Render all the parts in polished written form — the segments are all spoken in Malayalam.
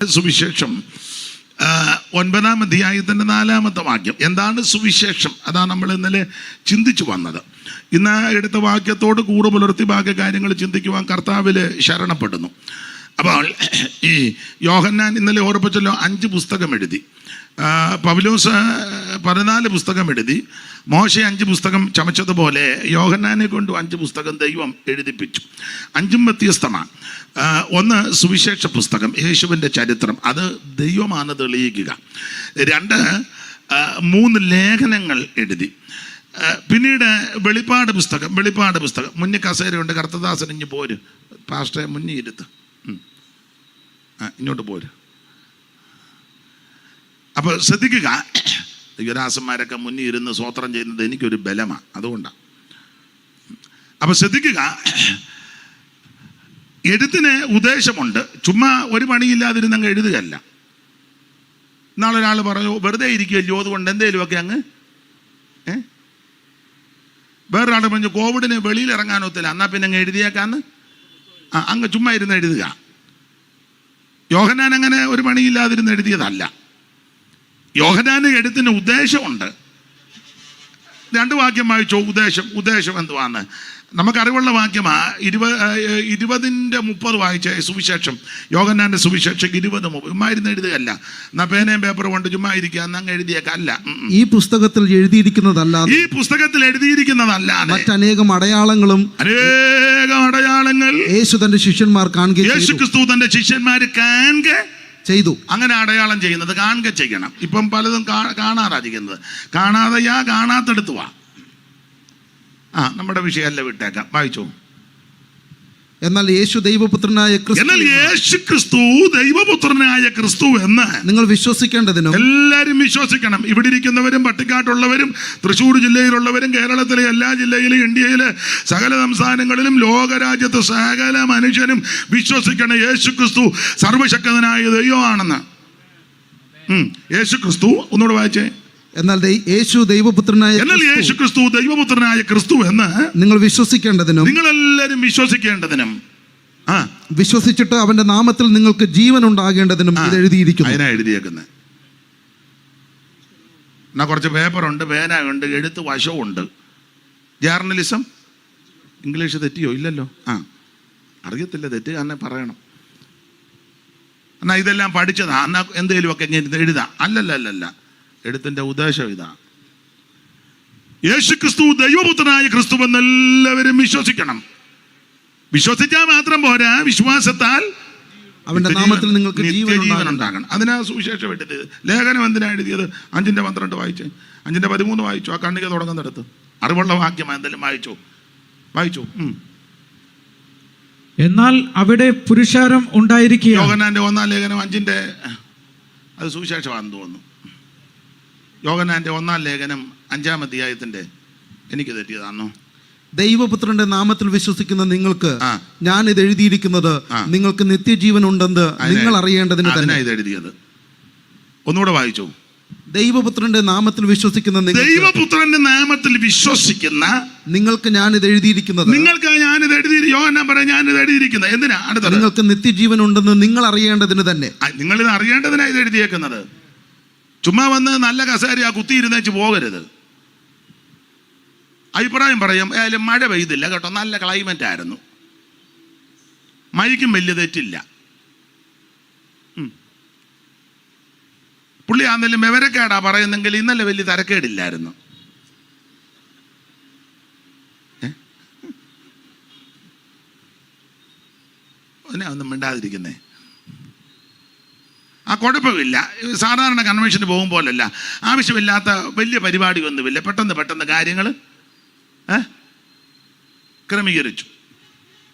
സുവിശേഷം 9-ാം അധ്യായത്തിൻ്റെ 4-ാമത്തെ വാക്യം. എന്താണ് സുവിശേഷം? അതാണ് നമ്മൾ ഇന്നലെ ചിന്തിച്ചു വന്നത്. ഇന്ന് എടുത്ത വാക്യത്തോട് കൂറ് പുലർത്തി ബാക്കി കാര്യങ്ങൾ ചിന്തിക്കുവാൻ കർത്താവിൽ ശരണപ്പെടുന്നു. അപ്പോൾ ഈ യോഹന്നാൻ ഇന്നലെ ഓർപ്പിച്ചല്ലോ 5 പുസ്തകം എഴുതി, പൗലോസ് 14 പുസ്തകം എഴുതി, മോശെ 5 പുസ്തകം ചമച്ചതുപോലെ യോഹന്നാനെ കൊണ്ട് 5 പുസ്തകം ദൈവം എഴുതിപ്പിച്ചു. 5ഉം വ്യത്യസ്തമാണ്. ഒന്ന് സുവിശേഷ പുസ്തകം, യേശുവിൻ്റെ ചരിത്രം, അത് ദൈവമാണ് തെളിയിക്കുക. 3 ലേഖനങ്ങൾ എഴുതി. പിന്നീട് വെളിപ്പാട് പുസ്തകം. മുന്നിൽ കസേരയുണ്ട്, കർത്തദാസൻ ഇഞ്ഞ് പോര്, പാസ്റ്ററെ മുന്നിൽ ഇരുത്ത്, ഇങ്ങോട്ട് പോര്. അപ്പോൾ ശ്രദ്ധിക്കുക, യുവരാസന്മാരൊക്കെ മുന്നിൽ ഇരുന്ന് സ്വോത്രം ചെയ്യുന്നത് എനിക്കൊരു ബലമാണ്, അതുകൊണ്ടാണ്. അപ്പോൾ ശ്രദ്ധിക്കുക, എഴുത്തിന് ഉദ്ദേശമുണ്ട്. ചുമ്മാ ഒരു പണിയില്ലാതിരുന്നങ്ങ് എഴുതുകയല്ല. നാളൊരാൾ പറയൂ വെറുതെ ഇരിക്കുകയല്ലോ, അതുകൊണ്ട് എന്തേലുമൊക്കെ അങ്ങ് വേറൊരാൾ പറഞ്ഞു കോവിഡിന് വെളിയിൽ ഇറങ്ങാനൊത്തില്ല, എന്നാൽ പിന്നെ അങ്ങ് എഴുതിയേക്കാന്ന് അങ്ങ് ചുമ്മാ ഇരുന്ന് എഴുതുക. യോഹന്നാൻ അങ്ങനെ ഒരു പണിയില്ലാതിരുന്ന് എഴുതിയതല്ല. യോഹന്നാന് എഴുത്തിന് ഉദ്ദേശമുണ്ട്. 2 വാക്യം വായിച്ചോ. ഉദ്ദേശം എന്തുവാന്ന് നമുക്കറിവുള്ള വാക്യമാണ്. 20-30 വായിച്ച സുവിശേഷം, യോഹന്നാന്റെ സുവിശേഷം 20-30. ചുമ്മാ ഇരുന്ന് എഴുതുകയല്ല, എന്നാ പേനയും പേപ്പറും കൊണ്ട് ചുമ്മാ ഇരിക്കുക, എന്നങ്ങ് എഴുതിയേക്കല്ല. ഈ പുസ്തകത്തിൽ എഴുതിയിരിക്കുന്നതല്ല മറ്റനേകം അടയാളങ്ങൾ യേശു തന്റെ ശിഷ്യന്മാർ യേശുക്രിസ്തു തന്റെ ശിഷ്യന്മാർ കാണുക ചെയ്തു. അങ്ങനെ അടയാളം ചെയ്യുന്നത് കാണുക ചെയ്യണം. ഇപ്പം പലതും കാണാറായിരിക്കുന്നത്. കാണാത്തടുത്ത് വാ. നമ്മുടെ വിഷയമല്ല, വിട്ടേക്കാം. വായിച്ചോ. എന്നാൽ യേശു ദൈവപുത്രനായ ക്രിസ്തു എന്ന് നിങ്ങൾ വിശ്വസിക്കേണ്ടതിനും. എല്ലാവരും വിശ്വസിക്കണം. ഇവിടെ ഇരിക്കുന്നവരും പട്ടിക്കാട്ടുള്ളവരും തൃശ്ശൂർ ജില്ലയിലുള്ളവരും കേരളത്തിലെ എല്ലാ ജില്ലയിലും ഇന്ത്യയിലെ സകല സംസ്ഥാനങ്ങളിലും ലോകരാജ്യത്ത് സകല മനുഷ്യരും വിശ്വസിക്കണം യേശു ക്രിസ്തു സർവശക്തനായ ദൈവമാണെന്ന്. യേശു ക്രിസ്തു ഒന്നുകൂടെ വായിച്ചേ. എന്നാൽ യേശു ദൈവപുത്രനായ ക്രിസ്തു എന്ന് നിങ്ങൾ വിശ്വസിക്കേണ്ടതിനും. നിങ്ങളെല്ലാവരും വിശ്വസിക്കേണ്ടതിനും. വിശ്വസിച്ചിട്ട് അവന്റെ നാമത്തിൽ നിങ്ങൾക്ക് ജീവൻ ഉണ്ടാകേണ്ടതിനും ഇത് എഴുതിയിരിക്കുന്നു. അതിനാ എഴുതിയേക്കുന്നത്. എന്നാ കുറച്ച് പേപ്പറുണ്ട്, പേനയുണ്ട്, എഴുത്ത് വശവുണ്ട്. Journalism English തെറ്റിയോ? ഇല്ലല്ലോ. അറിയത്തില്ല, തെറ്റ് തന്നെ പറയണം. എന്നാ ഇതെല്ലാം പഠിച്ചതാ, എന്നാ എന്തെങ്കിലും ഒക്കെ എഴുതാം. അല്ലല്ല, എഴുത്തിന്റെ ഉദ്ദേശം ഇതാ. യേശു ക്രിസ്തു ദൈവപുത്രനായ ക്രിസ്തു എന്നെല്ലാവരും വിശ്വസിക്കണം. വിശ്വസിച്ചാൽ മാത്രം പോരാ, വിശ്വാസത്താൽ അവന്റെ നാമത്തിൽ നിങ്ങൾക്ക് ജീവൻ ഉണ്ടാകണം. അതിനാ സുവിശേഷം എഴുതിയത്. ലേഖനം എന്തിനാ എഴുതിയത്? 5:12 വായിച്ചേ, 5:13 വായിച്ചു. ആ കണ്ണിക തുടങ്ങുന്നിടത്ത് അറിവുള്ള വാക്യമാണ്. എന്തെങ്കിലും വായിച്ചു. എന്നാൽ അവിടെ പുരുഷാരം ഉണ്ടായിരിക്കുക. യോഹന്നാന്റെ 1-ാം ലേഖനം 5-ന്റെ അത് സുവിശേഷമാണെന്ന് തോന്നുന്നു. യോഹന്നാന്റെ 1-ാം ലേഖനം 5-ാം അധ്യായത്തിന്റെ, എനിക്ക് തെറ്റിയതാണോ? ദൈവപുത്രന്റെ നാമത്തിൽ വിശ്വസിക്കുന്ന നിങ്ങൾക്ക് ഞാൻ ഇത് എഴുതിയിരിക്കുന്നത് നിങ്ങൾക്ക് നിത്യജീവൻ ഉണ്ടെന്ന് നിങ്ങൾ അറിയേണ്ടതിന് തന്നെ ഇത് എഴുതിയത്. ഒന്നുകൂടെ വായിച്ചു. ദൈവപുത്രന്റെ നാമത്തിൽ വിശ്വസിക്കുന്ന നിങ്ങൾക്ക് ഞാൻ ഇത് എഴുതിയിരിക്കുന്നത്. യോഹന്നാൻ പറയാം, ഞാനിത് എഴുതിയിരിക്കുന്നത് എന്തിനാ? നിങ്ങൾക്ക് നിത്യജീവൻ ഉണ്ടെന്ന് നിങ്ങൾ അറിയേണ്ടതിന് തന്നെ. നിങ്ങൾ ഇത് അറിയേണ്ടതിനാ ഇത് എഴുതിയേക്കുന്നത്. ചുമ്മാ വന്ന് നല്ല കസേരയാ കുത്തിയിരുന്നേച്ച് പോകരുത്. അഭിപ്രായം പറയും, മഴ പെയ്തില്ല കേട്ടോ, നല്ല ക്ലൈമറ്റ് ആയിരുന്നു. മഴയ്ക്കും വലിയ തെറ്റില്ല. പുള്ളി ആണെങ്കിലും വിവരക്കേടാ പറയുന്നെങ്കിൽ ഇന്നലെ വലിയ തരക്കേടില്ലായിരുന്നു. ഒന്നും മിണ്ടാതിരിക്കുന്നേ. കുഴപ്പമില്ല. സാധാരണ കൺവെൻഷന് പോകുമ്പോലല്ല, ആവശ്യമില്ലാത്ത വലിയ പരിപാടി ഒന്നുമില്ല. പെട്ടെന്ന് കാര്യങ്ങൾ ക്രമീകരിച്ചു.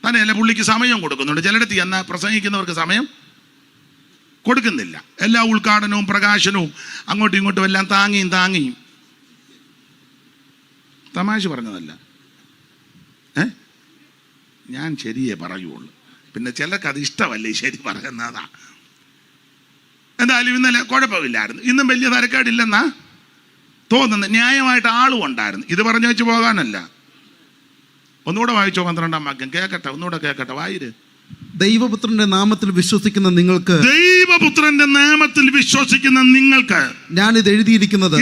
തന്നെയല്ല, പുള്ളിക്ക് സമയം കൊടുക്കുന്നുണ്ട്. ചിലയിടത്ത് എന്നാൽ പ്രസംഗിക്കുന്നവർക്ക് സമയം കൊടുക്കുന്നില്ല. എല്ലാ ഉദ്ഘാടനവും പ്രകാശനവും അങ്ങോട്ടും ഇങ്ങോട്ടും എല്ലാം താങ്ങിയും. തമാശ പറഞ്ഞതല്ല, ഞാൻ ശരിയേ പറയുള്ളൂ. പിന്നെ ചിലർക്ക് അത് ഇഷ്ടമല്ലേ ശരി പറയുന്നതാ. എന്തായാലും ഇന്നലെ കുഴപ്പമില്ലായിരുന്നു. ഇന്നും വലിയ തരക്കേടില്ലെന്നാ തോന്നുന്നത്. ന്യായമായിട്ട് ആളും ഉണ്ടായിരുന്നു. ഇത് പറഞ്ഞു വെച്ച് പോകാനല്ല. ഒന്നുകൂടെ വായിച്ചോ 12-ാം വാക്യം. ഒന്നുകൂടെ കേൾക്കട്ടെ. വായിര്. ദൈവപുത്രന്റെ നാമത്തിൽ വിശ്വസിക്കുന്ന നിങ്ങൾക്ക് ദൈവപുത്രന്റെ നാമത്തിൽ വിശ്വസിക്കുന്ന നിങ്ങൾക്ക് ഞാൻ ഇത് എഴുതിയിരിക്കുന്നത്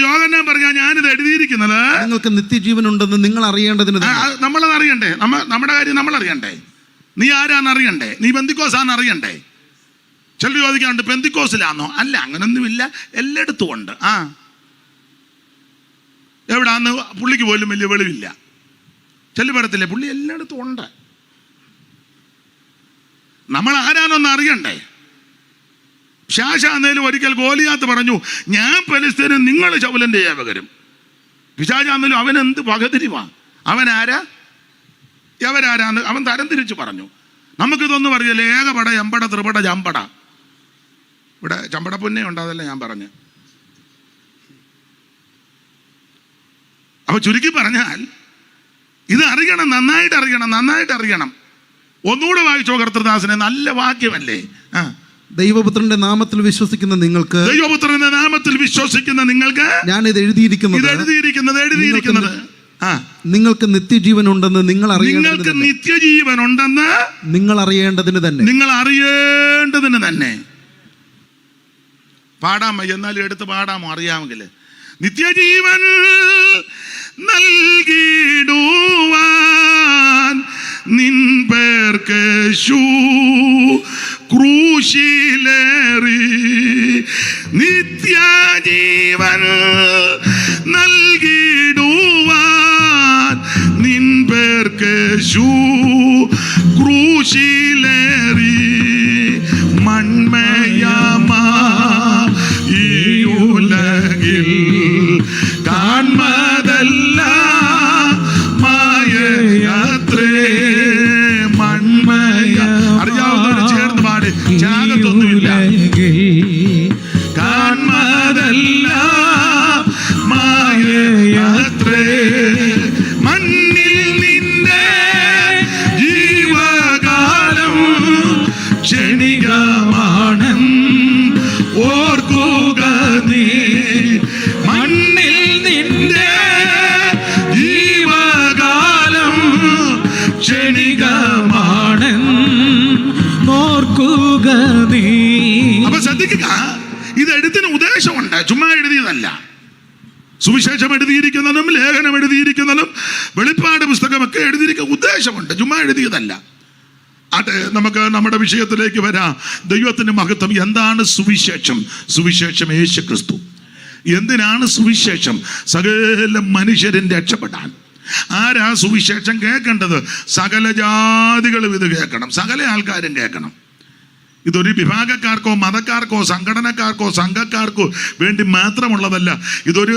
യോഹന്നാൻ പറഞ്ഞ ഞാനിത് എഴുതിയിരിക്കുന്നത് നിങ്ങൾക്ക് നിത്യജീവൻ ഉണ്ടെന്ന് നിങ്ങൾ അറിയേണ്ടതിന് നമ്മളത് അറിയണ്ടേ, നമ്മുടെ കാര്യം നമ്മൾ അറിയണ്ടേ. നീ ആരാന്ന് അറിയണ്ടേ, നീ പെന്തിക്കോസാന്ന് അറിയണ്ടേ. ചിലർ ചോദിക്കാറുണ്ട് പെന്തിക്കോസിലാണോ? അല്ല, അങ്ങനൊന്നുമില്ല, എല്ലായിടത്തും ഉണ്ട്. എവിടാന്ന് പുള്ളിക്ക് പോലും വലിയ വെളിവില്ല. ചെല്ലുപടത്തില്ലേ, പുള്ളി എല്ലായിടത്തും ഉണ്ട്. നമ്മൾ ആരാന്നൊന്ന് അറിയണ്ടേ. പിശാചാന്നേലും ഒരിക്കൽ ഗോലിയാത്ത് പറഞ്ഞു, ഞാൻ പലസ്തീനും നിങ്ങൾ ശൗലന്റെ ഏവകരും. പിശാചാന്നേലും അവൻ എന്ത് പകതിരിവാ, അവൻ ആരാ എവരാരാന്ന് അവൻ തരംതിരിച്ച് പറഞ്ഞു. നമുക്കിതൊന്നും അറിയില്ല. ഏകപട, എമ്പട, ത്രിപട, ചമ്പട. ഇവിടെ ചമ്പട പുന്നെ ഉണ്ടാതല്ലേ ഞാൻ പറഞ്ഞു. അപ്പൊ ചുരുക്കി പറഞ്ഞാൽ ഇത് അറിയണം, നന്നായിട്ട് അറിയണം. ഒന്നുകൂടെ വായിച്ചോ കർത്തൃദാസനെ, നല്ല വാക്യമല്ലേ. ദൈവപുത്രന്റെ നാമത്തിൽ വിശ്വസിക്കുന്ന നിങ്ങൾക്ക് ഞാൻ ഇത് എഴുതിയിരിക്കുന്നത് നിങ്ങൾക്ക് നിത്യജീവൻ ഉണ്ടെന്ന് നിങ്ങൾ അറിയേണ്ടതിന് തന്നെ. പാടാമോ? എന്നാലും എടുത്ത് പാടാമോ? അറിയാമെങ്കിൽ. നിത്യജീവൻ നൽകിടുവാൻ നിൻ പേർക്ക് ക്രൂശിലേറി. നിത്യജീവൻ നൽകിടുവാൻ നിൻ പേർക്ക് ക്രൂശിലേറി. മൺമയമാ ഈ ഉലകിൽ കാൺമതല്ല മായയാത്രേ. മൺമയ അറിയാവുന്നവർ ചേർന്ന് പാട്, ത്യാഗത്തൊന്നുമില്ല. കാൺമതല്ല മായയാത്രേ. മണ്ണിൽ നിന്റെ ജീവകാലം ക്ഷണികമാണം ഓർക്കുക നീ. മണ്ണിൽ നിന്റെ ജീവകാലം ക്ഷണികമാണം ഓർക്കുക നീ. അപ്പൊ ശ്രദ്ധിക്കുക, ഇത് എഴുത്തിന് ഉദ്ദേശമുണ്ട്, ചുമ്മാ എഴുതിയതല്ല. സുവിശേഷം എഴുതിയിരിക്കുന്നതും ലേഖനം എഴുതിയിരിക്കുന്നതും വെളിപ്പാട് പുസ്തകമൊക്കെ എഴുതിയിരിക്കുന്ന ഉദ്ദേശമുണ്ട്, ചുമ്മാ എഴുതിയതല്ല. അത് നമുക്ക് നമ്മുടെ വിഷയത്തിലേക്ക് വരാം. ദൈവത്തിന് മഹത്വം. എന്താണ് സുവിശേഷം? സുവിശേഷം യേശു ക്രിസ്തു. എന്തിനാണ് സുവിശേഷം? സകല മനുഷ്യരും രക്ഷപ്പെടാൻ. ആരാ സുവിശേഷം കേൾക്കേണ്ടത്? സകല ജാതികളും ഇത് കേൾക്കണം, സകല ആൾക്കാരും കേൾക്കണം. ഇതൊരു വിഭാഗക്കാർക്കോ മതക്കാർക്കോ സംഘടനക്കാർക്കോ സംഘക്കാർക്കോ വേണ്ടി മാത്രമുള്ളതല്ല. ഇതൊരു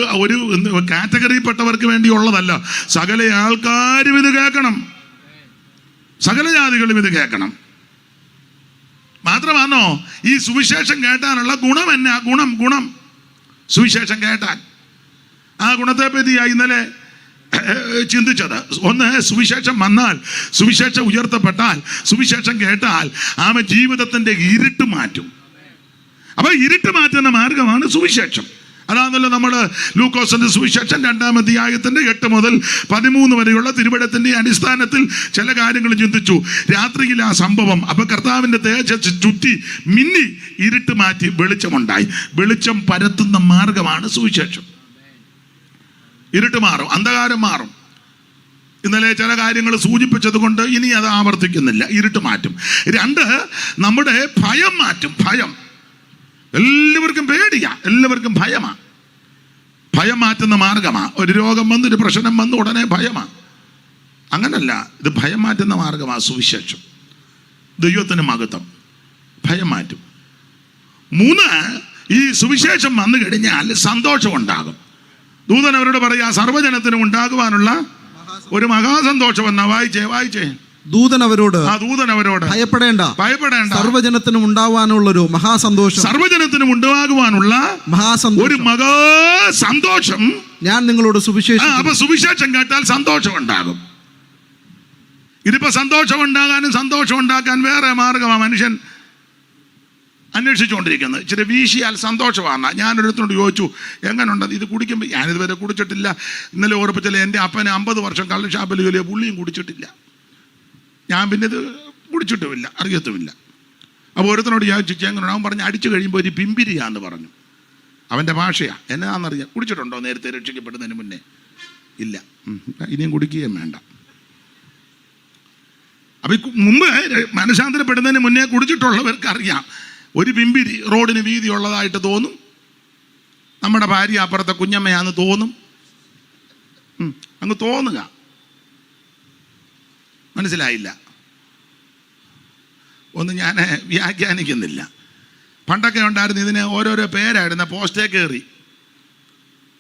കാറ്റഗറിയിൽപ്പെട്ടവർക്ക് വേണ്ടിയുള്ളതല്ല. സകല ആൾക്കാരും ഇത് കേൾക്കണം, സകല ജാതികളും ഇത് കേൾക്കണം. മാത്രമാണോ ഈ സുവിശേഷം കേട്ടാനുള്ള ഗുണം എന്നാ? ഗുണം സുവിശേഷം കേട്ടാൽ ആ ഗുണത്തെ പറ്റിയാണ് ഇന്നലെ ചിന്തിച്ചത്. ഒന്ന്, സുവിശേഷം വന്നാൽ, സുവിശേഷം ഉയർത്തപ്പെട്ടാൽ, സുവിശേഷം കേട്ടാൽ അവൻ ജീവിതത്തിന്റെ ഇരുട്ട് മാറ്റും. അപ്പൊ ഇരുട്ട് മാറ്റുന്ന മാർഗമാണ് സുവിശേഷം. അതാണല്ലോ നമ്മൾ ലൂക്കോസിന്റെ സുവിശേഷം 2-ാം അധ്യായത്തിന്റെ 8 മുതൽ 13 വരെയുള്ള തിരുവചനത്തിന്റെ അടിസ്ഥാനത്തിൽ ചില കാര്യങ്ങൾ ചിന്തിച്ചു. രാത്രിയിൽ ആ സംഭവം, അപ്പൊ കർത്താവിന്റെ തേജസ് ചുറ്റി മിന്നി ഇരുട്ട് മാറ്റി വെളിച്ചമുണ്ടായി. വെളിച്ചം പരത്തുന്ന മാർഗമാണ് സുവിശേഷം. ഇരുട്ട് മാറും, അന്ധകാരം മാറും. ഇന്നലെ ചില കാര്യങ്ങൾ സൂചിപ്പിച്ചത് കൊണ്ട് ഇനി അത് ആവർത്തിക്കുന്നില്ല. ഇരുട്ട് മാറ്റും. 2, നമ്മുടെ ഭയം മാറ്റും. ഭയം എല്ലാവർക്കും പേടിയാ, എല്ലാവർക്കും ഭയമാ. ഭയം മാറ്റുന്ന മാർഗമാ. ഒരു രോഗം വന്ന്, ഒരു പ്രശ്നം വന്ന് ഉടനെ ഭയമാ. അങ്ങനല്ല, ഇത് ഭയം മാറ്റുന്ന മാർഗമാ സുവിശേഷം. ദൈവത്തിന് മഹത്വം. ഭയം മാറ്റും. 3, ഈ സുവിശേഷം വന്നു കഴിഞ്ഞാൽ സന്തോഷം ഉണ്ടാകും. ദൂതൻ അവരോട് പറയാ, സർവ്വജനത്തിനും ഉണ്ടാകുവാനുള്ള ഒരു മഹാസന്തോഷം എന്നാ. വായിച്ചേ. ദൂതൻ അവരോട് ഭയപ്പെടേണ്ട, സർവ്വജനത്തിനും ഉണ്ടാവാനുള്ളൊരു മഹാസന്തോഷം, സർവ്വജനത്തിനും ഉണ്ടാകുവാനുള്ള ഒരു മഹാസന്തോഷം ഞാൻ നിങ്ങളോട് സുവിശേഷം. അപ്പൊ സുവിശേഷം കേട്ടാൽ സന്തോഷം ഉണ്ടാകും. ഇതിപ്പോ സന്തോഷം ഉണ്ടാക്കാൻ വേറെ മാർഗമാണ് മനുഷ്യൻ അന്വേഷിച്ചുകൊണ്ടിരിക്കുന്നത്. ഇച്ചിരി വീശിയാൽ സന്തോഷമാണ്. ഞാനൊരിടത്തോട് ചോദിച്ചു, എങ്ങനെയുണ്ട് ഇത് കുടിക്കുമ്പോൾ? ഞാനിതുവരെ കുടിച്ചിട്ടില്ല. ഇന്നലെ ഓർപ്പിച്ചല്ലേ, എൻ്റെ അപ്പന് 50 വർഷം കള്ള് ഷാപ്പിൽ ജോലിയോ, പുള്ളിയും കുടിച്ചിട്ടില്ല. ഞാൻ പിന്നെ ഇത് കുടിച്ചിട്ടുമില്ല, അറിയത്തുമില്ല. അപ്പോൾ ഒരുത്തനോട് ചോദിച്ചു എങ്ങനെ, അവൻ പറഞ്ഞു അടിച്ചു കഴിയുമ്പോൾ ഒരു പിമ്പിരിയാന്ന് പറഞ്ഞു. അവൻ്റെ ഭാഷയാണ്, എന്നാണെന്നറിയാം. കുടിച്ചിട്ടുണ്ടോ നേരത്തെ രക്ഷിക്കപ്പെടുന്നതിന് മുന്നേ? ഇല്ല. ഇനിയും കുടിക്കുകയും വേണ്ട. അപ്പം മുമ്പ് മനഃശാന്തരപ്പെടുന്നതിന് മുന്നേ കുടിച്ചിട്ടുള്ളവർക്ക് അറിയാം, ഒരു പിമ്പിരി റോഡിന് വീതിയുള്ളതായിട്ട് തോന്നും, നമ്മുടെ ഭാര്യ അപ്പുറത്തെ കുഞ്ഞമ്മയാന്ന് തോന്നും, അങ്ങ് തോന്നുക. മനസ്സിലായില്ല? ഒന്നും ഞാൻ വ്യാഖ്യാനിക്കുന്നില്ല. പണ്ടൊക്കെ ഉണ്ടായിരുന്നു ഇതിന് ഓരോരോ പേരായിരുന്നു. പോസ്റ്റേ കയറി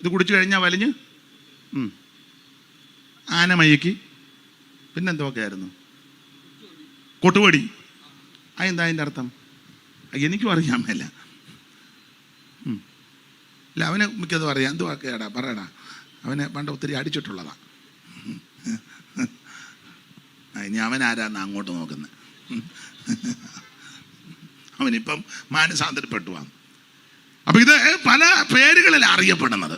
ഇത് കുടിച്ചു കഴിഞ്ഞാൽ വലിഞ്ഞ് ആനമയക്കി, പിന്നെന്തൊക്കെ ആയിരുന്നു, കൊട്ടുപടി. അതെന്താ അതിൻ്റെ അർത്ഥം? എനിക്കും അറിയാമല്ല. ഇല്ല, അവനെ മിക്കതും അറിയാം. എന്തുവാ കേടാ പറയടാ, അവനെ പണ്ട് ഒത്തിരി അടിച്ചിട്ടുള്ളതാ. ഇനി അവൻ ആരാന്ന് അങ്ങോട്ട് നോക്കുന്നത്. അവനിപ്പം മാനസാന്തരപ്പെട്ടു വന്നു. അപ്പം ഇത് പല പേരുകളിൽ അറിയപ്പെടുന്നത്.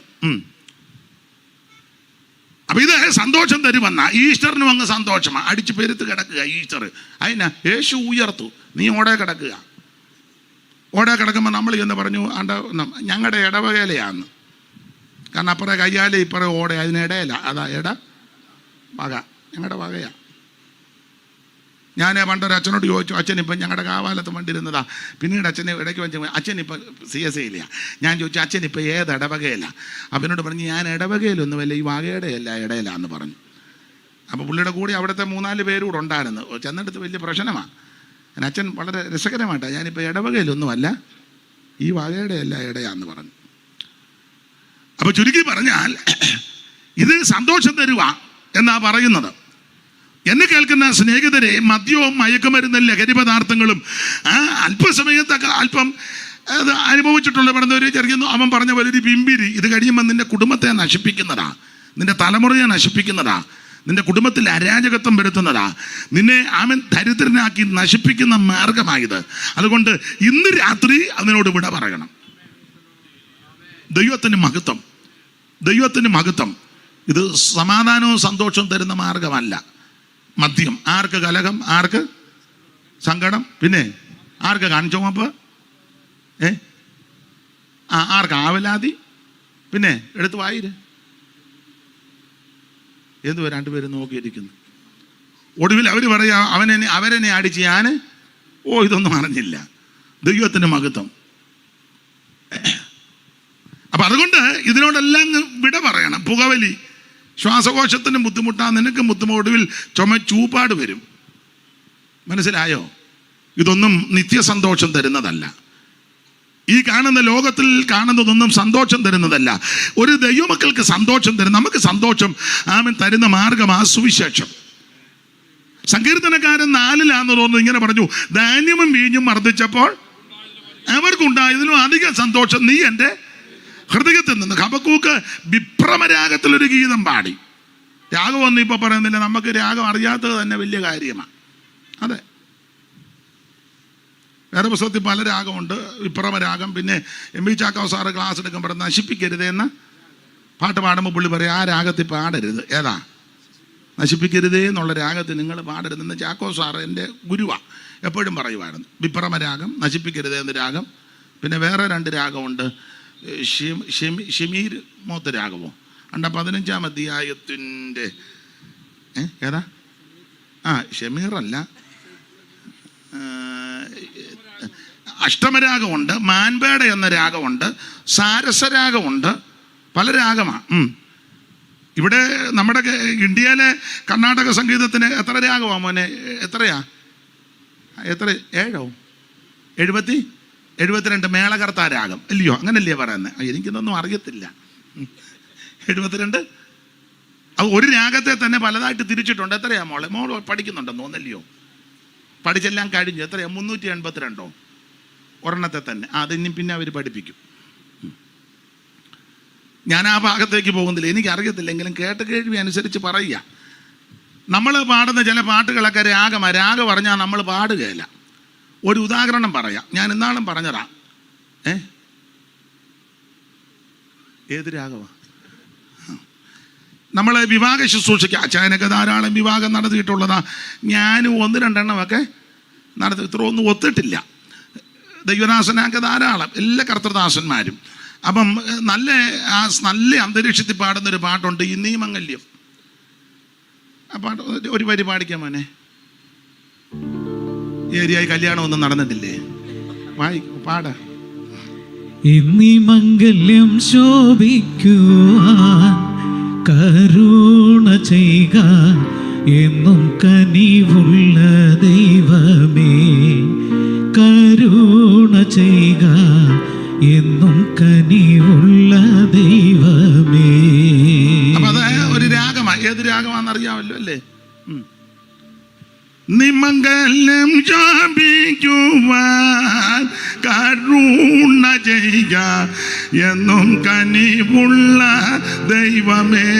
അപ്പം ഇത് സന്തോഷം തരുമെന്ന ഈസ്റ്ററിനും അങ്ങ് സന്തോഷമാണ്. അടിച്ച് പെരുത്ത് കിടക്കുക ഈസ്റ്റർ. അതിനാ യേശു ഉയർത്തു, നീ ഓടെ കിടക്കുക. ഓടെ കിടക്കുമ്പോൾ നമ്മൾ എന്ന് പറഞ്ഞു ഞങ്ങളുടെ ഇടവകയിലെയാന്ന്. കാരണം അപ്പുറേ കയ്യാലെ ഇപ്പുറേ ഓടെ, അതിനിടയില. അതാ വക, ഞങ്ങളുടെ വകയാണ്. ഞാൻ പണ്ടൊരു അച്ഛനോട് ചോദിച്ചു, അച്ഛനിപ്പം ഞങ്ങളുടെ കാവാലത്ത് വണ്ടിരുന്നതാ. പിന്നീട് അച്ഛനെ ഇടയ്ക്ക് വെച്ച് അച്ഛനിപ്പം CSIയില്ല. ഞാൻ ചോദിച്ചു അച്ഛനിപ്പോൾ ഏത് ഇടവകയില്ല? അവനോട് പറഞ്ഞു ഞാൻ ഇടവകയിലൊന്നുമല്ല, ഈ വകയുടെ അല്ല ഇടയിലാന്ന് പറഞ്ഞു. അപ്പോൾ പുള്ളിയുടെ കൂടി അവിടുത്തെ 3-4 പേരും കൂടെ ഉണ്ടായിരുന്നു. ചെന്നെടുത്ത് വലിയ പ്രശ്നമാണ്. അച്ഛൻ വളരെ രസകരമായിട്ടാണ്, ഞാനിപ്പോൾ ഇടവകയിലൊന്നുമല്ല, ഈ വകയുടെ അല്ല ഇടയാന്ന് പറഞ്ഞു. അപ്പോൾ ചുരുക്കി പറഞ്ഞാൽ ഇത് സന്തോഷം തരുക എന്നാ പറയുന്നത്. എന്നെ കേൾക്കുന്ന സ്നേഹിതരെ, മദ്യവും മയക്കുമരുന്നും ലഹരി പദാർത്ഥങ്ങളും അല്പസമയത്തൊക്കെ അല്പം അത് അനുഭവിച്ചിട്ടുള്ള പറഞ്ഞവർ ചെറിയുന്നു. അവൻ പറഞ്ഞ പോലെ ഒരു പിമ്പിരി, ഇത് കഴിയുമ്പോൾ നിന്റെ കുടുംബത്തെ നശിപ്പിക്കുന്നതാ, നിന്റെ തലമുറയെ നശിപ്പിക്കുന്നതാ, നിന്റെ കുടുംബത്തിൽ അരാജകത്വം വരുത്തുന്നതാ, നിന്നെ അവൻ ദരിദ്രനാക്കി നശിപ്പിക്കുന്ന മാർഗമായത്. അതുകൊണ്ട് ഇന്ന് രാത്രി അതിനോട് വിട പറയണം. ദൈവത്തിന് മഹത്വം, ദൈവത്തിന് മഹത്വം. ഇത് സമാധാനവും സന്തോഷവും തരുന്ന മാർഗമല്ല മദ്യം. ആർക്ക് കലഹം, ആർക്ക് സങ്കടം, പിന്നെ ആർക്ക് കാണിച്ചോമപ്പ്, ആർക്ക് ആവലാതി, പിന്നെ എടുത്ത് വായിര്. എന്തുവാ രണ്ടുപേരും നോക്കിയിരിക്കുന്നു. ഒടുവിൽ അവർ പറയാ അവരെന്നെ അടിച്ച് ഞാൻ ഇതൊന്നും അറിഞ്ഞില്ല. ദൈവത്തിന് മഹത്വം. അപ്പം അതുകൊണ്ട് ഇതിനോടെല്ലാം വിട പറയണം. പുകവലി ശ്വാസകോശത്തിന് ബുദ്ധിമുട്ടാ, നിനക്ക് ഒടുവിൽ ചൂപ്പാട് വരും. മനസ്സിലായോ? ഇതൊന്നും നിത്യസന്തോഷം തരുന്നതല്ല. ഈ കാണുന്ന ലോകത്തിൽ കാണുന്നതൊന്നും സന്തോഷം തരുന്നതല്ല. ഒരു ദൈവമക്കൾക്ക് സന്തോഷം തരും, നമുക്ക് സന്തോഷം ആമൻ തരുന്ന മാർഗം ആ സുവിശേഷം. സങ്കീർത്തനക്കാരൻ 4-ലാന്ന് തോന്നുന്നു ഇങ്ങനെ പറഞ്ഞു, ധാന്യവും വീഞ്ഞും മർദ്ദിച്ചപ്പോൾ അവർക്കുണ്ടായതിലും അധിക സന്തോഷം നീ എൻ്റെ ഹൃദയത്തിൽ നിന്ന്. ഹബക്കൂക്ക് വിഭ്രമരാഗത്തിലൊരു ഗീതം പാടി. രാഗമൊന്നും ഇപ്പൊ പറയുന്നില്ല, നമുക്ക് രാഗം അറിയാത്തത് തന്നെ വലിയ കാര്യമാണ്. അതെ, വേറെ പുസ്തകത്തിൽ പല രാഗമുണ്ട്. വിഭ്രമരാഗം. പിന്നെ MV ചാക്കോ സാറ് ക്ലാസ് എടുക്കുമ്പോൾ നശിപ്പിക്കരുത് എന്ന പാട്ട് പാടുമ്പോൾ പുള്ളി പറയും, ആ രാഗത്തിൽ പാടരുത്. ഏതാ? നശിപ്പിക്കരുതേ എന്നുള്ള രാഗത്തിൽ നിങ്ങൾ പാടരുതെന്ന് ചാക്കോ സാറ് എൻ്റെ ഗുരുവാണ്, എപ്പോഴും പറയുമായിരുന്നു. വിഭ്രമരാഗം, നശിപ്പിക്കരുതേ എന്ന രാഗം. പിന്നെ വേറെ 2 രാഗമുണ്ട്, ഷമീർ മോത്ത രാഗമോ 15-ാം അധ്യായത്തിൻ്റെ ഏതാ? ഷമീറല്ല, അഷ്ടമരാഗമുണ്ട്, മാൻപേട എന്ന രാഗമുണ്ട്, സാരസരാഗമുണ്ട്, പല രാഗമാണ്. ഇവിടെ നമ്മുടെ ഇന്ത്യയിലെ കർണാടക സംഗീതത്തിന് എത്ര രാഗമാണ് മോനെ? എത്രയാ? 7 72 മേളകർത്താ രാഗം അല്ലയോ? അങ്ങനല്ലേ പറയുന്നത്? എനിക്കിതൊന്നും അറിയത്തില്ല. 72 അത് ഒരു രാഗത്തെ തന്നെ പലതായിട്ട് തിരിച്ചിട്ടുണ്ട്. എത്രയാ മോൾ പഠിക്കുന്നുണ്ടെന്ന് തോന്നല്ലയോ? പഠിച്ചെല്ലാം കഴിഞ്ഞു. എത്രയാ? 382 ഒരെണ്ണത്തെ തന്നെ. അതിനി പിന്നെ അവർ പഠിപ്പിക്കും. ഞാൻ ആ ഭാഗത്തേക്ക് പോകുന്നില്ല, എനിക്കറിയത്തില്ലെങ്കിലും കേട്ട് കേൾവി അനുസരിച്ച് പറയുക. നമ്മൾ പാടുന്ന ചില പാട്ടുകളൊക്കെ രാഗമാണ്. രാഗം പറഞ്ഞാൽ നമ്മൾ പാടുകയില്ല. ഒരു ഉദാഹരണം പറയാം. ഞാൻ ഇന്നാളും പറഞ്ഞതാ. ഏത് രാഗമാണ്? നമ്മൾ വിവാഹ ശുശ്രൂഷയ്ക്ക് അച്ചായനൊക്കെ ധാരാളം വിവാഹം നടത്തിയിട്ടുള്ളതാ. ഞാനും 1-2 എണ്ണമൊക്കെ ഇത്ര ഒന്നും ഒത്തിട്ടില്ല. ദൈവദാസനാകെ ധാരാളം എല്ലാ കർത്തൃദാസന്മാരും. അപ്പം നല്ല അന്തരീക്ഷത്തിൽ പാടുന്നൊരു പാട്ടുണ്ട്, ഇന്നീ മംഗല്യം. ആ പാട്ട് ഒരു വരി പാടിക്കാൻ മോനെ. ഏരിയായി കല്യാണം ഒന്നും നടന്നിട്ടില്ലേ? പാട. ഇന്നീ മംഗല്യം ശോഭിക്കുവാൻ കരുണ ചെയ്യുക എന്നും കനിവുള്ള ദൈവമേ, കരുണ ചെയ്യുക എന്നും കനിവുള്ള ദൈവമേ. അപ്പൊ അത് ഒരു രാഗമാണ്. ഏത് രാഗമാണെന്നറിയാമല്ലോ അല്ലേ? നിമംഗലം ശോഭിക്കുവാൻ കരുണ ചെയ്യുക എന്നും കനിവുള്ള ദൈവമേ,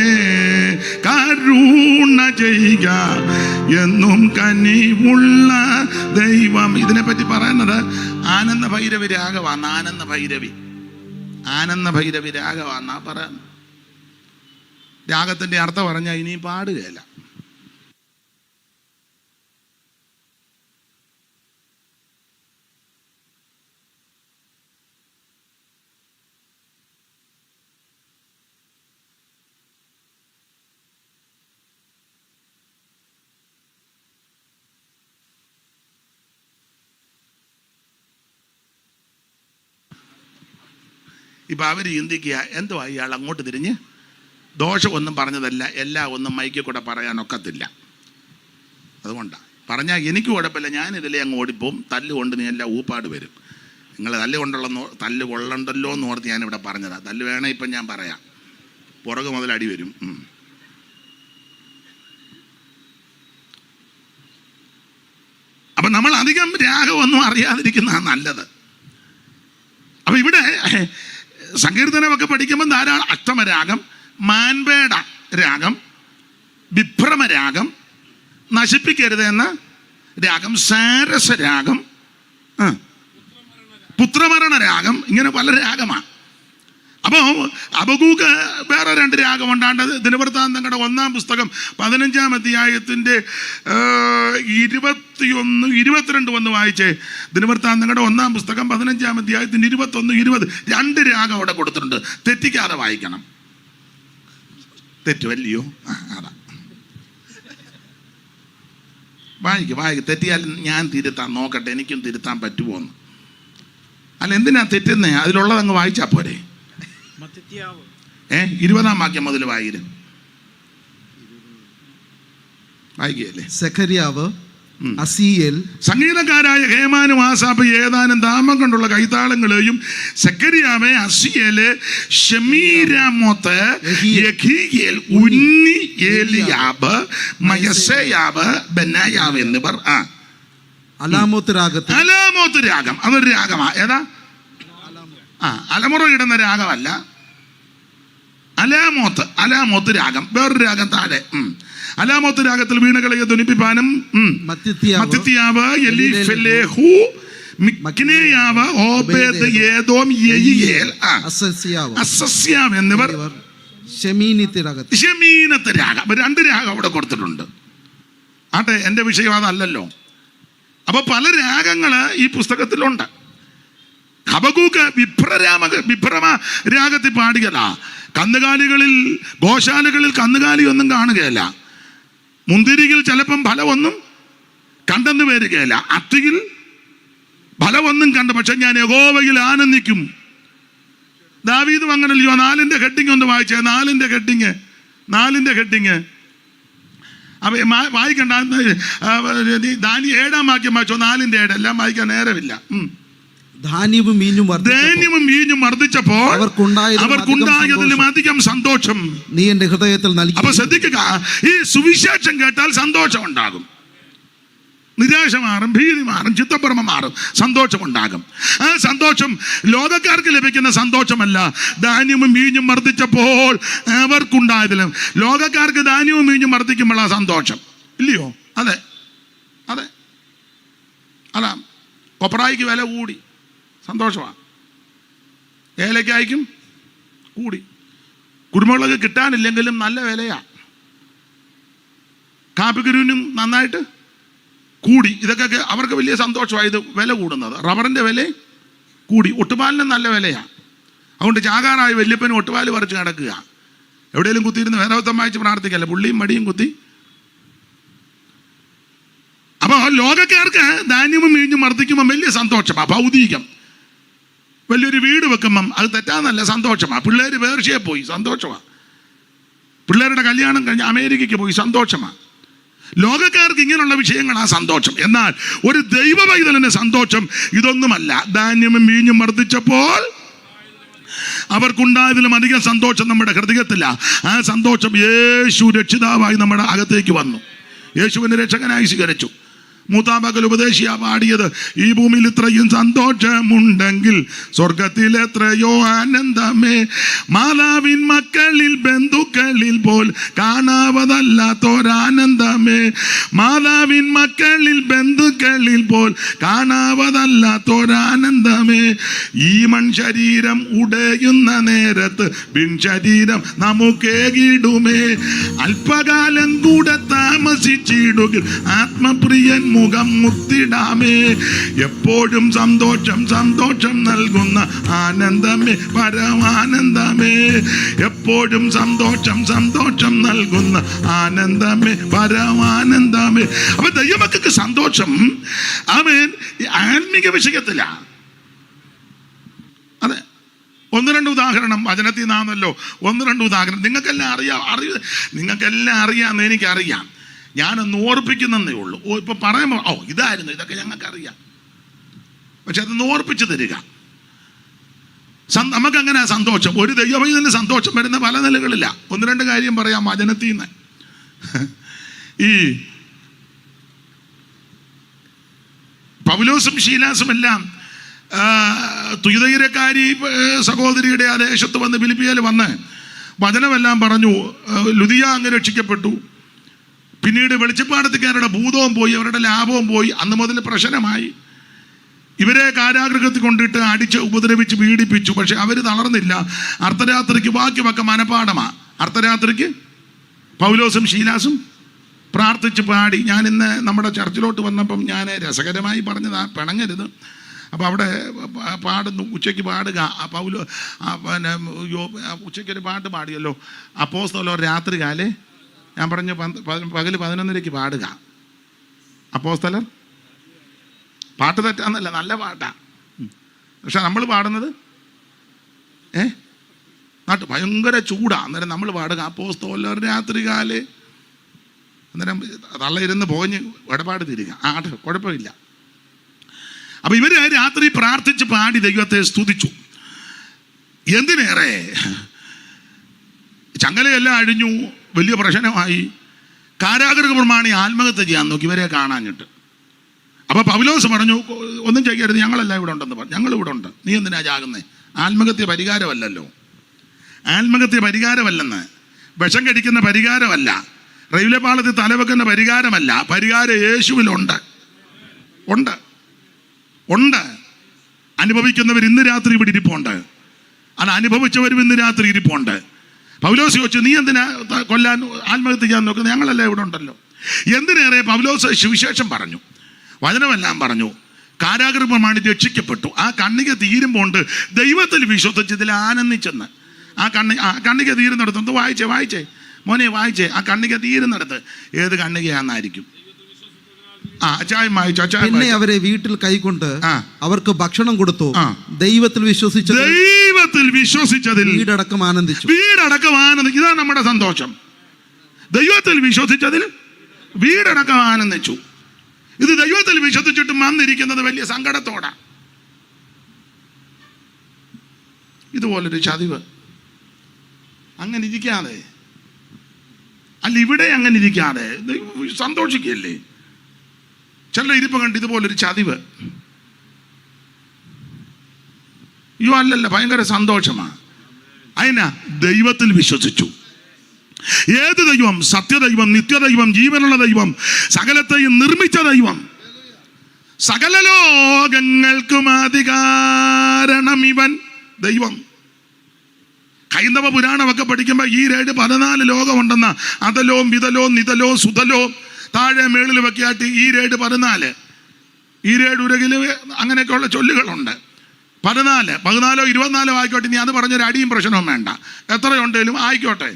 കരുണ ചെയ്യുക എന്നും കനിവുള്ള ദൈവം. ഇതിനെപ്പറ്റി പറയുന്നത് ആനന്ദ ഭൈരവി രാഗമാണ്. ആനന്ദ ഭൈരവി രാഗമാണെന്നാ പറയുന്നത്. രാഗത്തിന്റെ അർത്ഥം പറഞ്ഞാൽ ഇനി പാടുകയില്ല. ഇപ്പം അവർ ചിന്തിക്കുക, എന്തുവാ ഇയാൾ അങ്ങോട്ട് തിരിഞ്ഞ് ദോഷമൊന്നും പറഞ്ഞതല്ല, എല്ലാം ഒന്നും മൈക്കിൽ കൂടെ പറയാനൊക്കത്തില്ല. അതുകൊണ്ടാണ് പറഞ്ഞാൽ എനിക്ക് കുഴപ്പമില്ല, ഞാനിതിലേ അങ്ങ് ഓടിപ്പോവും. തല്ലുകൊണ്ട് നീ എല്ലാം ഊപ്പാട് വരും. നിങ്ങൾ തല്ല് കൊള്ളണ്ടല്ലോ എന്ന് ഓർത്ത് ഞാനിവിടെ പറഞ്ഞതാണ്. തല്ല് വേണേ ഇപ്പം ഞാൻ പറയാം, പുറകെ മുതൽ അടി വരും. അപ്പം നമ്മൾ അധികം രാഗമൊന്നും അറിയാതിരിക്കുന്നതാണ് നല്ലത്. അപ്പം ഇവിടെ സങ്കീർത്തനമൊക്കെ പഠിക്കുമ്പോൾ ധാരാളം അഷ്ടമരാഗം, മാൻപേട രാഗം, വിഭ്രമരാഗം, നശിപ്പിക്കരുത് എന്ന രാഗം, സാരസരാഗം, പുത്രമരണ രാഗം, ഇങ്ങനെ പല രാഗമാണ്. അപ്പോൾ ഹബക്കൂക്ക് വേറെ 2 രാഗം ഉണ്ടാണ്ട്. ദിനവൃത്താന്തങ്ങളുടെ 1-ാം പുസ്തകം 15-ാം അധ്യായത്തിൻ്റെ 21, 22 ഒന്ന് വായിച്ചേ. ദിനവൃത്താന്തങ്ങളുടെ 1-ാം പുസ്തകം 15-ാം അധ്യായത്തിൻ്റെ 21, 20 2 രാഗം അവിടെ കൊടുത്തിട്ടുണ്ട്. തെറ്റിക്കാതെ വായിക്കണം. തെറ്റുമല്ലയോ? അതാ വായിക്കും. തെറ്റിയാൽ ഞാൻ തിരുത്താൻ നോക്കട്ടെ, എനിക്കും തിരുത്താൻ പറ്റുമോ എന്ന്. അല്ല, എന്തിനാ തെറ്റുന്നേ? അതിലുള്ളത് അങ്ങ് വായിച്ചാൽ പോരെ. 20-ാം വാക്യം മുതൽ വായിക്കുകയല്ലേ. സെഖര്യാവ്, അസീയേൽ, സംഗീതക്കാരായ ഹേമാനും ആസാഫ് ഏതാനും നാമം കൊണ്ടുള്ള കൈത്താളങ്ങളെയും സെഖര്യാവ്, അസീയേല്, ശമീരാമോത്ത്, യെഹീയേൽ, ഉന്നി, ഏലിയാബ്, മയസേയാബ്, ബെന്നായാവ് എന്നിവർ അലാമോത്ത് രാഗം. അതൊരു രാഗമാ. ഏതാ? അലമുറ ഇടുന്ന രാഗമല്ല, അലാമോത്ത് രാഗം. വേറൊരു രാഗം താഴെ. അലാമോത്ത് രാഗത്തിൽ വീണകളെ ധ്വനിപ്പിപ്പാനും മത്തിത്യാവ്, എലീഫെലേഹു, മിക്നേയാവ്, ഓബേദ്, ഏദോം, യെഹിയേൽ, അസസ്യാവ് എന്നിവർ ശമീനത്ത് രാഗം. 2 രാഗം അവിടെ കൊടുത്തിട്ടുണ്ട്. ആട്ടെ, എൻ്റെ വിഷയം അതല്ലല്ലോ. അപ്പൊ പല രാഗങ്ങൾ ഈ പുസ്തകത്തിലുണ്ട്. ഹബക്കൂക്ക് വിഭ്രമ രാഗത്തിൽ പാടുകയല്ല. കന്നുകാലികളിൽ, ഗോശാലകളിൽ കന്നുകാലി ഒന്നും കാണുകയല്ല. മുന്തിരിയിൽ ചിലപ്പം ഫലമൊന്നും കണ്ടെന്ന് വരികയല്ല. അത്തിയിൽ ഫലമൊന്നും കണ്ട്, പക്ഷെ ഞാൻ യഹോവയിൽ ആനന്ദിക്കും. ദാവീദും അങ്ങനല്ലയോ? 4-ന്റെ ഹെഡിങ് ഒന്ന് വായിച്ചേ. 4-ന്റെ ഹെഡിങ് അപ്പൊ വായിക്കണ്ട. 7-ാം വാക്യം വായിച്ചോ. 4-ന്റെ 7 എല്ലാം വായിക്കാൻ നേരമില്ല. ധാന്യവും വീഞ്ഞും വർദ്ധിച്ചപ്പോൾ അവർക്കുണ്ടായതിലും അധികം സന്തോഷം നീ എന്റെ ഹൃദയത്തിൽ നൽകി. അപ്പൊ ശ്രദ്ധിക്കുക, ഈ സുവിശേഷം കേട്ടാൽ സന്തോഷം ഉണ്ടാകും. നിരാശ മാറും, ഭീതി മാറും, ചിത്തഭ്രമം മാറും, സന്തോഷമുണ്ടാകും. ആ സന്തോഷം ലോകക്കാർക്ക് ലഭിക്കുന്ന സന്തോഷമല്ല. ധാന്യവും വീഞ്ഞും വർദ്ധിച്ചപ്പോൾ അവർക്കുണ്ടായതിലും. ലോകക്കാർക്ക് ധാന്യവും വീഞ്ഞും വർദ്ധിക്കുമ്പോഴാ സന്തോഷം, ഇല്ലയോ? അതെ. അല്ല, കൊപ്രായിക്ക് വില കൂടി, സന്തോഷമാണ്. ഏലക്കായ്ക്കും കൂടി. കുരുമുളക് കിട്ടാനില്ലെങ്കിലും നല്ല വിലയാ. കാപ്പിക്കുരുവിനും നന്നായിട്ട് കൂടി. ഇതൊക്കെ അവർക്ക് വലിയ സന്തോഷമായത് വില കൂടുന്നത്. റബ്ബറിൻ്റെ വില കൂടി, ഒട്ടുപാലിന് നല്ല വിലയാണ്. അതുകൊണ്ട് ചാകാറായി വല്യപ്പനും ഒട്ടുപാല് പറിച്ച് കിടക്കുക. എവിടെയെങ്കിലും കുത്തിയിരുന്ന് വേദവത്തം വായിച്ച് പ്രാർത്ഥിക്കല്ല, പുള്ളിയും മടിയും കുത്തി. അപ്പോൾ ലോകക്കാർക്ക് ധാന്യവും വീഞ്ഞും വർദ്ധിക്കുമ്പം വലിയ സന്തോഷമാണ്, ഭൗതികം. വലിയൊരു വീട് വെക്കുമ്പം അത് തെറ്റാന്നല്ല, സന്തോഷമാണ്. പിള്ളേർ പേർഷ്യയിൽ പോയി, സന്തോഷമാണ്. പിള്ളേരുടെ കല്യാണം കഴിഞ്ഞ് അമേരിക്കയ്ക്ക് പോയി, സന്തോഷമാണ്. ലോകക്കാർക്ക് ഇങ്ങനെയുള്ള വിഷയങ്ങളാണ് സന്തോഷം. എന്നാൽ ഒരു ദൈവ പൈതലിന് സന്തോഷം ഇതൊന്നുമല്ല. ധാന്യവും വീഞ്ഞും വർദ്ധിച്ചപ്പോൾ അവർക്കുണ്ടായതിലും അധികം സന്തോഷം നമ്മുടെ ഹൃദയത്തില്ല. ആ സന്തോഷം യേശു രക്ഷിതാവായി നമ്മുടെ അകത്തേക്ക് വന്നു, യേശുവിനെ രക്ഷകനായി സ്വീകരിച്ചു. മൂത്താമകൽ ഉപദേശിയ പാടിയത്, ഈ ഭൂമിയിൽ ഇത്രയും സന്തോഷമുണ്ടെങ്കിൽ സ്വർഗത്തിൽ എത്രയോ ആനന്ദമേ, മാതാവിൻ മക്കളിൽ ബന്ധുക്കളിൽ പോൽ കാണാവതല്ലാത്തൊരാനന്ദമേ, മാതാവിൻ മക്കളിൽ ബന്ധുക്കളിൽ പോൽ കാണാവതല്ലാത്തൊരാനന്ദമേ. ഈ മൺശരീരം ഉടയുന്ന നേരത്ത് പിൻശരീരം നമുക്കേകിടുമേ, അല്പകാലം കൂടെ താമസിച്ചിടുകിൽ ആത്മപ്രിയൻ മുഖം മുത്തിടാമേ. എപ്പോഴും സന്തോഷം സന്തോഷം നൽകുന്ന ആനന്ദമേ, പരമാനന്ദമേ. എപ്പോഴും സന്തോഷം സന്തോഷം നൽകുന്ന ആനന്ദമേ, പരമാനന്ദമേ. അപ്പൊ ദൈവമക്കൾക്ക് സന്തോഷം ആമേൻ ആത്മീക വിഷയത്തിലാണ്. അതെ, ഒന്ന് രണ്ട് ഉദാഹരണം വചനത്തിൽ നിന്നാണല്ലോ. ഒന്ന് രണ്ട് ഉദാഹരണം നിങ്ങൾക്കെല്ലാം നിങ്ങൾക്കെല്ലാം അറിയാമെന്ന് എനിക്കറിയാം. ഞാനൊന്ന് ഓർപ്പിക്കുന്നതേ ഉള്ളൂ. ഇപ്പം പറയുമ്പോൾ ഇതായിരുന്നു, ഇതൊക്കെ ഞങ്ങൾക്കറിയാം. പക്ഷെ അതൊന്ന് ഓർപ്പിച്ച് തരിക. നമുക്കങ്ങനെ സന്തോഷം, ഒരു ദൈവത്തിന് സന്തോഷം വരുന്ന പല നിലകളില്ല. ഒന്ന് രണ്ട് കാര്യം പറയാം വചനത്തിൽ നിന്ന്. ഈ പൗലോസും ശീലാസും എല്ലാം തുയതൈരക്കാരി സഹോദരിയുടെ ആ ദേശത്ത് വന്ന് ഫിലിപ്പിയിൽ വന്ന് വചനമെല്ലാം പറഞ്ഞു. ലുദിയ അങ്ങ് രക്ഷിക്കപ്പെട്ടു. പിന്നീട് വെളിച്ചപ്പാടത്തുകാരുടെ ഭൂതവും പോയി, അവരുടെ ലാഭവും പോയി. അന്ന് മുതൽ പ്രശ്നമായി. ഇവരെ കാരാഗൃഹത്തിൽ കൊണ്ടിട്ട് അടിച്ച് ഉപദ്രവിച്ച് പീഡിപ്പിച്ചു. പക്ഷെ അവർ തളർന്നില്ല. അർദ്ധരാത്രിക്ക് ബാക്കിയൊക്കെ മനപാഠമാണ്. അർദ്ധരാത്രിക്ക് പൗലോസും ശീലാസും പ്രാർത്ഥിച്ച് പാടി. ഞാൻ ഇന്ന് നമ്മുടെ ചർച്ചിലോട്ട് വന്നപ്പം ഞാൻ രസകരമായി പറഞ്ഞതാ, പിണങ്ങരുത്. അപ്പോൾ അവിടെ പാടുന്നു, ഉച്ചയ്ക്ക് പാടുക. പിന്നെ ഉച്ചയ്ക്കൊരു പാട്ട് പാടിയല്ലോ, അപ്പോസ്തലർ രാത്രി കാലേ. ഞാൻ പറഞ്ഞു പകൽ 11:00 പാടുക. അപ്പോസ്തലർ പാട്ട് തെറ്റാന്നല്ല, നല്ല പാട്ടാണ്. പക്ഷെ നമ്മൾ പാടുന്നത് നാട്ട് ഭയങ്കര ചൂടാണ്. അന്നേരം നമ്മൾ പാടുക അപ്പോസ്തലർ രാത്രി കാലേ. അന്നേരം തള്ള ഇരുന്ന് പോഞ്ഞ് ഇടപാട് തീരുക. കുഴപ്പമില്ല. അപ്പം ഇവർ രാത്രി പ്രാർത്ഥിച്ച് പാടി ദൈവത്തെ സ്തുതിച്ചു. എന്തിനേറെ ചങ്ങലയെല്ലാം അഴിഞ്ഞു, വലിയ പ്രശ്നമായി. കാരാഗൃഹ പ്രമാണി ആത്മഹത്യ ചെയ്യാൻ നോക്കി ഇവരെ കാണാഞ്ഞിട്ട്. അപ്പോൾ പൗലോസ് പറഞ്ഞു, ഒന്നും ചെയ്യരുത്, ഞങ്ങളെല്ലാം ഇവിടെ ഉണ്ടെന്ന് പറഞ്ഞു. ഞങ്ങളിവിടെ ഉണ്ട്, നീ എന്തിനാ ചാകുന്നേ? ആത്മഹത്യ പരിഹാരമല്ലല്ലോ. ആത്മഹത്യ പരിഹാരമല്ലെന്ന്, വിഷം കടിക്കുന്ന പരിഹാരമല്ല, റെയിൽവേ പാളത്തിൽ തലവെക്കുന്ന പരിഹാരമല്ല. പരിഹാരം യേശുവിലുണ്ട്, ഉണ്ട്, ഉണ്ട്. അനുഭവിക്കുന്നവർ ഇന്ന് രാത്രി ഇവിടെ ഇരിപ്പുണ്ട്. അത് അനുഭവിച്ചവരും ഇന്ന് രാത്രി ഇരിപ്പുണ്ട്. പൗലോസ് ചോദിച്ചു, നീ എന്തിനാ കൊല്ലാൻ ആത്മഹത്യ ചെയ്യാൻ നോക്കുന്നത്? ഞങ്ങളെല്ലാം ഇവിടെ ഉണ്ടല്ലോ. എന്തിനേറെ പൗലോസ് സുവിശേഷം പറഞ്ഞു, വചനമെല്ലാം പറഞ്ഞു. കാരാഗൃഹ പ്രമാണി രക്ഷിക്കപ്പെട്ടു. ആ കണ്ണിക തീരുമ്പോൾ ദൈവത്തിൽ വിശ്വസിച്ചതിൽ ആനന്ദിച്ചെന്ന്. ആ കണ്ണിക തീരുന്നിടത്ത് വായിച്ചേ മോനെ വായിച്ചേ. ആ കണ്ണിക തീരുന്നിടത്ത് ഏത് കണ്ണികയാണെന്നായിരിക്കും. പിന്നെ അവരെ വീട്ടിൽ കൈക്കൊണ്ട് അവർക്ക് ഭക്ഷണം കൊടുത്തു. ദൈവത്തിൽ വിശ്വസിച്ചതിൽ വീടടക്കം ആനന്ദിച്ചു. ഇതാണ് നമ്മുടെ സന്തോഷം. ദൈവത്തിൽ വിശ്വസിച്ചതിൽ വീടടക്കം ആനന്ദിച്ചു. ഇത് ദൈവത്തിൽ വിശ്വസിച്ചിട്ടും വന്നിരിക്കുന്നത് വലിയ സങ്കടത്തോടെ. ഇതുപോലൊരു ചതിവ്. അങ്ങനെ ഇരിക്കാതെ, അല്ല ഇവിടെ അങ്ങനെ ഇരിക്കാതെ സന്തോഷിക്കല്ലേ. ചില ഇരിപ്പ് കണ്ട് ഇതുപോലൊരു ചതിവ്. അല്ലല്ല, ഭയങ്കര സന്തോഷമാണ്. അതിനാ ദൈവത്തിൽ വിശ്വസിച്ചു. ഏത് ദൈവം? സത്യദൈവം, നിത്യദൈവം, ജീവനുള്ള ദൈവം, സകലത്തെയും നിർമ്മിച്ച ദൈവം, സകല ലോകങ്ങൾക്കും അധികാരണം ഇവൻ ദൈവം. ഹൈന്ദവ പുരാണമൊക്കെ പഠിക്കുമ്പോൾ ഈ 14 ലോകമുണ്ടെന്ന അതലോ, മിതലോ, നിതലോ, സുതലോ, താഴെ മേളിൽ വെക്കാട്ട് ഈരേട് 14, ഈരേട് ഉരകില് അങ്ങനെയൊക്കെയുള്ള ചൊല്ലുകളുണ്ട്. 14, 14 24 ആയിക്കോട്ടെ. ഇനി അത് പറഞ്ഞൊരു അടിയും പ്രശ്നവും വേണ്ട, എത്രയുണ്ടെങ്കിലും ആയിക്കോട്ടെ.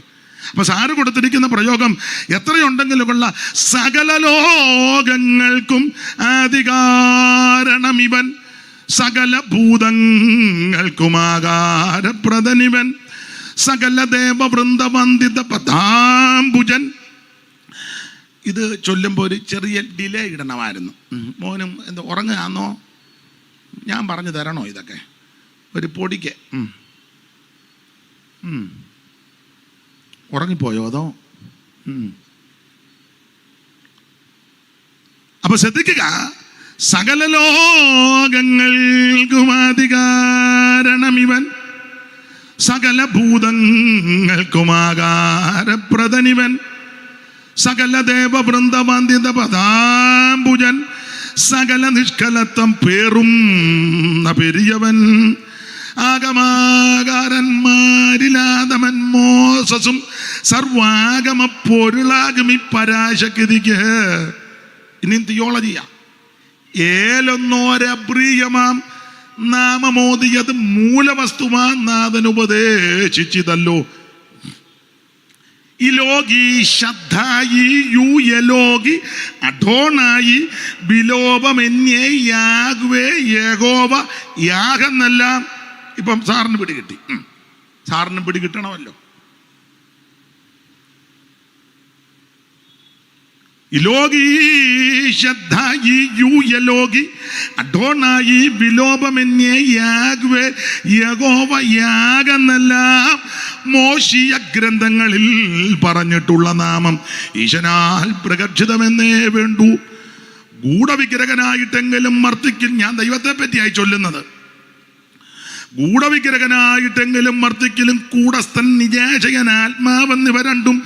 അപ്പൊ സാറ് കൊടുത്തിരിക്കുന്ന പ്രയോഗം എത്രയുണ്ടെങ്കിലും ഉള്ള സകല ലോകങ്ങൾക്കും അധികാരണം ഇവൻ, സകല ഭൂതങ്ങൾക്കും ആകാരപ്രദനിവൻ, സകല ദേവവൃന്ദവന്ദിത പദാംബുജൻ. ഇത് ചൊല്ലുമ്പോൾ ഒരു ചെറിയ ഡിലേ ഇടണമായിരുന്നു. മോനും എന്താ ഉറങ്ങാന്നോ? ഞാൻ പറഞ്ഞു തരണോ ഇതൊക്കെ ഒരു പൊടിക്ക്? ഉറങ്ങിപ്പോയോ അതോ? അപ്പൊ ശ്രദ്ധിക്കുക, സകല ലോകങ്ങൾക്കും അധികാരണം ഇവൻ, സകല ഭൂതങ്ങൾക്കും ആകാരപ്രദനിവൻ, സകല ദേവവൃന്ദവന്ദിത പദാംബുജൻ, സകല നിഷ്കലത്വം പേറും പെരിയവൻ, ആഗമാകാരന്മാരിലാദമൻ മോസസും സർവാഗമ പൊരുളാകും ഈ പരാശക്തിക്ക്. ഇനി തിയോളജിയാ. ഏലൊന്നോരബ്രീയമാം നാമമോദിയത് മൂലവസ്തുമാ നാഥൻ ഉപദേശിച്ചിതല്ലോ. ഇലോകി ശദ്ധായി യു യലോകി അഡോണായി ബിലോപമെന്യേ യാഗ്വേ യഹോവ യാഗെന്നെല്ലാം. ഇപ്പം സാറിന് പിടികിട്ടി, സാറിന് പിടികിട്ടണമല്ലോ. ഇലോകി ശദ്ധായി യു യലോകി അഡോണായി വിലോപമെന്യേ യാഗ്വേ യഹോവ യാഗെന്നെല്ലാം മോശീയ ഗ്രന്ഥങ്ങളിൽ പറഞ്ഞിട്ടുള്ള നാമം ഈശനാൽ പ്രകർഷിതമെന്നേ വേണ്ടു. ഗൂഢവിഗ്രഹനായിട്ടെങ്കിലും മർത്തിക്കിൽ, ഞാൻ ദൈവത്തെ പറ്റിയായി ചൊല്ലുന്നത്, ഗൂഢവിഗ്രഹനായിട്ടെങ്കിലും മർത്തിക്കിലും കൂടസ്ഥൻ നിജാശയൻ ആത്മാവെന്നിവ രണ്ടും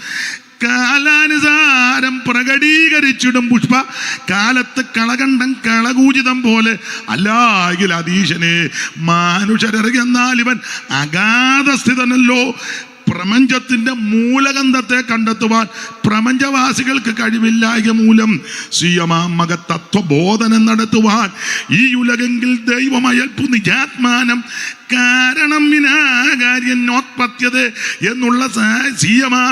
കാലാനുസാരം പ്രകടീകരിച്ചിടും പുഷ്പ കാലത്ത് കളകണ്ഠം കളകൂചിതം പോലെ. അല്ലായെങ്കിൽ അതീശനെ മാനുഷരെന്നാൽ ഇവൻ അഗാധസ്ഥിതനല്ലോ. പ്രപഞ്ചത്തിന്റെ മൂലഗന്ധത്തെ കണ്ടെത്തുവാൻ പ്രപഞ്ചവാസികൾക്ക് കഴിവില്ലായ മൂലം സ്വീയമാമക തത്വബോധനം നടത്തുവാൻ ഈ ഉലകെങ്കിൽ ദൈവമയൽപ്പു നിജാത്മാനം കാരണം വിനാകാര്യം നോത്പത്യത എന്നുള്ള സ്വീയമാ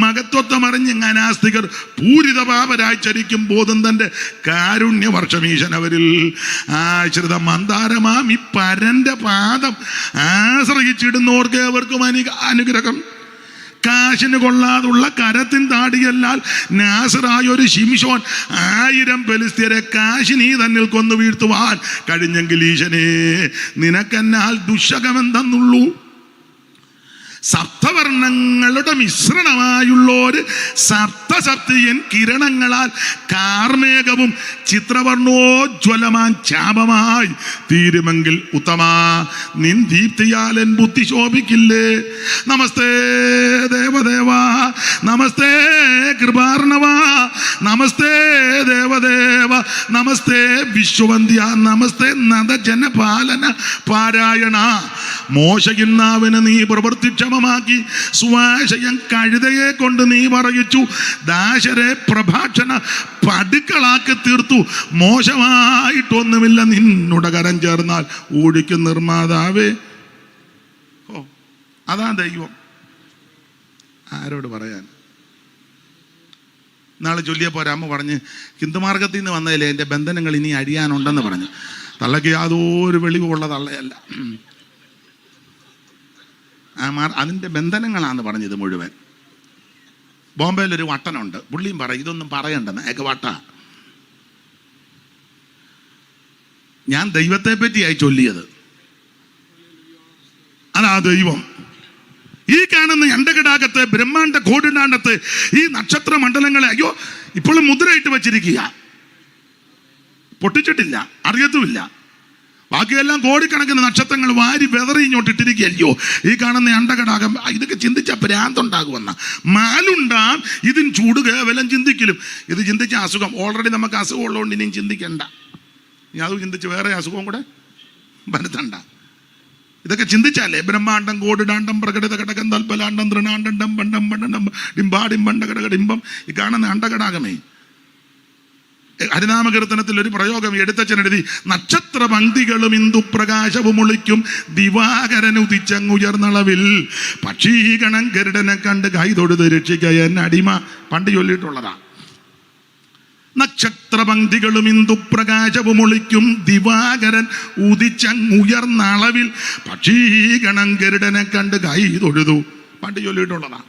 മകത്വത്വമറിഞ്ഞ് അനാസ്തികർ പൂരിതപാപരായി ചരിക്കും ബോധം തൻ്റെ കാരുണ്യവർഷമീശൻ അവരിൽ ആശ്രിത മന്ദാരമാം ഈ പരന്റെ പാദം ആശ്രയിച്ചിടുന്നവർക്ക് അവർക്കും അനുഗ്രഹം. കാശിന് കൊള്ളാതുള്ള കരത്തിൻ താടിയല്ലാൽ നാസറായൊരു ശിംശോൻ 1000 ഫെലിസ്ത്യരെ കാശിനീ തന്നിൽ കൊന്നു വീഴ്ത്തുവാൻ കഴിഞ്ഞെങ്കിൽ ഈശനെ നിനക്കെന്നാൽ ദുശകമെന്തെന്നുള്ളൂ. സപ്തവർണ്ണങ്ങളുടെ മിശ്രണമായുള്ളൊരു സപ്തസപ്തിയൻ കിരണങ്ങളാൽ കാർമേഘവും ചിത്രവർണ്ണോജ്വലമാൻ ചാപമായി തീരുമെങ്കിൽ ഉത്തമാ നിൻ ദീപ്തിയാലൻ ബുദ്ധി ശോഭിക്കില്ലേ. നമസ്തേ ദേവദേവ, നമസ്തേ കൃപാർണവ, നമസ്തേ ദേവദേവ, നമസ്തേ വിശ്വവന്ധ്യ, നമസ്തേ നദജനപാലന പാരായണ. മോശയിന്നാവിന് നീ പ്രവർത്തിക്ഷമമാക്കി സ്വാശയം കഴുതയെ കൊണ്ട് നീ പറയിച്ചു. ദാശരെ പ്രഭാഷണ പടുക്കളാക്കി തീർത്തു. മോശമായിട്ടൊന്നുമില്ല നിന്നുടെ കരം ചേർന്നാൽ ഊഴിക്കും നിർമ്മാതാവേ. ഓ, അതാ ദൈവം. ആരോട് പറയാൻ? നാളെ ചൊല്ലിയപ്പോൾ ഒരമ്മ പറഞ്ഞ് ഹിന്ദുമാർഗത്തിൽ നിന്ന് വന്നതിലെ എൻ്റെ ബന്ധനങ്ങൾ ഇനി അഴിയാനുണ്ടെന്ന് പറഞ്ഞു. തള്ളയ്ക്ക് യാതൊരു വെളിവുള്ള തള്ളയല്ല. അതിൻ്റെ ബന്ധനങ്ങളാന്ന് പറഞ്ഞത് മുഴുവൻ. ബോംബെയിലൊരു വട്ടനുണ്ട്, പുള്ളിയും പറയും ഇതൊന്നും പറയണ്ടെന്ന്. ഏക വട്ട. ഞാൻ ദൈവത്തെ പറ്റിയായി ചൊല്ലിയത്. അതാ ദൈവം. ഈ കാണുന്ന അണ്ടകടാകത്തെ ബ്രഹ്മാണ്ട കോടിനാണ്ടത്തെ ഈ നക്ഷത്ര മണ്ഡലങ്ങളെ അയ്യോ ഇപ്പോഴും മുദ്രയിട്ട് വച്ചിരിക്കുക, പൊട്ടിച്ചിട്ടില്ല, അറിയത്തുമില്ല. ബാക്കിയെല്ലാം കോടിക്കണക്കിന് നക്ഷത്രങ്ങൾ വാരി വെതറി ഇങ്ങോട്ടിട്ടിരിക്കുകയല്ലോ. ഈ കാണുന്ന അണ്ടകടാകം ഇതൊക്കെ ചിന്തിച്ച ഭ്രാന്തുണ്ടാകുമെന്ന മാലുണ്ടാം. ഇതിന് ചൂട് കേവലം ചിന്തിക്കലും. ഇത് ചിന്തിച്ച അസുഖം. ഓൾറെഡി നമുക്ക് അസുഖം ഉള്ളതുകൊണ്ട് ഇനിയും ചിന്തിക്കണ്ട. ഇനി അത് ചിന്തിച്ച് വേറെ അസുഖം കൂടെ വരുത്തണ്ട. ഇതൊക്കെ ചിന്തിച്ചാലേ ബ്രഹ്മാണ്ടം കോടിടാണ്ടം പ്രകടിത ഘടകം തൽപ്പലാണ്ടം തൃണാണ്ടം പണ്ടം പണ്ടം ഡിംബാഡിംബണ്ട ഘടകടിംബം ഈ കാണുന്ന അണ്ടകടാകമേ ഹരിനാമകീർത്തനത്തിൽ ഒരു പ്രയോഗം എഴുത്തച്ഛനെഴുതി, നക്ഷത്ര പങ്ക്തികളും ഇന്ദുപ്രകാശവും ഒളിക്കും ദിവാകരൻ ഉദിച്ചങ്ങുയർന്നളവിൽ പക്ഷീഗണം ഗരുഡനെ കണ്ട് കൈതൊഴുത് രക്ഷിക്കയൻ അടിമ. പണ്ട് ചൊല്ലിയിട്ടുള്ളതാ. നക്ഷത്ര പങ്ക്തികളും ഇന്ദുപ്രകാശവും ഒളിക്കും ദിവാകരൻ ഉദിച്ചങ്ങുയർന്ന അളവിൽ പക്ഷീഗണം ഗരുഡനെ കണ്ട് കൈതൊഴുതു. പണ്ട് ചൊല്ലിയിട്ടുള്ളതാ.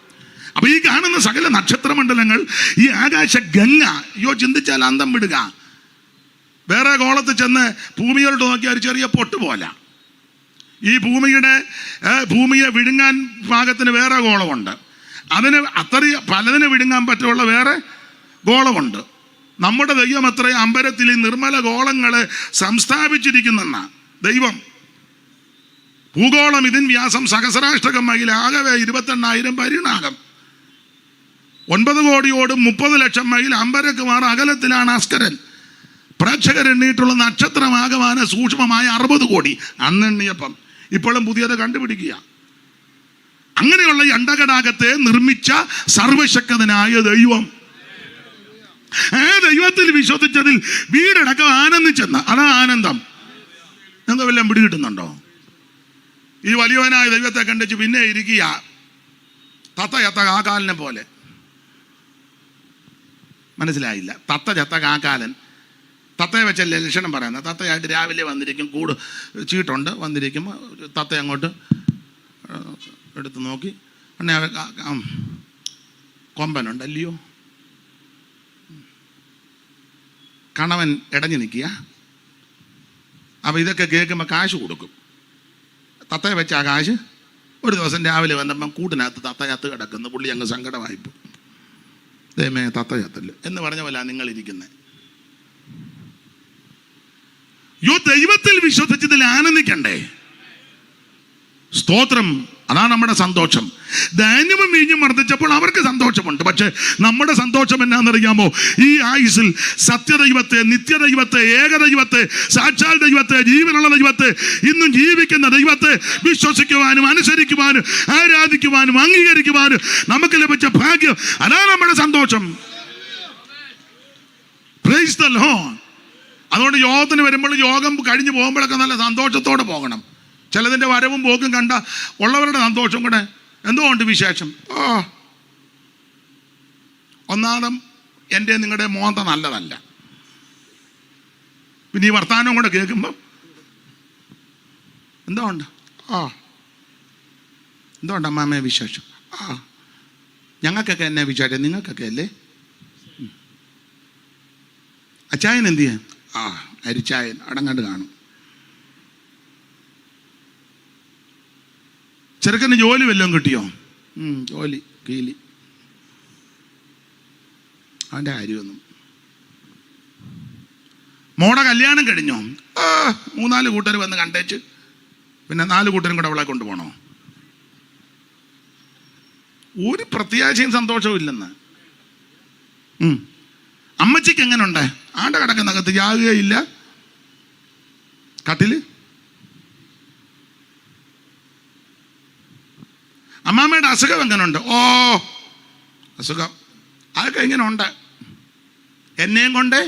അപ്പൊ ഈ കാണുന്ന സകല നക്ഷത്രമണ്ഡലങ്ങൾ, ഈ ആകാശ ഗംഗ, ചിന്തിച്ചാൽ അന്തം വിടുക. വേറെ ഗോളത്തിൽ ചെന്ന് ഭൂമിയോട്ട് നോക്കിയാൽ ഒരു ചെറിയ പൊട്ട് പോലെ. ഈ ഭൂമിയെ വിഴുങ്ങാൻ പാകത്തിന് വേറെ ഗോളമുണ്ട്. അതിന് പലതിനെ വിഴുങ്ങാൻ പറ്റുള്ള വേറെ ഗോളമുണ്ട്. നമ്മുടെ ദൈവം അത്ര അമ്പരത്തിൽ ഈ നിർമ്മല ഗോളങ്ങളെ സംസ്ഥാപിച്ചിരിക്കുന്ന ദൈവം. ഭൂഗോളം ഇതിൻ വ്യാസം സഹസ്രാഷ്ടകം മൈൽ, ആകെ 28,000 പരിണാകം. 9 കോടിയോടും 30 ലക്ഷം മൈൽ അമ്പരക്കുമാർ അകലത്തിലാണ് അസ്കരൻ. പ്രേക്ഷകരെണ്ണീട്ടുള്ള നക്ഷത്രമാകമാന സൂക്ഷ്മമായ 60 കോടി അന്നെണ്ണിയപ്പം. ഇപ്പോഴും പുതിയത് കണ്ടുപിടിക്കുക. അങ്ങനെയുള്ള ഈ അണ്ടകടാകത്തെ നിർമ്മിച്ച സർവശക്തനായ ദൈവം, ആ ദൈവത്തിൽ വിശ്വസിച്ചതിൽ വീടടക്കം ആനന്ദിച്ചെന്ന്. അതാ ആനന്ദം. എന്താ വല്ലതും പിടികിട്ടുന്നുണ്ടോ? ഈ വലിയവനായ ദൈവത്തെ കണ്ടിച്ച് പിന്നെ ഇരിക്കുക തത്ത ചത്ത കാക്കാലിനെ പോലെ. മനസ്സിലായില്ല? തത്ത ചത്ത കാക്കാലൻ. തത്തയെ വെച്ചല്ലേ ലക്ഷണം പറയുന്നത്. തത്തയായിട്ട് രാവിലെ വന്നിരിക്കും, കൂട് ചീട്ടുണ്ട്, വന്നിരിക്കുമ്പോൾ തത്ത അങ്ങോട്ട് എടുത്ത് നോക്കി, പിന്നെ കൊമ്പനുണ്ടല്ലയോ, കണവൻ ഇടഞ്ഞു നിൽക്കുക. അപ്പോൾ ഇതൊക്കെ കേൾക്കുമ്പോൾ കാശ് കൊടുക്കും. തത്തയെ വെച്ച ആ കാശ് ഒരു ദിവസം രാവിലെ വന്നപ്പം കൂട്ടിനകത്ത് തത്ത ചത്ത് കിടക്കുന്നു. പുള്ളി അങ്ങ് സങ്കടമായിപ്പോ, ദൈവമേ തത്ത ചത്തല്ലോ എന്ന് പറഞ്ഞ പോലെ നിങ്ങളിരിക്കുന്നത്. ദൈവത്തിൽ വിശ്വസിച്ചതിൽ ആനന്ദിക്കണ്ടേ? സ്തോത്രം. അതാണ് നമ്മുടെ സന്തോഷം. ധാന്യവും വീഞ്ഞും വർദ്ധിച്ചപ്പോൾ അവർക്ക് സന്തോഷമുണ്ട്. പക്ഷെ നമ്മുടെ സന്തോഷം എന്നാണെന്നറിയാമോ? ഈ ആയുസിൽ സത്യദൈവത്തെ, നിത്യദൈവത്തെ, ഏകദൈവത്തെ, സാക്ഷാൽ ദൈവത്തെ, ജീവനുള്ള ദൈവത്തെ, ഇന്നും ജീവിക്കുന്ന ദൈവത്തെ വിശ്വസിക്കുവാനും അനുസരിക്കുവാനും ആരാധിക്കുവാനും അംഗീകരിക്കുവാനും നമുക്ക് ലഭിച്ച ഭാഗ്യം. അതാണ് നമ്മുടെ സന്തോഷം. Praise the Lord. അതുകൊണ്ട് യോഗത്തിന് വരുമ്പോൾ, യോഗം കഴിഞ്ഞ് പോകുമ്പോഴൊക്കെ നല്ല സന്തോഷത്തോടെ പോകണം. ചിലതിൻ്റെ വരവും പോക്കും കണ്ട ഉള്ളവരുടെ സന്തോഷം കൂടെ എന്തുകൊണ്ട് വിശേഷം. ഒന്നാമതും എൻ്റെ നിങ്ങളുടെ മോന്ത നല്ലതല്ല. പിന്നെ ഈ വർത്തമാനം കൂടെ കേൾക്കുമ്പം എന്തുകൊണ്ട് അമ്മാമ്മയെ വിശേഷം. ഞങ്ങൾക്കൊക്കെ എന്നെ വിശേഷം, നിങ്ങൾക്കൊക്കെ അല്ലേ. അച്ചായൻ എന്ത് ചെയ്യാൻ? അരിച്ചായൻ അടങ്ങാണ്ട് കാണും. ചെറുക്കന് ജോലി വല്ലതും കിട്ടിയോ? ജോലി കീലി. അവൻ്റെ കാര്യമൊന്നും. മോടെ കല്യാണം കഴിഞ്ഞോ? 3-4 കൂട്ടർ വന്ന് കണ്ടേച്ച് പിന്നെ 4 കൂട്ടരും കൂടെ അവളെ കൊണ്ടുപോകണോ? ഒരു പ്രത്യാശയും സന്തോഷവും ഇല്ലെന്ന്. അമ്മച്ചിക്ക് എങ്ങനെയുണ്ട്? ആണ്ട കിടക്കുന്നകത്ത് ജാകുകയില്ല, കട്ടില്. അമ്മാമ്മയുടെ അസുഖം എങ്ങനെയുണ്ട്? അസുഖം അതൊക്കെ ഇങ്ങനെ ഉണ്ട്. എന്നെയും കൊണ്ട്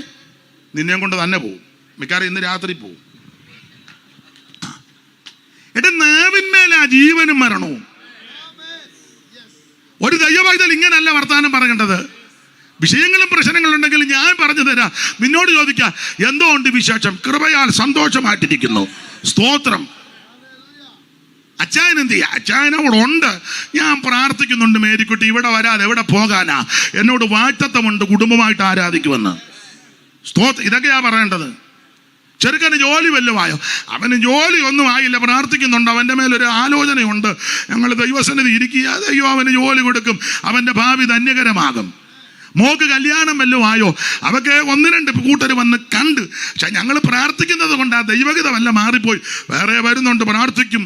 നിന്നെയും കൊണ്ട് തന്നെ പോവും. മിക്കവാറും ഇന്ന് രാത്രി പോവും. നാവിന്മേലാ ജീവനും മരണവും. ഒരു ദൈവവൈതൽ ഇങ്ങനല്ല വർത്താനം പറയേണ്ടത്. വിഷയങ്ങളും പ്രശ്നങ്ങളും ഉണ്ടെങ്കിൽ ഞാൻ പറഞ്ഞു തരാം. നിന്നോട് ചോദിക്കാം, എന്തോ ഉണ്ട് വിശേഷം? കൃപയാൽ സന്തോഷമായിട്ടിരിക്കുന്നു. സ്തോത്രം. അച്ചായൻ എന്ത് ചെയ്യാ? അച്ചായൻ അവിടെ ഉണ്ട്. ഞാൻ പ്രാർത്ഥിക്കുന്നുണ്ട്, മേരിക്കുട്ടി ഇവിടെ വരാതെ എവിടെ പോകാനാ? എന്നോട് വാറ്റത്വമുണ്ട് കുടുംബമായിട്ട് ആരാധിക്കുമെന്ന്. സ്തോത്രം. ഇതൊക്കെയാ പറയേണ്ടത്. ചെറുക്കന് ജോലി വല്ലതുമായോ? അവന് ജോലി ഒന്നും ആയില്ല, പ്രാർത്ഥിക്കുന്നുണ്ട്. അവൻ്റെ മേലൊരു ആലോചനയുണ്ട്. ഞങ്ങൾ ദൈവസന്നിധി ഇരിക്കുക, ദൈവം അവന് ജോലി കൊടുക്കും, അവൻ്റെ ഭാവി ധന്യകരമാകും. മോക്ക് കല്യാണം വല്ലതും ആയോ? അവർക്ക് 1-2 കൂട്ടർ വന്ന് കണ്ട്. പക്ഷെ ഞങ്ങൾ പ്രാർത്ഥിക്കുന്നത് കൊണ്ട് ആ ദൈവഗത വല്ല മാറിപ്പോയി. വേറെ വരുന്നുണ്ട്, പ്രാർത്ഥിക്കും.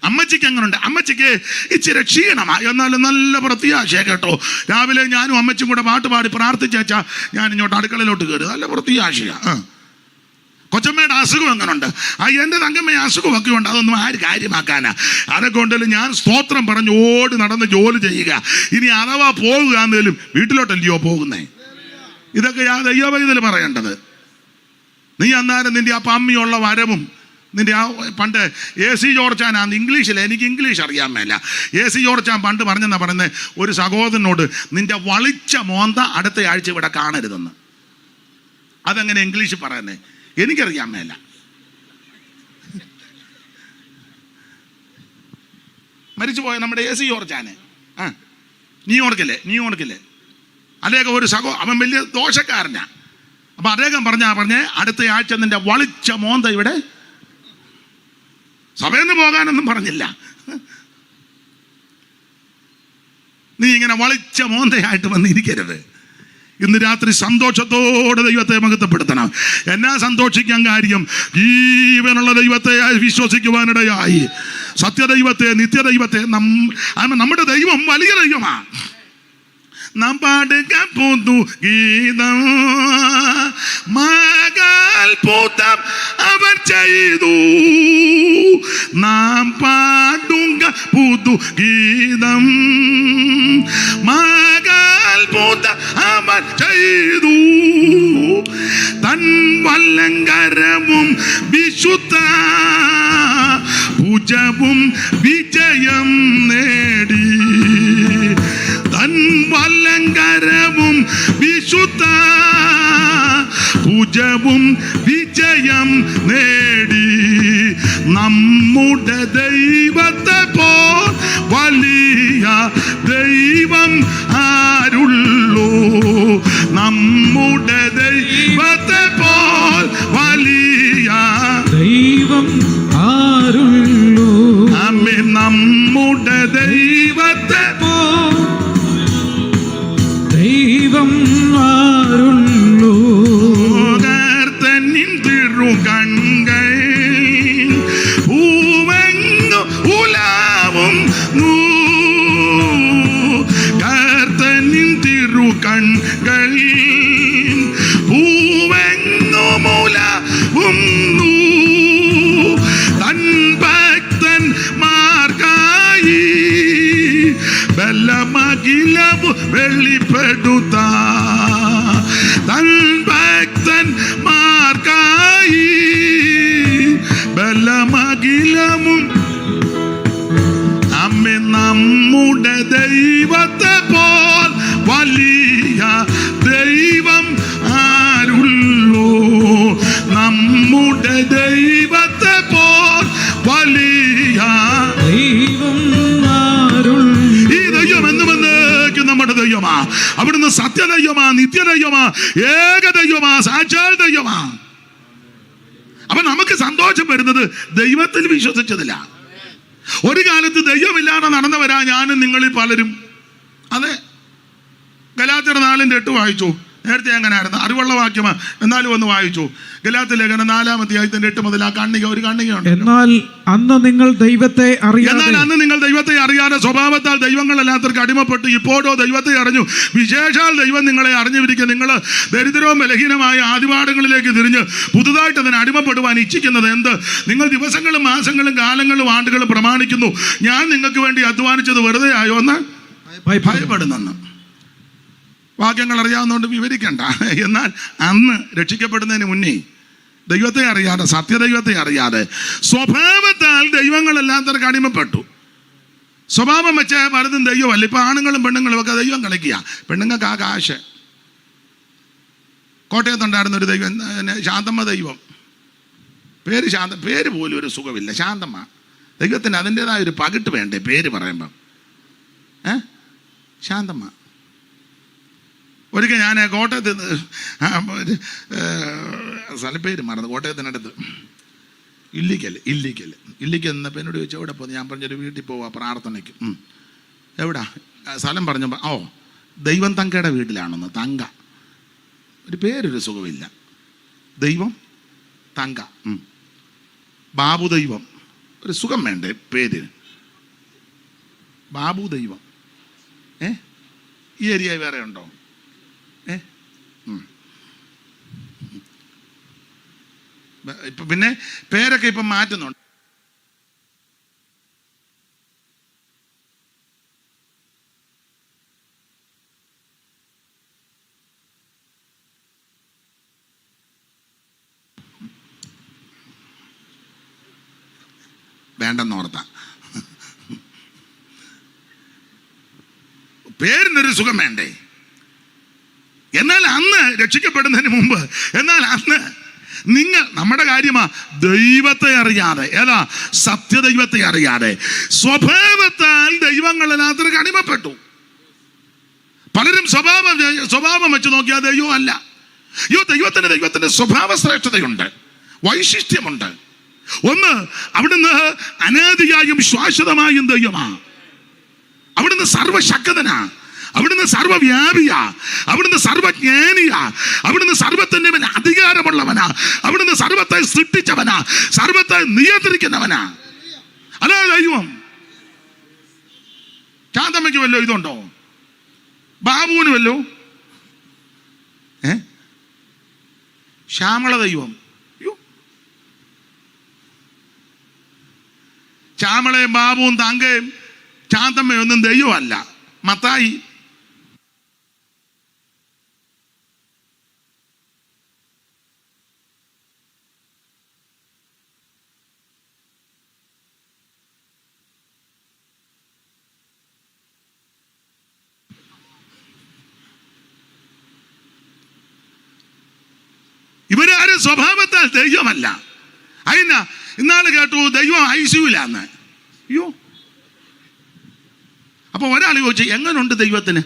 അമ്മച്ചിക്ക് എങ്ങനെയുണ്ട്? അമ്മച്ചിക്ക് ഇച്ചിരി ക്ഷീണമാണ്, എന്നാലും നല്ല പ്രത്യാശ കേട്ടോ. രാവിലെ ഞാനും അമ്മച്ചും കൂടെ പാട്ട് പാടി പ്രാർത്ഥിച്ചാ ഞാൻ ഇങ്ങോട്ട് അടുക്കളയിലോട്ട് കയറി. നല്ല പ്രത്യാശയാ. കൊച്ചമ്മയുടെ അസുഖം എങ്ങനെയുണ്ട്? എൻ്റെ തങ്കമ്മ അസുഖമൊക്കെ ഉണ്ട്. അതൊന്നും ആര് കാര്യമാക്കാനാ? അതൊക്കെ ഉണ്ടല്ലോ. ഞാൻ സ്തോത്രം പറഞ്ഞ് ഓടി നടന്ന് ജോലി ചെയ്യുക. ഇനി അഥവാ പോകുക എന്നേലും വീട്ടിലോട്ടല്ലയോ പോകുന്നേ? ഇതൊക്കെയാ ദൈവവേദന പറയേണ്ടത്. നീ അന്നേരം നിന്റെ ആ പമ്മിയുള്ള വരവും നിന്റെ ആ പണ്ട് AC ജോർജാനാണ് ഇംഗ്ലീഷിൽ, എനിക്ക് ഇംഗ്ലീഷ് അറിയാൻ മേല. AC ജോർജാൻ പണ്ട് പറഞ്ഞെന്നാ പറയുന്നത്, ഒരു സഹോദരനോട് നിന്റെ വളിച്ച മോന്ത അടുത്ത ആഴ്ച ഇവിടെ കാണരുതെന്ന്. അതെങ്ങനെ ഇംഗ്ലീഷ് പറയുന്നേ എനിക്കറിയാൻ മേല. മരിച്ചുപോയ നമ്മുടെ AC ജോർജാന് ന്യൂയോർക്കിലെ അദ്ദേഹം ഒരു അവൻ വലിയ ദോഷക്കാരനാ. അപ്പൊ അദ്ദേഹം പറഞ്ഞേ അടുത്ത ആഴ്ച നിന്റെ വളിച്ച മോന്ത ഇവിടെ. സഭയിൽ നിന്ന് പോകാനൊന്നും പറഞ്ഞില്ല. നീ ഇങ്ങനെ വളിച്ച മോന്തയായിട്ട് വന്നിരിക്കരുത്. ഇന്ന് രാത്രി സന്തോഷത്തോടെ ദൈവത്തെ മഹത്വപ്പെടുത്തണം. എന്നാ സന്തോഷിക്കാൻ കാര്യം? ജീവനുള്ള ദൈവത്തെ വിശ്വസിക്കുവാനിടയായി. സത്യദൈവത്തെ, നിത്യദൈവത്തെ. നമ്മുടെ ദൈവം വലിയ ദൈവമാണ്. നാം പാടുക പുതു ഗീതം, മകാത്ഭുതം അവൻ ചെയ്തു. നാം പാടുക പുതു ഗീതം, മകാത്ഭുതം അവൻ ചെയ്തു. തൻ വല്ലങ്കരവും വിശുദ്ധ ഭുജവും വിജയം നേടി. തൻ വല്ലങ്കരവും വിശുദ്ധ ഭുജവും വിജയം നേടി. നമ്മുടെ ദൈവത്തെ പോൽ വലിയ ദൈവം ആരുള്ളൂ? നമ്മുടെ ദൈവത്തെ പോൽ വലിയ ദൈവം ആരുള്ളൂ? അമ്മേ, നമ്മുടെ ദൈവത്തെ പോൽ ദൈവം ആരുള്ളൂ? കർത്തനിൻ തിരുകൺകൾ പൂവെങ്ങു ഉലാവുന്നു. കർത്തനിൻ തിരുകൺകൾ പൂവെങ്ങു ഉലാവുന്നു. തൻ ഭക്തന്മാർക്കായി ബലമഖിലമു വെളിപ്പെടുത്ത. തൻ ഭക്തന്മാർക്കായി ബലമഖിലമും. അമ്മേ, നമ്മുടെ ദൈവത്തെ പോൽ വലിയ ദൈവം ആരുള്ളൂ? നമ്മുടെ ദൈവത്തെ പോൽ വലിയ ദൈവം ആരുള്ളൂ? ഈ ദൈവം എന്നുമെന്നേക്കും നമ്മുടെ ദൈവമാ. അവിടുന്ന് സത്യദൈവമാ, നിത്യദൈവമാ, ഏകദൈവമാ, സാക്ഷാൽ ദൈവമാ. അപ്പൊ നമുക്ക് സന്തോഷം വരുന്നത് ദൈവത്തിൽ വിശ്വസിച്ചതില്ല. ഒരു കാലത്ത് ദൈവമില്ലാതെ നടന്നവരാ ഞാനും നിങ്ങളിൽ പലരും. അതെ, ഗലാത്യർ 4:8 വായിച്ചു. നേരത്തെ എങ്ങനെയായിരുന്നു? അറിവുള്ള വാക്യമാ, എന്നാലും ഒന്ന് വായിച്ചു. ഗലാത്യ ലേഖനം 4-ാം അധ്യായത്തിന്റെ 8 മുതൽ ആ ഒരു കണ്ണികയുണ്ട്. എന്നാൽ അന്ന് നിങ്ങൾ ദൈവത്തെ അറിയാതെ സ്വഭാവത്താൽ ദൈവങ്ങളല്ലാത്തവർക്ക് അടിമപ്പെട്ട് ഇപ്പോഴോ ദൈവത്തെ അറിഞ്ഞു. വിശേഷാൽ ദൈവം നിങ്ങളെ അറിഞ്ഞുവിരിക്കുക. നിങ്ങൾ ദരിദ്രവും ബലഹീനമായ ആദിപാഠങ്ങളിലേക്ക് തിരിഞ്ഞ് പുതുതായിട്ട് അതിന് അടിമപ്പെടുവാൻ ഇച്ഛിക്കുന്നത് എന്ത്? നിങ്ങൾ ദിവസങ്ങളും മാസങ്ങളും കാലങ്ങളും ആണ്ടുകളും പ്രമാണിക്കുന്നു. ഞാൻ നിങ്ങൾക്ക് വേണ്ടി അധ്വാനിച്ചത് വെറുതെ ആയോ എന്ന് ഭയപ്പെടുന്നെന്ന്. വാക്യങ്ങൾ അറിയാവുന്നതുകൊണ്ട് വിവരിക്കണ്ട. എന്നാൽ അന്ന് രക്ഷിക്കപ്പെടുന്നതിന് മുന്നേ ദൈവത്തെ അറിയാതെ, സത്യദൈവത്തെ അറിയാതെ സ്വഭാവത്താൽ ദൈവങ്ങളല്ലാത്തവർക്ക് അടിമപ്പെട്ടു. സ്വഭാവം വെച്ച പലതും ദൈവമല്ല. ഇപ്പം ആണുങ്ങളും പെണ്ണുങ്ങളും ഒക്കെ ദൈവം കളിക്കുക. പെണ്ണുങ്ങൾക്ക് ആ കാശ്. കോട്ടയത്തുണ്ടായിരുന്ന ഒരു ദൈവം, ശാന്തമ്മ ദൈവം. പേര് പോലും ഒരു സുഖമില്ല. ശാന്തമ്മ ദൈവത്തിന് അതിൻ്റെതായ ഒരു പകിട്ട് വേണ്ടേ പേര് പറയുമ്പം? ശാന്തമ്മ. ഒരിക്കൽ ഞാൻ കോട്ടയത്ത് സ്ഥലപ്പേര് മറന്നു, കോട്ടയത്തിനടുത്ത് ഇല്ലിക്കൽ എന്നപ്പോൾ എന്നോട് ചോദിച്ചു എവിടെ പോകുന്നു? ഞാൻ പറഞ്ഞൊരു വീട്ടിൽ പോവാ പ്രാർത്ഥനയ്ക്ക്. എവിടാ സ്ഥലം പറഞ്ഞപ്പോൾ ദൈവം തങ്കയുടെ വീട്ടിലാണെന്ന്. തങ്ക, ഒരു പേരൊരു സുഖമില്ല. ദൈവം തങ്ക, ബാബു ദൈവം, ഒരു സുഖം വേണ്ടേ പേര്? ബാബു ദൈവം. ഈ ഏരിയ വേറെ ഉണ്ടോ? ഇപ്പം പിന്നെ പേരൊക്കെ ഇപ്പം മാറ്റുന്നുണ്ട്. വേണ്ടെന്നോർത്ത. പേരിനൊരു സുഖം വേണ്ടേ? എന്നാൽ അന്ന് രക്ഷിക്കപ്പെടുന്നതിന് മുമ്പ്, എന്നാൽ അന്ന് നമ്മുടെ കാര്യമാ, ദൈവത്തെ അറിയാതെ, ഏതാ സത്യദൈവത്തെ അറിയാതെ സ്വഭാവത്താൽ ദൈവങ്ങളിനകത്ത് അടിമപ്പെട്ടു. പലരും സ്വഭാവം വെച്ച് നോക്കിയാൽ ദൈവം അല്ല. ദൈവത്തിന്റെ സ്വഭാവ ശ്രേഷ്ഠതയുണ്ട്, വൈശിഷ്ട്യമുണ്ട്. ഒന്ന്, അവിടുന്ന് അനാദിയായും ശാശ്വതമായും ദൈവമാ. അവിടുന്ന് സർവശക്തനാ, അവിടുന്ന് സർവവ്യാപിയാ, അവിടുന്ന് സർവജ്ഞാനിയാ, അവിടുന്ന് സർവത്തിന്റെ മേൽ അധികാരമുള്ളവനാ, അവിടുന്ന് സർവത്തെ സൃഷ്ടിച്ചവനാ, സർവത്തെ നിയന്ത്രിക്കുന്നവനാ. അതാ ദൈവം. ശാന്തമ്മയ്ക്ക് വല്ലോ ഇതുണ്ടോ? ബാബുവിന് വല്ലോ? ശ്യാമള ദൈവം. ശ്യാമളയും ബാബുവും തങ്കയും ശാന്തമ്മയൊന്നും ദൈവമല്ല. മത്തായി ഇവരാരും സ്വഭാവത്താൽ ദൈവമല്ല. അതിനാ ഇന്നാള് കേട്ടു ദൈവം ഐസിയുലാന്ന്. അയ്യോ, അപ്പൊ ഒരാൾ ചോദിച്ചു എങ്ങനുണ്ട് ദൈവത്തിന്?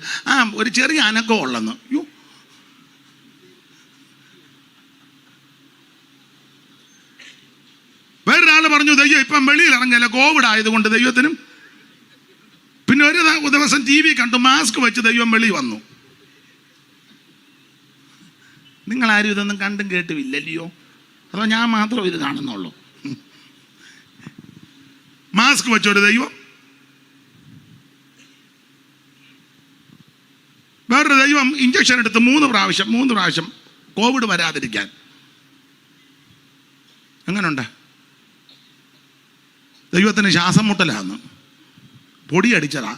ഒരു ചെറിയ അനക്കം ഉള്ളെന്ന്. അയ്യോ, വേറൊരാള് പറഞ്ഞു ദൈവം ഇപ്പം വെളിയിൽ ഇറങ്ങല്ല, കോവിഡ് ആയതുകൊണ്ട് ദൈവത്തിനും. പിന്നെ ഒരു ദിവസം TV കണ്ടു, മാസ്ക് വെച്ച് ദൈവം വെളി വന്നു. നിങ്ങളാരും ഇതൊന്നും കണ്ടും കേട്ടുമില്ലല്ലയോ? അതോ ഞാൻ മാത്രം ഇത് കാണുന്നുള്ളൂ? മാസ്ക് വെച്ചൊരു ദൈവം, വേറൊരു ദൈവം ഇഞ്ചക്ഷൻ എടുത്ത് 3 പ്രാവശ്യം കോവിഡ് വരാതിരിക്കാൻ. എങ്ങനുണ്ട്? ദൈവത്തിന് ശ്വാസം മുട്ടലാന്ന്, പൊടി അടിച്ചതാ.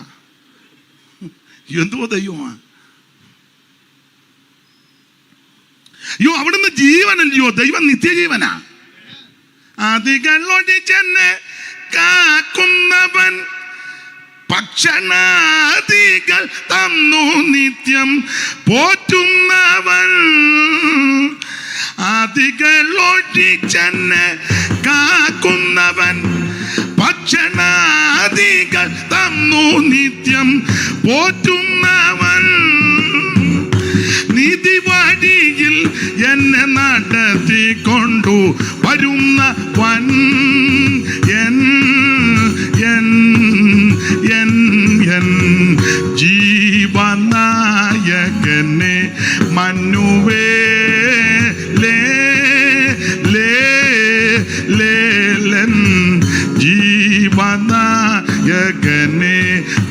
എന്തോ ദൈവമാ? അയ്യോ, അവിടുന്ന് ജീവനല്ലയോ? ദൈവം നിത്യജീവനാ. അതികളൊടിച്ചെന്നെ കാക്കുന്നവൻ, ഭക്ഷണാദികൾ തന്നു നിത്യം പോറ്റുന്നവൻ. അതികളൊടിച്ചെന്നെ കാക്കുന്നവൻ, ഭക്ഷണാദികൾ തന്നു നിത്യം പോറ്റുന്നവൻ. നീതി വഴിയിൽ എന്നെ നടത്തിക്കൊണ്ടു വരുന്നവൻ, ജീവനായകനെ മനുവേലൻ, ജീവനായകനെ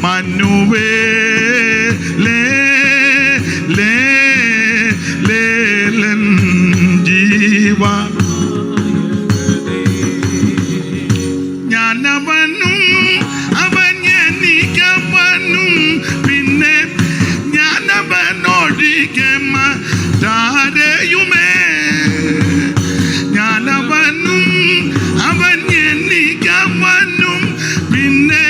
മനുവേലൻ, ജീവ ഞാനവനും അവൻ എനിക്കവനും, പിന്നെ ഞാനവനൊഴികെ മറ്റാരെയുമേ. ഞാനവനും അവൻ എനിക്കവനും, പിന്നെ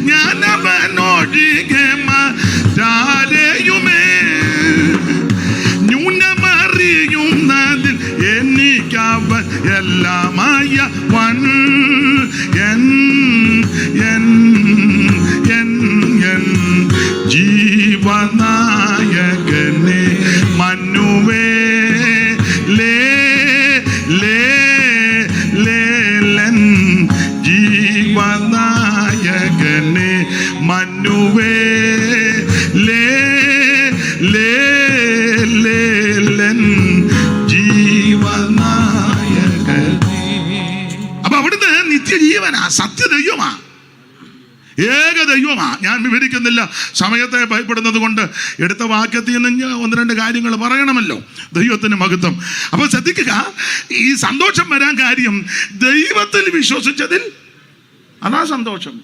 ഞാനവനൊഴികെ മറ്റാരെയുമേ. ന്യൂനമറിയുന്നതിൽ എനിക്കവൻ എല്ലാമായവൻ, ജീവനായകനെ മനുവേലൻ, ജീവനായകനെ മനുവേലൻ, ജീവനായകനെ. അപ്പൊ അവിടുന്ന് നിത്യജീവനാ, സത്യദൈവമാ, ഏക ദൈവമാ. ഞാൻ വിവരിക്കുന്നില്ല, സമയത്തെ ഭയപ്പെടുന്നത് കൊണ്ട്. എടുത്ത വാക്യത്തിൽ നിന്ന് 1-2 കാര്യങ്ങൾ പറയണമല്ലോ. ദൈവത്തിന് മഹത്വം. അപ്പൊ ശ്രദ്ധിക്കുക, ഈ സന്തോഷം വരാൻ കാര്യം ദൈവത്തിൽ വിശ്വസിച്ചതിൽ, അതാ സന്തോഷം.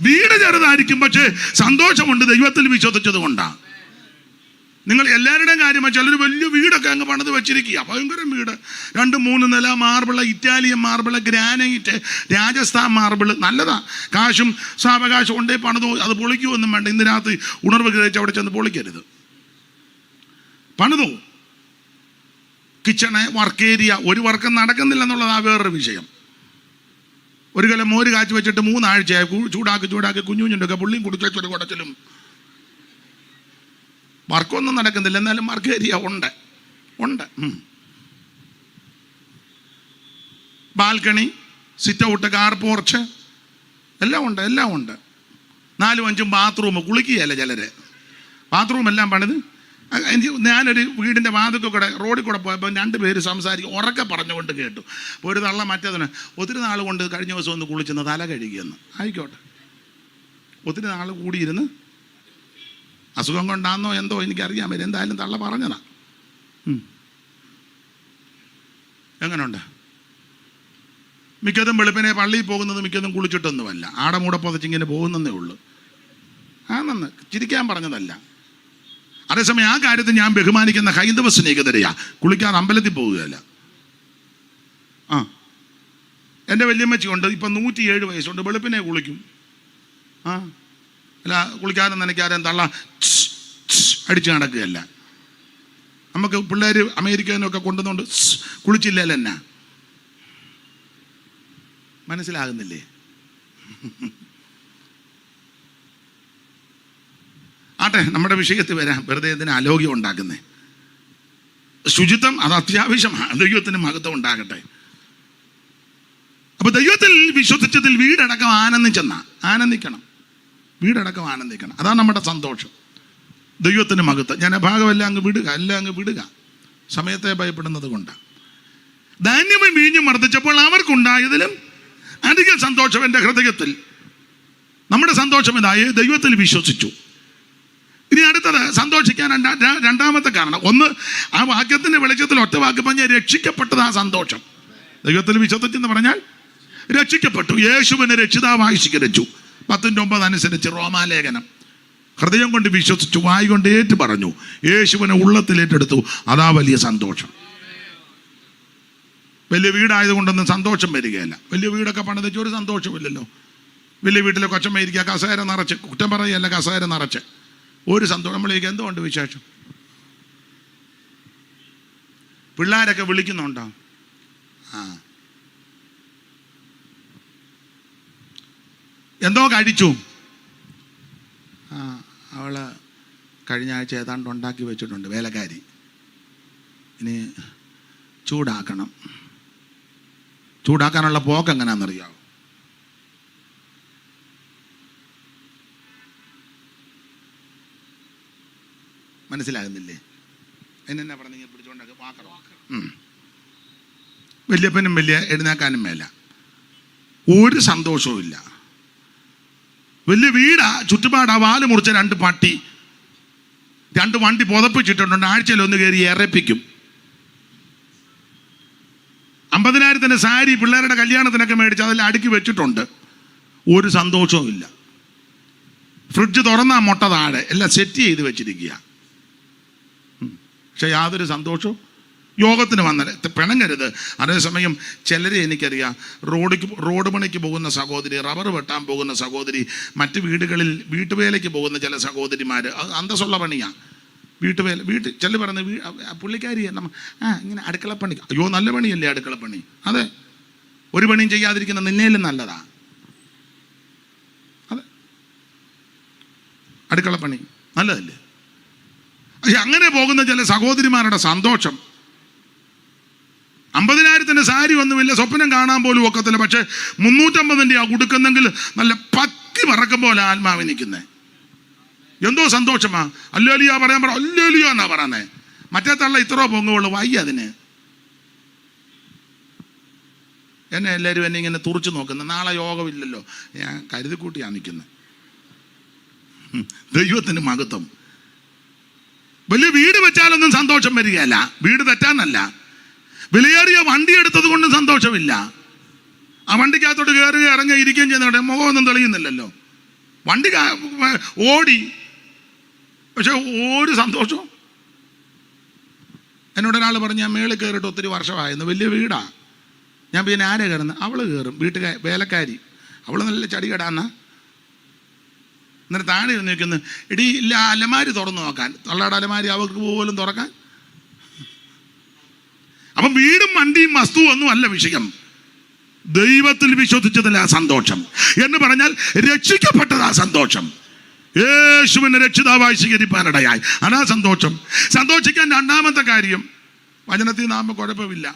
വീട് ചെറുതായിരിക്കും, പക്ഷേ സന്തോഷമുണ്ട് ദൈവത്തിൽ വിശ്വസിച്ചത് കൊണ്ടാ. നിങ്ങൾ എല്ലാവരുടെയും കാര്യം ചിലർ വലിയ വീടൊക്കെ അങ്ങ് പണിത് വെച്ചിരിക്കുക, ഭയങ്കര വീട്, 2-3 നില marble, Italian marble, granite, Rajasthan marble, നല്ലതാ. കാശും സാവകാശം കൊണ്ടേ പണിതോ, അത് പൊളിക്കുമൊന്നും വേണ്ട. ഇന്ന് രാത്രി ഉണർവ് കഴിച്ച് അവിടെ ചെന്ന് പൊളിക്കരുത്, പണിതോ. കിച്ചണ്, വർക്ക് ഏരിയ, ഒരു വർക്കും നടക്കുന്നില്ല എന്നുള്ളതാ വേറൊരു വിഷയം. ഒരു കിലോ മോര് കാച്ചി വെച്ചിട്ട് 3 ആഴ്ചയായി, ചൂടാക്കി കുഞ്ഞുഞ്ഞുണ്ടൊക്കെ പുള്ളിയും കുടിച്ചൊരു കുടച്ചിലും വർക്കൊന്നും നടക്കുന്നില്ല. എന്നാലും വർക്ക് ഏരിയ ഉണ്ട്. Balcony, sit out, car porch എല്ലാം ഉണ്ട്. 4-5 ബാത്റൂം, കുളിക്കുകയല്ല ചിലര്, ബാത്റൂം എല്ലാം പണിത്. ഞാനൊരു വീടിൻ്റെ വാതിൽക്ക് കൂടെ റോഡിൽ കൂടെ പോയപ്പോൾ 2 പേര് സംസാരിക്കും, ഉറക്കെ പറഞ്ഞുകൊണ്ട് കേട്ടു. അപ്പോൾ ഒരു തള്ള മറ്റേതിന് ഒത്തിരി നാൾ കൊണ്ട് കഴിഞ്ഞ ദിവസം ഒന്ന് കുളിച്ചെന്ന് തല കഴുകിയെന്ന്. ആയിക്കോട്ടെ, ഒത്തിരി നാൾ കൂടിയിരുന്ന് അസുഖം കൊണ്ടാണെന്നോ എന്തോ എനിക്കറിയാൻ വരും, എന്തായാലും തള്ള പറഞ്ഞതാ. എങ്ങനെയുണ്ട്? മിക്കതും വെളുപ്പിനെ പള്ളിയിൽ പോകുന്നത് മിക്കതും കുളിച്ചിട്ടൊന്നുമല്ല, ആടമൂടെ പുതച്ചിങ്ങനെ പോകുന്നതേ ഉള്ളൂ. നന്ന് ചിരിക്കാൻ പറഞ്ഞതല്ല. അതേസമയം ആ കാര്യത്തിൽ ഞാൻ ബഹുമാനിക്കുന്ന ഹൈന്ദവ സ്നേഹിതരെയാ, കുളിക്കാൻ അമ്പലത്തിൽ പോവുകയല്ല. എൻ്റെ വല്യമ്മച്ചി ഉണ്ട്, ഇപ്പം 107 വയസ്സുണ്ട്, വെളുപ്പിനെ കുളിക്കും. അല്ല, കുളിക്കാനും നനയ്ക്കാനും തള്ള അടിച്ച് നടക്കുകയല്ല. നമുക്ക് പിള്ളേർ അമേരിക്കനൊക്കെ കൊണ്ടുവന്നുകൊണ്ട് കുളിച്ചില്ലല്ലോ എന്നാ, മനസ്സിലാകുന്നില്ലേ? ആട്ടെ, നമ്മുടെ വിഷയത്തിൽ വരാം. വെറുതെ ഇതിന് അലോഗ്യം ഉണ്ടാക്കുന്നേ. ശുചിത്വം അത് അത്യാവശ്യമാണ്, ദൈവത്തിന് മഹത്വം ഉണ്ടാകട്ടെ. അപ്പൊ ദൈവത്തിൽ വിശ്വസിച്ചതിൽ വീടടക്കം ആനന്ദിക്കണം. വീടടക്കം ആനന്ദിക്കണം, അതാണ് നമ്മുടെ സന്തോഷം. ദൈവത്തിന് മഹത്വം. ഞാൻ ആ ഭാഗമെല്ലാം അങ്ങ് വിടുക, സമയത്തെ ഭയപ്പെടുന്നത് കൊണ്ടാണ്. ധാന്യവും വീഞ്ഞും വർദ്ധിച്ചപ്പോൾ അവർക്കുണ്ടായതിലും അധികം സന്തോഷം എൻ്റെ ഹൃദയത്തിൽ. നമ്മുടെ സന്തോഷം ഇതായി, ദൈവത്തിൽ വിശ്വസിച്ചു. ഇനി അടുത്തത് സന്തോഷിക്കാൻ രണ്ടാമത്തെ കാരണം. ഒന്ന്, ആ വാക്യത്തിന്റെ വെളിച്ചത്തിൽ ഒറ്റ വാക്ക് പറഞ്ഞാൽ രക്ഷിക്കപ്പെട്ടത് ആ സന്തോഷം. ദൈവത്തിൽ വിശ്വസിച്ചെന്ന് പറഞ്ഞാൽ രക്ഷിക്കപ്പെട്ടു, യേശുവിനെ രക്ഷിതാവായി സ്വീകരിച്ചു. 10:9 അനുസരിച്ച് റോമാലേഖനം. ഹൃദയം കൊണ്ട് വിശ്വസിച്ചു, വായി കൊണ്ട് ഏറ്റു പറഞ്ഞു, യേശുവിനെ ഉള്ളത്തിൽ ഏറ്റെടുത്തു, അതാ വലിയ സന്തോഷം. വലിയ വീടായതുകൊണ്ടൊന്നും സന്തോഷം വരികയല്ല. വലിയ വീടൊക്കെ പണിത് ഒരു സന്തോഷമില്ലല്ലോ. വലിയ വീട്ടിലെ കൊച്ചമ്മ ഇരിക്കുക, കസേര നിറച്ച്, കുറ്റം പറയുകയല്ല, കസേര നിറച്ച് ഒരു സന്തോഷം. നമ്മളേക്ക് എന്തുകൊണ്ട് വിശേഷം? പിള്ളേരൊക്കെ വിളിക്കുന്നുണ്ടോ? എന്തോ കഴിച്ചു, അവള് കഴിഞ്ഞ ആഴ്ച ഏതാണ്ട് ഉണ്ടാക്കി വെച്ചിട്ടുണ്ട്, വേലക്കാരി. ഇനി ചൂടാക്കാനുള്ള പോക്ക് എങ്ങനെയാണെന്നറിയാമോ? മനസ്സിലാകുന്നില്ലേ? എന്നെ പറഞ്ഞ പിടിച്ചോണ്ടൊക്കെ വാക്കറോ. വല്യപ്പനും വലിയ എഴുന്നേക്കാനും മേല, ഒരു സന്തോഷവും ഇല്ല. വലിയ വീടാ, ചുറ്റുപാടാ, വാല് മുറിച്ച 2 പട്ടി, 2 വണ്ടി പുതപ്പിച്ചിട്ടുണ്ട്, ആഴ്ചയിൽ ഒന്ന് കയറി ഇറപ്പിക്കും. 50,000 സാരി പിള്ളേരുടെ കല്യാണത്തിനൊക്കെ മേടിച്ച് അതെല്ലാം അടുക്കി വെച്ചിട്ടുണ്ട്, ഒരു സന്തോഷവും ഇല്ല. ഫ്രിഡ്ജ് തുറന്നാ മുട്ട താഴെ, എല്ലാം സെറ്റ് ചെയ്ത് വെച്ചിരിക്കുക, പക്ഷെ യാതൊരു സന്തോഷവും. യോഗത്തിന് വന്നാൽ പിണങ്ങരുത്. അതേസമയം ചിലരെ എനിക്കറിയാം, റോഡ് പണിക്ക് പോകുന്ന സഹോദരി, റബ്ബർ വെട്ടാൻ പോകുന്ന സഹോദരി, മറ്റ് വീടുകളിൽ വീട്ടുവേലയ്ക്ക് പോകുന്ന ചില സഹോദരിമാർ, അത് അന്തസ്സുള്ള പണിയാണ്. ചില പറഞ്ഞ പുള്ളിക്കാരി ഇങ്ങനെ അടുക്കളപ്പണി, അയ്യോ നല്ല പണിയല്ലേ അടുക്കളപ്പണി. അതെ, ഒരു പണിയും ചെയ്യാതിരിക്കുന്ന നിന്നേലും നല്ലതാ. അതെ, അടുക്കളപ്പണി നല്ലതല്ലേ. പക്ഷെ അങ്ങനെ പോകുന്ന ചില സഹോദരിമാരുടെ സന്തോഷം, 50,000 സാരി ഒന്നുമില്ല, സ്വപ്നം കാണാൻ പോലും ഒക്കത്തില്ല, പക്ഷെ 350 കൊടുക്കുന്നെങ്കിൽ നല്ല പത്തി പറക്കും പോലെ ആത്മാവ് നിൽക്കുന്നേ. എന്തോ സന്തോഷമാ. അല്ലേലിയ പറയാൻ അല്ലേലിയ എന്നാ പറയുന്നേ. മറ്റേ തള്ള ഇത്രോ പൊങ്ങുള്ളൂ, വയ്യ അതിന്. എന്നെ എല്ലാവരും എന്നെ ഇങ്ങനെ തുറച്ചു നോക്കുന്നത്, നാളെ യോഗമില്ലല്ലോ, ഞാൻ കരുതി കൂട്ടിയാണ് നിൽക്കുന്നത്. ദൈവത്തിന് മഹത്വം. വലിയ വീട് വെച്ചാലൊന്നും സന്തോഷം വരികയല്ല, വീട് തെറ്റാന്നല്ല. വിലയേറിയ വണ്ടി എടുത്തത് കൊണ്ടും സന്തോഷമില്ല. ആ വണ്ടിക്കകത്തോട്ട് കയറുക ഇറങ്ങുക ഇരിക്കുകയും ചെയ്യുന്നവിടെ മുഖമൊന്നും തെളിയുന്നില്ലല്ലോ. വണ്ടി ഓടി, പക്ഷെ ഒരു സന്തോഷവും എന്നോടൊരാൾ പറഞ്ഞു, ഞാൻ മേളിൽ കയറിയിട്ട് ഒത്തിരി വർഷമായിരുന്നു, വലിയ വീടാണ്. ഞാൻ പിന്നെ ആരെ കയറുന്നത്? അവൾ കയറും, വേലക്കാരി. അവൾ നല്ല ചടി കടാന്ന. എന്നിട്ട് താഴെ ഇരുന്ന് നിൽക്കുന്നു, എടി ഇല്ല അലമാരി തുറന്നു നോക്കാൻ. തള്ളയുടെ അലമാരി അവർക്ക് പോലും തുറക്കാൻ. അപ്പം വീടും വണ്ടിയും വസ്തുവും ഒന്നും അല്ല വിഷയം. ദൈവത്തിൽ വിശ്വസിച്ചതിൽ ആ സന്തോഷം എന്ന് പറഞ്ഞാൽ രക്ഷിക്കപ്പെട്ടതാ സന്തോഷം. യേശുവിനെ രക്ഷിതാവായി സ്വീകരിപ്പാനിടയായി അതാ സന്തോഷം. സന്തോഷിക്കാൻ രണ്ടാമത്തെ കാര്യം, വചനത്തിൽ നാം കുഴപ്പമില്ല.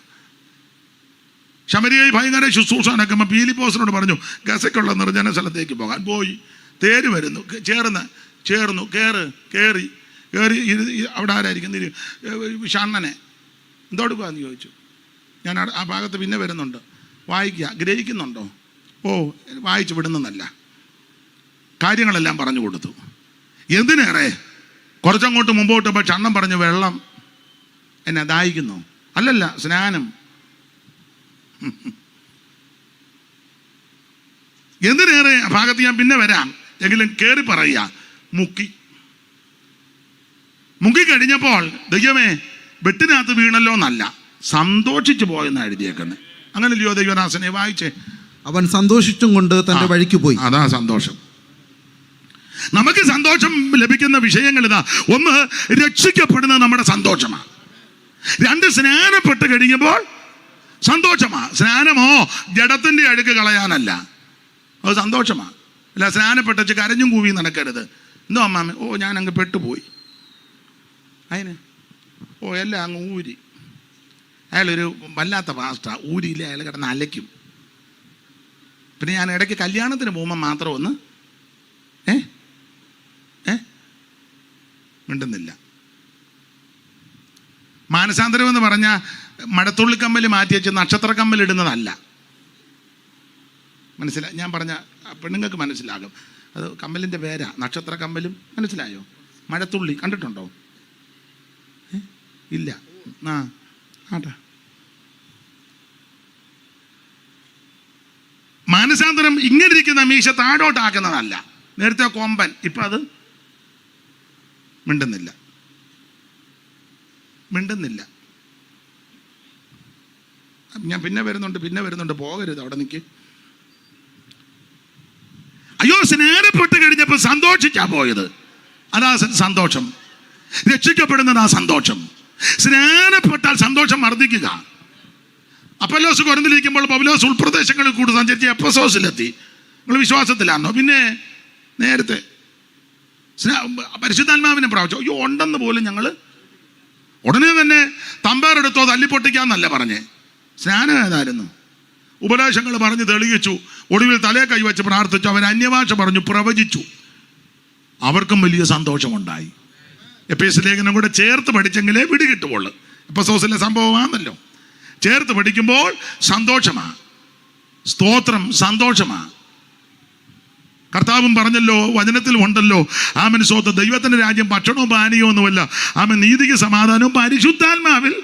ശമരിയായി ഭയങ്കര ശുശ്രൂഷ നടക്കുമ്പോൾ പീലിപ്പോസിനോട് പറഞ്ഞു ഗസയ്ക്കുള്ള നിർജ്ജന സ്ഥലത്തേക്ക് പോകാൻ. പോയി, തേര് വരുന്നു, ചേർന്നു, കയറി അവിടെ ആരായിരിക്കും ഷണ്ണനെ എന്തോടുക്കുവാന്ന് ചോദിച്ചു. ഞാൻ ആ ഭാഗത്ത് പിന്നെ വരുന്നുണ്ട്, വായിക്കുക, ഗ്രഹിക്കുന്നുണ്ടോ? ഓ വായിച്ചു വിടുന്നതല്ല, കാര്യങ്ങളെല്ലാം പറഞ്ഞു കൊടുത്തു. എന്തിനേറെ കുറച്ചങ്ങോട്ട് മുമ്പോട്ട് ഇപ്പോൾ ഷണ്ണൻ പറഞ്ഞു, വെള്ളം എന്നെ ദാഹിക്കുന്നു. അല്ലല്ല, സ്നാനം. എന്തിനേറെ ഭാഗത്ത് ഞാൻ പിന്നെ വരാം, എങ്കിലും കയറി പറയുക. മുക്കി കഴിഞ്ഞപ്പോൾ ദൈവമേ വെട്ടിനകത്ത് വീണല്ലോ എന്നല്ല, സന്തോഷിച്ചു പോയെന്ന് എഴുതിയേക്കുന്നത്. അങ്ങനെയല്ലയോ ദൈവദാസനെ? വായിച്ചേ. അവൻ സന്തോഷിച്ചും കൊണ്ട് തന്റെ വഴിക്ക് പോയി. അതാ സന്തോഷം. നമുക്ക് സന്തോഷം ലഭിക്കുന്ന വിഷയങ്ങൾ ഇതാ. ഒന്ന്, രക്ഷിക്കപ്പെടുന്നത് നമ്മുടെ സന്തോഷമാണ്. രണ്ട്, സ്നാനപ്പെട്ട് കഴിയുമ്പോൾ സന്തോഷമാണ്. സ്നാനമോ ജഡത്തിൻ്റെ അഴുക്ക് കളയാനല്ല, അത് സന്തോഷമാണ്. അല്ല സ്നാനപ്പെട്ട് കരഞ്ഞും കൂവി നടക്കരുത്. എന്തോ അമ്മാമ്മ, ഓ ഞാൻ അങ്ങ് പെട്ടുപോയി, അതിന് ഓ എല്ലാം അങ്ങ് ഊരി. അയാളൊരു വല്ലാത്ത പാസ്റ്റാ, ഊരിയില്ല, അയാൾ കിടന്ന് അലയ്ക്കും. പിന്നെ ഞാൻ ഇടയ്ക്ക് കല്യാണത്തിന് പോകുമ്പോൾ മാത്രം ഒന്ന് മിണ്ടുന്നില്ല. മാനസാന്തരം എന്ന് പറഞ്ഞാൽ മടത്തുള്ളിക്കമ്മൽ മാറ്റി വെച്ച് നക്ഷത്രക്കമ്മൽ ഇടുന്നതല്ല. മനസ്സിലായി? ഞാൻ പറഞ്ഞ പെണ്ണുങ്ങൾക്ക് മനസ്സിലാകും. അത് കമ്മലിൻ്റെ പേരാ, നക്ഷത്ര കമ്മലും. മനസ്സിലായോ? മഴത്തുള്ളി കണ്ടിട്ടുണ്ടോ? ഇല്ല. ആട്ടെ. മാനസാന്തരം ഇങ്ങനെ ഇരിക്കുന്ന മീശ താഴോട്ടാക്കുന്നതല്ല. നേരത്തെ കൊമ്പൻ, ഇപ്പം അത് മിണ്ടുന്നില്ല. ഞാൻ പിന്നെ വരുന്നുണ്ട്, പോകരുത്, അവിടെ നിൽക്ക്. അയ്യോ, സ്നേഹപ്പെട്ട് കഴിഞ്ഞപ്പോൾ സന്തോഷിച്ചാ പോയത്. അതാ സന്തോഷം. രക്ഷിക്കപ്പെടുന്നത് ആ സന്തോഷം. സ്നാനപ്പെട്ടാൽ സന്തോഷം വർദ്ധിക്കുക. അപ്പൊല്ലോസ് കൊരിന്തിലിരിക്കുമ്പോൾ പൗലോസ് ഉൾപ്രദേശങ്ങളിൽ കൂടി സഞ്ചരിച്ച് എഫെസോസിലെത്തി. നിങ്ങൾ വിശ്വാസത്തിലാണോ? പിന്നെ നേരത്തെ പരിശുദ്ധാത്മാവിനെ പ്രാപിച്ചു. അയ്യോ ഉണ്ടെന്ന് പോലും ഞങ്ങൾ ഉടനെ തന്നെ തമ്പേറെടുത്തോ തല്ലിപ്പൊട്ടിക്കാന്നല്ല പറഞ്ഞേ. സ്നാനം ഏതായിരുന്നു? ഉപദേശങ്ങൾ പറഞ്ഞ് തെളിയിച്ചു. ഒടുവിൽ തലേ കൈവച്ച് പ്രാർത്ഥിച്ചു. അവർ അന്യഭാഷ പറഞ്ഞു, പ്രവചിച്ചു. അവർക്കും വലിയ സന്തോഷമുണ്ടായി. എഫേസ്യ ലേഖനം കൂടെ ചേർത്ത് പഠിച്ചെങ്കിലേ പിടികിട്ടുള്ളൂ. എഫെസോസിലെ സംഭവമാണല്ലോ. ചേർത്ത് പഠിക്കുമ്പോൾ സന്തോഷമാണ്. സ്തോത്രം, സന്തോഷമാണ്. കർത്താവും പറഞ്ഞല്ലോ, വചനത്തിലും ഉണ്ടല്ലോ, ആമൻ സ്തോത്രം, ദൈവത്തിൻ്റെ രാജ്യം ഭക്ഷണവും പാനീയവും ഒന്നുമല്ല, ആമൻ നീതിക്ക് സമാധാനവും പരിശുദ്ധാത്മാവിൽ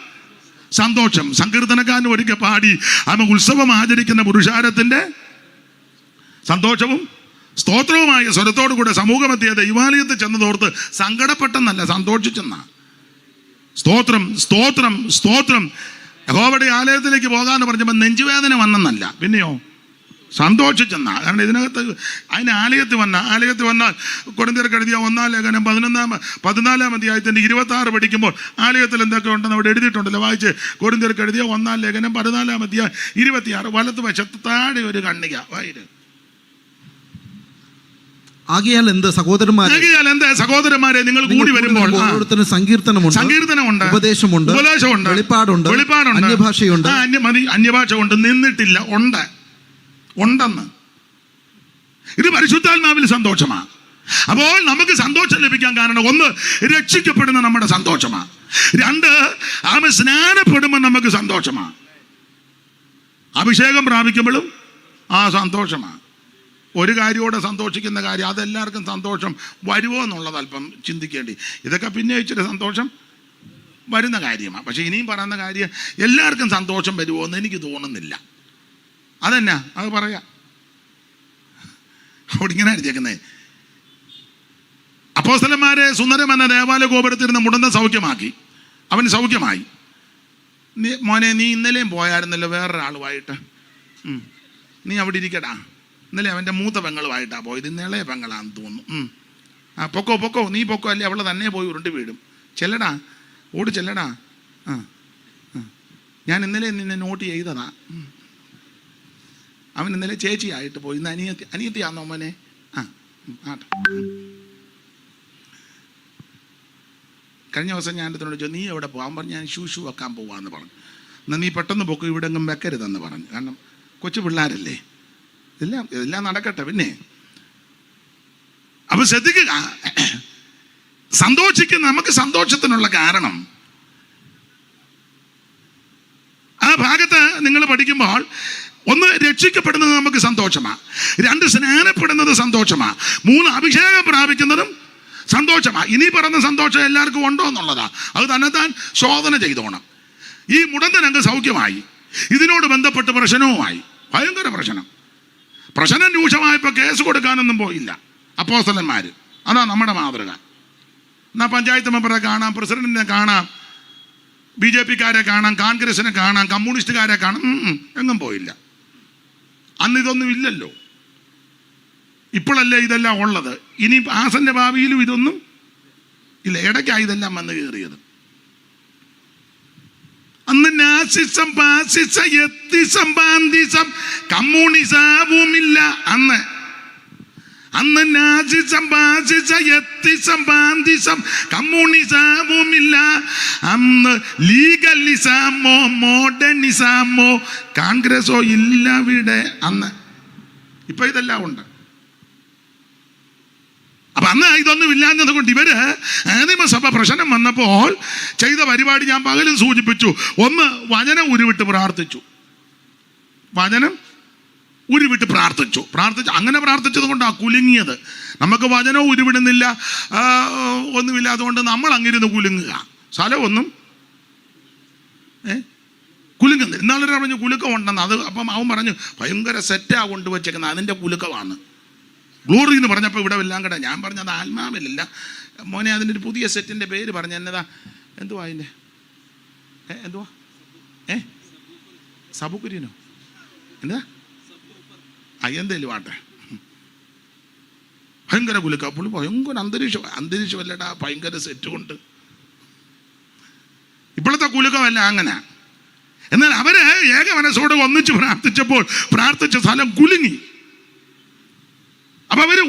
സന്തോഷം. സങ്കീർത്തനക്കാരൻ ഒരിക്കൽ പാടി, ആമൻ ഉത്സവം ആചരിക്കുന്ന പുരുഷാരത്തിൻ്റെ സന്തോഷവും സ്തോത്രവുമായ സ്വരത്തോടു കൂടെ സമൂഹമെത്തിയ ദൈവാലയത്തിൽ ചെന്നതോർത്ത് സങ്കടപ്പെട്ടെന്നല്ല, സന്തോഷിച്ചെന്നാ. സ്തോത്രം, സ്തോത്രം, സ്തോത്രം. യഹോവയുടെ ആലയത്തിലേക്ക് പോകാമെന്ന് പറഞ്ഞപ്പോൾ നെഞ്ചുവേദന വന്നെന്നല്ല, പിന്നെയോ സന്തോഷിച്ചെന്നാ. കാരണം ഇതിനകത്ത് അതിന് ആലയത്തിൽ വന്നാൽ കൊരിന്ത്യർക്ക് എഴുതിയ 1 ലേഖനം 14 അധ്യായത്തിൻ്റെ 26 പഠിക്കുമ്പോൾ ആലയത്തിൽ എന്തൊക്കെ ഉണ്ടെന്ന് അവിടെ എഴുതിയിട്ടുണ്ടല്ലോ. വായിച്ച്. കൊരിന്ത്യർക്ക് എഴുതിയ 1 ലേഖനം 14 അധ്യായം 26 വലത്ത് വശത്ത് താഴെ ഒരു കണ്ണിക വായിര്. ആകയാൽ എന്ത് സഹോദരന്മാരെ നിങ്ങൾ കൂടി വരുമ്പോൾ സങ്കീർത്തനമുണ്ട്, ഉപദേശമുണ്ട്, വെളിപ്പാടുണ്ട്, അന്യഭാഷയുണ്ട്. അന്യഭാഷ ഉണ്ട്, നിന്നിട്ടില്ല, ഉണ്ടെന്ന്. ഇത് പരിശുദ്ധാത്മാവിൽ സന്തോഷമാണ്. അപ്പോൾ നമുക്ക് സന്തോഷം ലഭിക്കാൻ കാരണം, ഒന്ന്, രക്ഷിക്കപ്പെടുന്ന നമ്മുടെ സന്തോഷമാണ്. രണ്ട്, ആമ സ്നാനപ്പെടുമ്പോൾ നമുക്ക് സന്തോഷമാണ്. അഭിഷേകം പ്രാപിക്കുമ്പോഴും ആ സന്തോഷമാണ്. ഒരു കാര്യത്തോടെ സന്തോഷിക്കുന്ന കാര്യം, അതെല്ലാവർക്കും സന്തോഷം വരുമോ എന്നുള്ളത് അല്പം ചിന്തിക്കേണ്ടി. ഇതൊക്കെ പിന്നെ ഇച്ചിരി സന്തോഷം വരുന്ന കാര്യമാണ്. പക്ഷേ ഇനിയും പറയുന്ന കാര്യം എല്ലാവർക്കും സന്തോഷം വരുമോ എന്ന് എനിക്ക് തോന്നുന്നില്ല. അതെന്നാ അത് പറയാം. അവിടെ ഇങ്ങനെ എഴുതിയേക്കുന്നത്, അപ്പോസ്തലന്മാരെ സുന്ദരം എന്ന ദേവാലയ ഗോപുരത്തിരുന്ന മുടന്ത സൗഖ്യമാക്കി. അവൻ സൗഖ്യമായി. മോനെ നീ ഇന്നലെയും പോയായിരുന്നല്ലോ വേറൊരാളുമായിട്ട്. നീ അവിടെ ഇരിക്കടാ. ഇന്നലെ അവൻ്റെ മൂത്ത പെങ്ങളുമായിട്ടാണ് പോയത്, ഇന്ന് ഇളയ പെങ്ങളാന്ന് തോന്നുന്നു. ആ പൊക്കോ നീ പൊക്കോ, അല്ലേ അവളെ തന്നെ പോയി ഉരുണ്ട് വീഴും. ചെല്ലടാ, ഓടി ചെല്ലടാ. ഞാൻ ഇന്നലെ നിന്നെ നോട്ട് ചെയ്തതാ. അവൻ ഇന്നലെ ചേച്ചിയായിട്ട് പോയി, ഇന്ന് അനിയത്തിയാന്നോ മോനെ? ആട്ടെ. കഴിഞ്ഞ ദിവസം ഞാൻ എന്നോട് ചോദിച്ചു, നീ എവിടെ പോകാൻ പറഞ്ഞു. ഞാൻ ഷൂ വെക്കാൻ പോവാന്ന് പറഞ്ഞു. എന്നാൽ നീ പെട്ടെന്ന് പൊക്ക്, ഇവിടെ എങ്ങും വെക്കരുതെന്ന് പറഞ്ഞു. കാരണം കൊച്ചു പിള്ളേരല്ലേ, ഇതെല്ലാം നടക്കട്ടെ. പിന്നെ അപ്പൊ ശ്രദ്ധിക്കുക, നമുക്ക് സന്തോഷത്തിനുള്ള കാരണം ആ ഭാഗത്ത് നിങ്ങൾ പഠിക്കുമ്പോൾ, ഒന്ന് രക്ഷിക്കപ്പെടുന്നത് നമുക്ക് സന്തോഷമാണ്, 2 സ്നാനപ്പെടുന്നത് സന്തോഷമാണ്, 3 അഭിഷേകം പ്രാപിക്കുന്നതും സന്തോഷമാണ്. ഇനി പറഞ്ഞ സന്തോഷം എല്ലാവർക്കും ഉണ്ടോ എന്നുള്ളതാ. അത് തന്നെത്താൻ ശോധന ചെയ്തോണം. ഈ മുടന്തനങ്ങ് സൗഖ്യമായി, ഇതിനോട് ബന്ധപ്പെട്ട് പ്രശ്നവുമായി, ഭയങ്കര പ്രശ്നം രൂക്ഷമായപ്പോൾ കേസ് കൊടുക്കാനൊന്നും പോയില്ല അപ്പോസ്തലന്മാർ. അതാ നമ്മുടെ മാതൃക. എന്നാൽ പഞ്ചായത്ത് മെമ്പറെ കാണാം, പ്രസിഡന്റിനെ കാണാം, BJP-ക്കാരെ കാണാം, കോൺഗ്രസിനെ കാണാം, കമ്മ്യൂണിസ്റ്റുകാരെ കാണാം, എങ്ങും പോയില്ല. അന്ന് ഇതൊന്നും ഇല്ലല്ലോ, ഇപ്പോഴല്ലേ ഇതെല്ലാം ഉള്ളത്. ഇനി ആസന്റെ ഭാവിയിലും ഇതൊന്നും ഇല്ല. ഇടയ്ക്കാണ് ഇതെല്ലാം വന്ന് കയറിയത്. അന്ന് നാസിസം, ഫാസിസം, എത്തിസം, ബാന്തിസം, കമ്മ്യൂണിസവുമില്ല. അന്ന് നാസിസം, ഫാസിസം, എത്തിസം, ബാന്തിസം, കമ്മ്യൂണിസവുമില്ല. അന്ന് ലീഗലിസമോ മോഡേണിസമോ കോൺഗ്രസോ ഇല്ല ഇവിടെ അന്ന്. ഇപ്പൊ ഇതെല്ലാം ഉണ്ട്. അപ്പൊ അന്ന് ഇതൊന്നും ഇല്ലാഞ്ഞത് കൊണ്ട് ഇവര് നിയമസഭ പ്രശ്നം വന്നപ്പോൾ ചെയ്ത പരിപാടി ഞാൻ പകലും സൂചിപ്പിച്ചു. ഒന്ന്, വചനം ഉരുവിട്ട് പ്രാർത്ഥിച്ചു. അങ്ങനെ പ്രാർത്ഥിച്ചത് കൊണ്ടാണ് കുലുങ്ങിയത്. നമുക്ക് വചനവും ഉരുവിടുന്നില്ല, ഒന്നുമില്ല. അതുകൊണ്ട് നമ്മൾ അങ്ങിരുന്ന് കുലുങ്ങുക, സ്ഥലമൊന്നും കുലുങ്ങുന്നില്ല. ഇന്നാളൊരു പറഞ്ഞു കുലുക്കം ഉണ്ടെന്ന്. അത് അപ്പം അവൻ പറഞ്ഞു ഭയങ്കര സെറ്റാ കൊണ്ടുവച്ചേക്കുന്നത്, അതിൻ്റെ കുലുക്കമാണ്. ഗ്ലോറി എന്ന് പറഞ്ഞപ്പോൾ ഇവിടെ എല്ലാം കൂടെ ഞാൻ പറഞ്ഞത് ആത്മാവിലല്ല മോനെ. അതിൻ്റെ ഒരു പുതിയ സെറ്റിൻ്റെ പേര് പറഞ്ഞു. എന്നതാ, എന്തുവാ അതിൻ്റെ എന്തുവാ സബുക്കുര്യനോ എന്താ എന്തേലും ആട്ടെ. ഭയങ്കര കുലുക്ക, പുള്ളി ഭയങ്കര അന്തരീക്ഷമല്ലടാ, ഭയങ്കര സെറ്റ് കൊണ്ട്. ഇപ്പോഴത്തെ കുലുക്കമല്ല അങ്ങനെ. എന്നാൽ അവര് ഏക മനസ്സോടെ ഒന്നിച്ച് പ്രാർത്ഥിച്ച സ്ഥലം കുലുങ്ങി. അപ്പൊ അവര്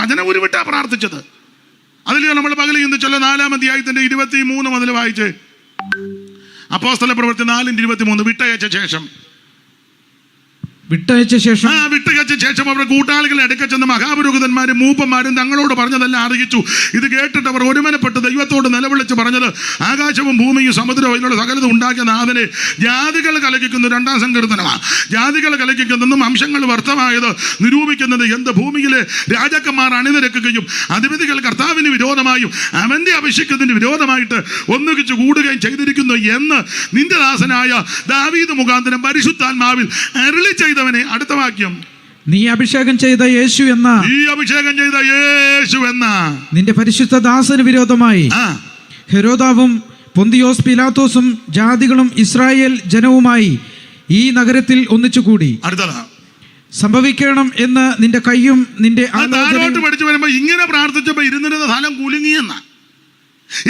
വചന ഉരുവിട്ടാ പ്രാർത്ഥിച്ചത്. അതിൽ നമ്മൾ പകൽ ചിന്തിച്ചല്ലോ, 4-ാം അധ്യായത്തിന്റെ 23 മുതൽ വായിച്ച്. അപ്പോസ്തല പ്രവൃത്തി 4:23. വിട്ടയച്ച ശേഷം അവർ കൂട്ടാളികളെ അടുക്ക ചെന്ന് മഹാപുരോഹിതന്മാരും മൂപ്പന്മാരും തങ്ങളോട് പറഞ്ഞതെല്ലാം അറിയിച്ചു. ഇത് കേട്ടിട്ട് അവർ ഒരുമനപ്പെട്ട് ദൈവത്തോട് നിലവിളിച്ച് പറഞ്ഞത്, ആകാശവും ഭൂമിയും സമുദ്രവും ഇതിലുള്ള സകലതും ഉണ്ടാക്കിയ നാഥനെ ജാതികൾ കലഹിക്കുന്നു. 2-ാം സങ്കീർത്തനമാണ്. ജാതികൾ കലഹിക്കുന്നതെന്നും അംശങ്ങൾ വ്യർത്ഥമായത് നിരൂപിക്കുന്നത് എന്ത്? ഭൂമിയിലെ രാജാക്കന്മാർ അണിനിരക്കുകയും അധിപതികൾ കർത്താവിന് വിരോധമായും അവന്റെ അഭിഷേകത്തിന് വിരോധമായിട്ട് ഒന്നുകിച്ച് കൂടുകയും ചെയ്തിരിക്കുന്നു എന്ന് നിന്റെ ദാസനായ ദാവീദ് മുഖാന്തരം പരിശുദ്ധാത്മാവിൽ അരുളി ചെയ്തവനെ. അടുത്ത വാക്യം, നീ അഭിഷേകം ചെയ്ത യേശു എന്ന നിന്റെ പരിശുദ്ധ ദാസന് വിരോധമായി ഹെരോദാവും പൊന്തിയോസ് പീലാത്തോസും ജാതികളും ഇസ്രായേൽ ജനവുമായി ഈ നഗരത്തിൽ ഒന്നിച്ചുകൂടി. അടുത്തതാ, സംഭവിക്കണം എന്ന് നിന്റെ കൈയും നിന്റെ പഠിച്ചു വരുമ്പോ ഇങ്ങനെ പ്രാർത്ഥിച്ചപ്പോ ഇരുന്നിരുന്ന സ്ഥലം കുലുങ്ങിയെന്ന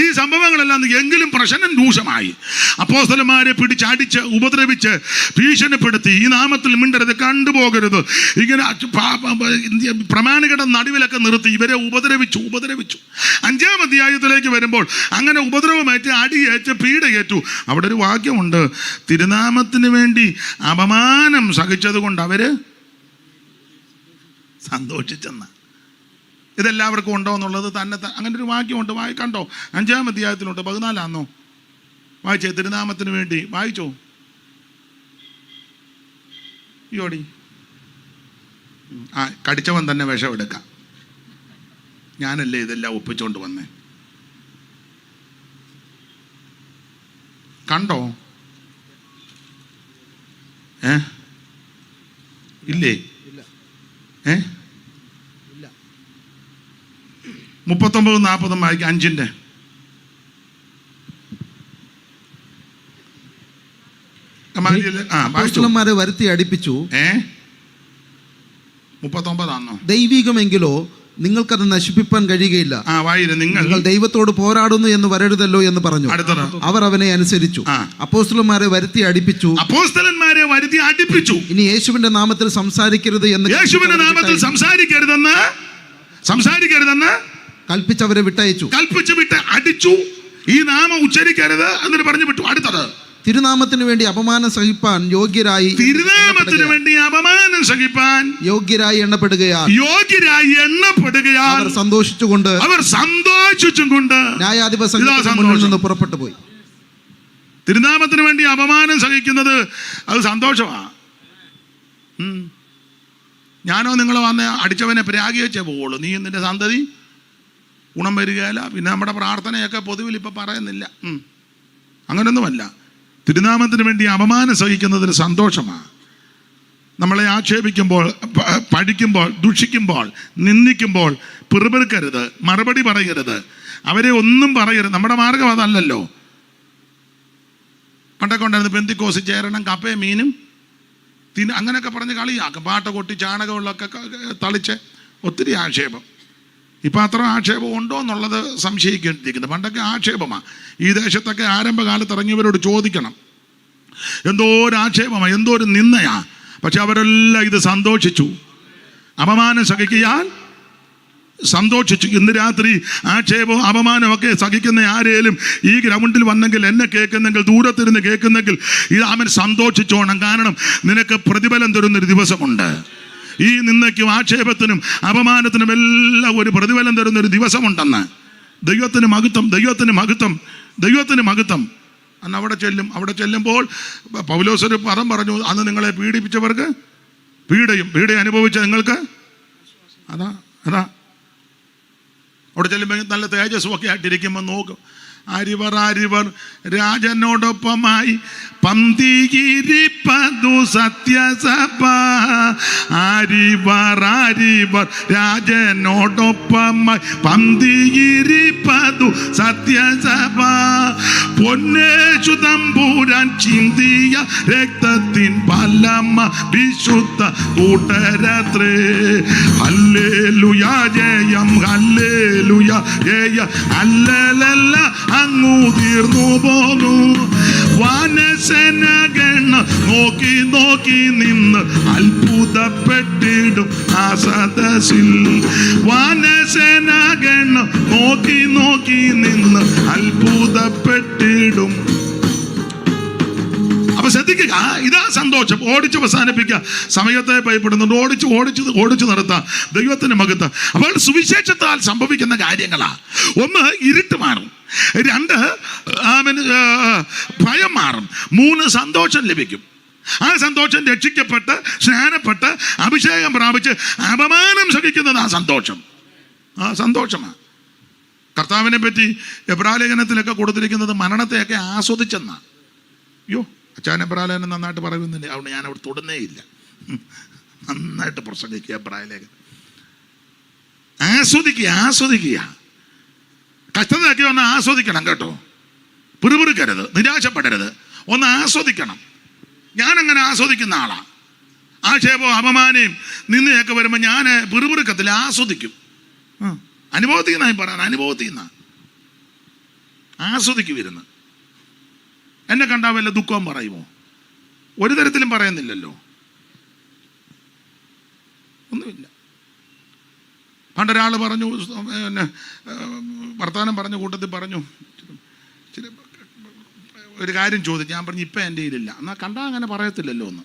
ഈ സംഭവങ്ങളെല്ലാം എങ്കിലും പ്രശ്നം രൂക്ഷമായി. അപ്പോസ്തലന്മാരെ പിടിച്ചടിച്ച് ഉപദ്രവിച്ച് ഭീഷണിപ്പെടുത്തി, ഈ നാമത്തിൽ മിണ്ടരുത്, കണ്ടുപോകരുത്, ഇങ്ങനെ പ്രമാണികളുടെ നടുവിലൊക്കെ നിർത്തി ഇവരെ ഉപദ്രവിച്ചു. 5-ാം അധ്യായത്തിലേക്ക് വരുമ്പോൾ അങ്ങനെ ഉപദ്രവമേറ്റ് അടിയേറ്റ് പീഡയേറ്റു. അവിടെ ഒരു വാക്യമുണ്ട്, തിരുനാമത്തിന് വേണ്ടി അപമാനം സഹിച്ചത് കൊണ്ട് അവര് സന്തോഷിച്ചെന്ന. ഇതെല്ലാവർക്കും ഉണ്ടോ എന്നുള്ളത് തന്നെ അങ്ങനെ ഒരു വാക്യമുണ്ട്. കണ്ടോ, 5-ാം അധ്യായത്തിലുണ്ട്. 14 വായിച്ചേ, തിരുനാമത്തിന് വേണ്ടി വായിച്ചോ. യോടി കടിച്ചവൻ തന്നെ വിഷം എടുക്കാം. ഞാനല്ലേ ഇതെല്ലാം ഒപ്പിച്ചോണ്ട് വന്നേ. കണ്ടോ? ഇല്ലേ? 39-40 വായിക്കാം. 5-ന്റെ ഗമാലിയേൽ അപ്പോസ്തലന്മാരെ വരുത്തി അടിപ്പിച്ചു. 39 ദൈവികമെങ്കിലോ നിങ്ങൾക്കത് നശിപ്പിക്കാൻ കഴിയുകയില്ല. നിങ്ങൾ ദൈവത്തോട് പോരാടുന്നു എന്ന് വരരുതല്ലോ എന്ന് പറഞ്ഞു. അവർ അവനെ അനുസരിച്ചു. അപ്പോസ്തലന്മാരെ വരുത്തി അടിപ്പിച്ചു. ഇനി യേശുവിന്റെ നാമത്തിൽ സംസാരിക്കരുത് എന്ന് കൽപ്പിച്ചവരെ വിട്ടയച്ചു. അടിച്ചു. ഈ നാമം ഉച്ചരിക്കരുത് എന്നിട്ട് പറഞ്ഞു വിട്ടു. അടുത്തത്, തിരുനാമത്തിന് വേണ്ടി അപമാനം സഹിപ്പാൻ യോഗ്യരായി എണ്ണപ്പെടുകയാൽ അവർ സന്തോഷിച്ചുകൊണ്ട് ന്യായാധിപ മുന്നിൽ നിന്ന് പുറപ്പെട്ടു പോയി. തിരുനാമത്തിന് വേണ്ടി അപമാനം സഹിക്കുന്നത് അത് സന്തോഷമാണ്. ഞാനോ നിങ്ങളോ വന്ന് അടിച്ചവനെ പ്രാഗി വെച്ചേ പോവുള്ളൂ. നീ നിന്റെ സന്തതി ഗുണം വരികയല്ല. പിന്നെ നമ്മുടെ പ്രാർത്ഥനയൊക്കെ പൊതുവിൽ ഇപ്പം പറയുന്നില്ല. അങ്ങനൊന്നുമല്ല. തിരുനാമത്തിന് വേണ്ടി അപമാനം സഹിക്കുന്നതിന് സന്തോഷമാണ്. നമ്മളെ ആക്ഷേപിക്കുമ്പോൾ, പഠിക്കുമ്പോൾ, ദുഷിക്കുമ്പോൾ, നിന്ദിക്കുമ്പോൾ പിറുപിറുക്കരുത്, മറുപടി പറയരുത്, അവരെ ഒന്നും പറയരുത്. നമ്മുടെ മാർഗം അതല്ലല്ലോ. പണ്ടൊക്കെ ഉണ്ടായിരുന്നു പെന്തിക്കോസ് ചേരണം, കപ്പയും മീനും അങ്ങനെയൊക്കെ പറഞ്ഞ് കളിയാക്കും. പാട്ട കൊട്ടി ചാണകമുള്ളൊക്കെ തളിച്ച് ഒത്തിരി ആക്ഷേപം. ഇപ്പം അത്ര ആക്ഷേപം ഉണ്ടോ എന്നുള്ളത് സംശയിക്കേണ്ടിയിരിക്കുന്നത്. പണ്ടൊക്കെ ആക്ഷേപമാണ്. ഈ ദേശത്തൊക്കെ ആരംഭകാലത്ത് ഇറങ്ങിയവരോട് ചോദിക്കണം, എന്തോ ഒരു ആക്ഷേപമാണ്, എന്തോ ഒരു നിന്ദയാ. പക്ഷെ അവരെല്ലാം ഇത് സന്തോഷിച്ചു. അപമാനം സഹിക്കാൻ സന്തോഷിച്ചു. ഇന്ന് രാത്രി ആക്ഷേപവും അപമാനമൊക്കെ സഹിക്കുന്ന ആരേലും ഈ ഗ്രൗണ്ടിൽ വന്നെങ്കിൽ, എന്നെ കേൾക്കുന്നെങ്കിൽ, ദൂരത്തിരുന്ന് കേൾക്കുന്നെങ്കിൽ, ഇത് അവൻ സന്തോഷിച്ചോണം. കാരണം നിനക്ക് പ്രതിഫലം തരുന്നൊരു ദിവസമുണ്ട്. ഈ നിന്ദയ്ക്കും ആക്ഷേപത്തിനും അപമാനത്തിനും എല്ലാം ഒരു പ്രതിഫലം തരുന്നൊരു ദിവസമുണ്ടെന്ന്. ദൈവത്തിന് മഹത്വം, ദൈവത്തിന് മഹത്വം, ദൈവത്തിന് മഹത്വം. അന്ന് അവിടെ ചെല്ലുമ്പോൾ പൗലോസ് ഒരു പദം പറഞ്ഞു, അന്ന് നിങ്ങളെ പീഡിപ്പിച്ചവർക്ക് പീഡ അനുഭവിച്ച നിങ്ങൾക്ക് അതാ അവിടെ ചെല്ലുമ്പോൾ നല്ല തേജസ്സുമൊക്കെ ആയിട്ടിരിക്കുമ്പോൾ നോക്കും. അരിവർ രാജനോടൊപ്പമായി പന്തിയിരിപ്പതു സത്യസഭ. അരിവർ രാജനോടൊപ്പമായി പന്തിയിരിപ്പതു സത്യസഭ. പൊന്നേശു തമ്പുരാൻ ചിന്തിയ രക്തത്തിൻ ഫലമ വിശുദ്ധ കൂട്ടരത്രേ. ഹല്ലേലൂയ ജയം, ഹല്ലേലൂയ ജയ, ഹല്ലേലൂയ അങ്ങു തീർന്നു പോന്നു. വാനസേനഗണ നോക്കി നിന്ന് അത്ഭുതപ്പെട്ടിടും ആ സദസ്സിൽ. വാനസേനഗണ നോക്കി നിന്ന് അത്ഭുതപ്പെട്ടിടും. അപ്പൊ ശ്രദ്ധിക്കുക, ഇതാ സന്തോഷം. ഓടിച്ച് അവസാനിപ്പിക്കുക. സമയത്തെ ഭയപ്പെടുന്നുണ്ട്. ഓടിച്ചു നിർത്താം. ദൈവത്തിന് മഹത്വം. അപ്പോൾ സുവിശേഷത്താൽ സംഭവിക്കുന്ന കാര്യങ്ങളാ. ഒന്ന്, ഇരുട്ട് മാറും. 2, ഭയം മാറും. 3, സന്തോഷം ലഭിക്കും. ആ സന്തോഷം രക്ഷിക്കപ്പെട്ട് സ്നാനപ്പെട്ട് അഭിഷേകം പ്രാപിച്ച് അപമാനം സഹിക്കുന്നത് ആ സന്തോഷം. ആ സന്തോഷമാണ്. കർത്താവിനെ പറ്റി എബ്രാലേഖനത്തിലൊക്കെ കൊടുത്തിരിക്കുന്നത് മരണത്തെയൊക്കെ ആസ്വദിച്ചെന്നാ. അയ്യോ, അച്ഛൻ എബ്രാലേഖനം നന്നായിട്ട് പറയുന്നില്ല. അതുകൊണ്ട് ഞാൻ അവിടെ തൊടുന്നേയില്ല. നന്നായിട്ട് പ്രസംഗിക്കുക എബ്രാലേഖനം. ആസ്വദിക്കുക. കഷ്ടതയൊക്കെ ഒന്ന് ആസ്വദിക്കണം കേട്ടോ. പിറുപിറുക്കരുത്, നിരാശപ്പെടരുത്. ഒന്ന് ആസ്വദിക്കണം. ഞാനങ്ങനെ ആസ്വദിക്കുന്ന ആളാണ്. ആക്ഷേപവും അപമാനയും നിന്നയൊക്കെ വരുമ്പോൾ ഞാൻ പിറുപിറുക്കത്തിൽ ആസ്വദിക്കും. അനുഭവത്തിൽ നിന്നായി പറയാൻ, അനുഭവത്തിൽ നിന്നാ ആസ്വദിക്കുവിരുന്ന്. എന്നെ കണ്ടാൽ വല്ല ദുഃഖവും പറയുമോ? ഒരു തരത്തിലും പറയുന്നില്ലല്ലോ. ഒന്നുമില്ല. പണ്ടൊരാൾ പറഞ്ഞു, പിന്നെ വർത്തമാനം പറഞ്ഞ കൂട്ടത്തിൽ പറഞ്ഞു, ഒരു കാര്യം ചോദിച്ചു. ഞാൻ പറഞ്ഞു, ഇപ്പം എൻ്റെ കയ്യിലില്ല. എന്നാൽ കണ്ടാൽ അങ്ങനെ പറയത്തില്ലല്ലോ എന്ന്.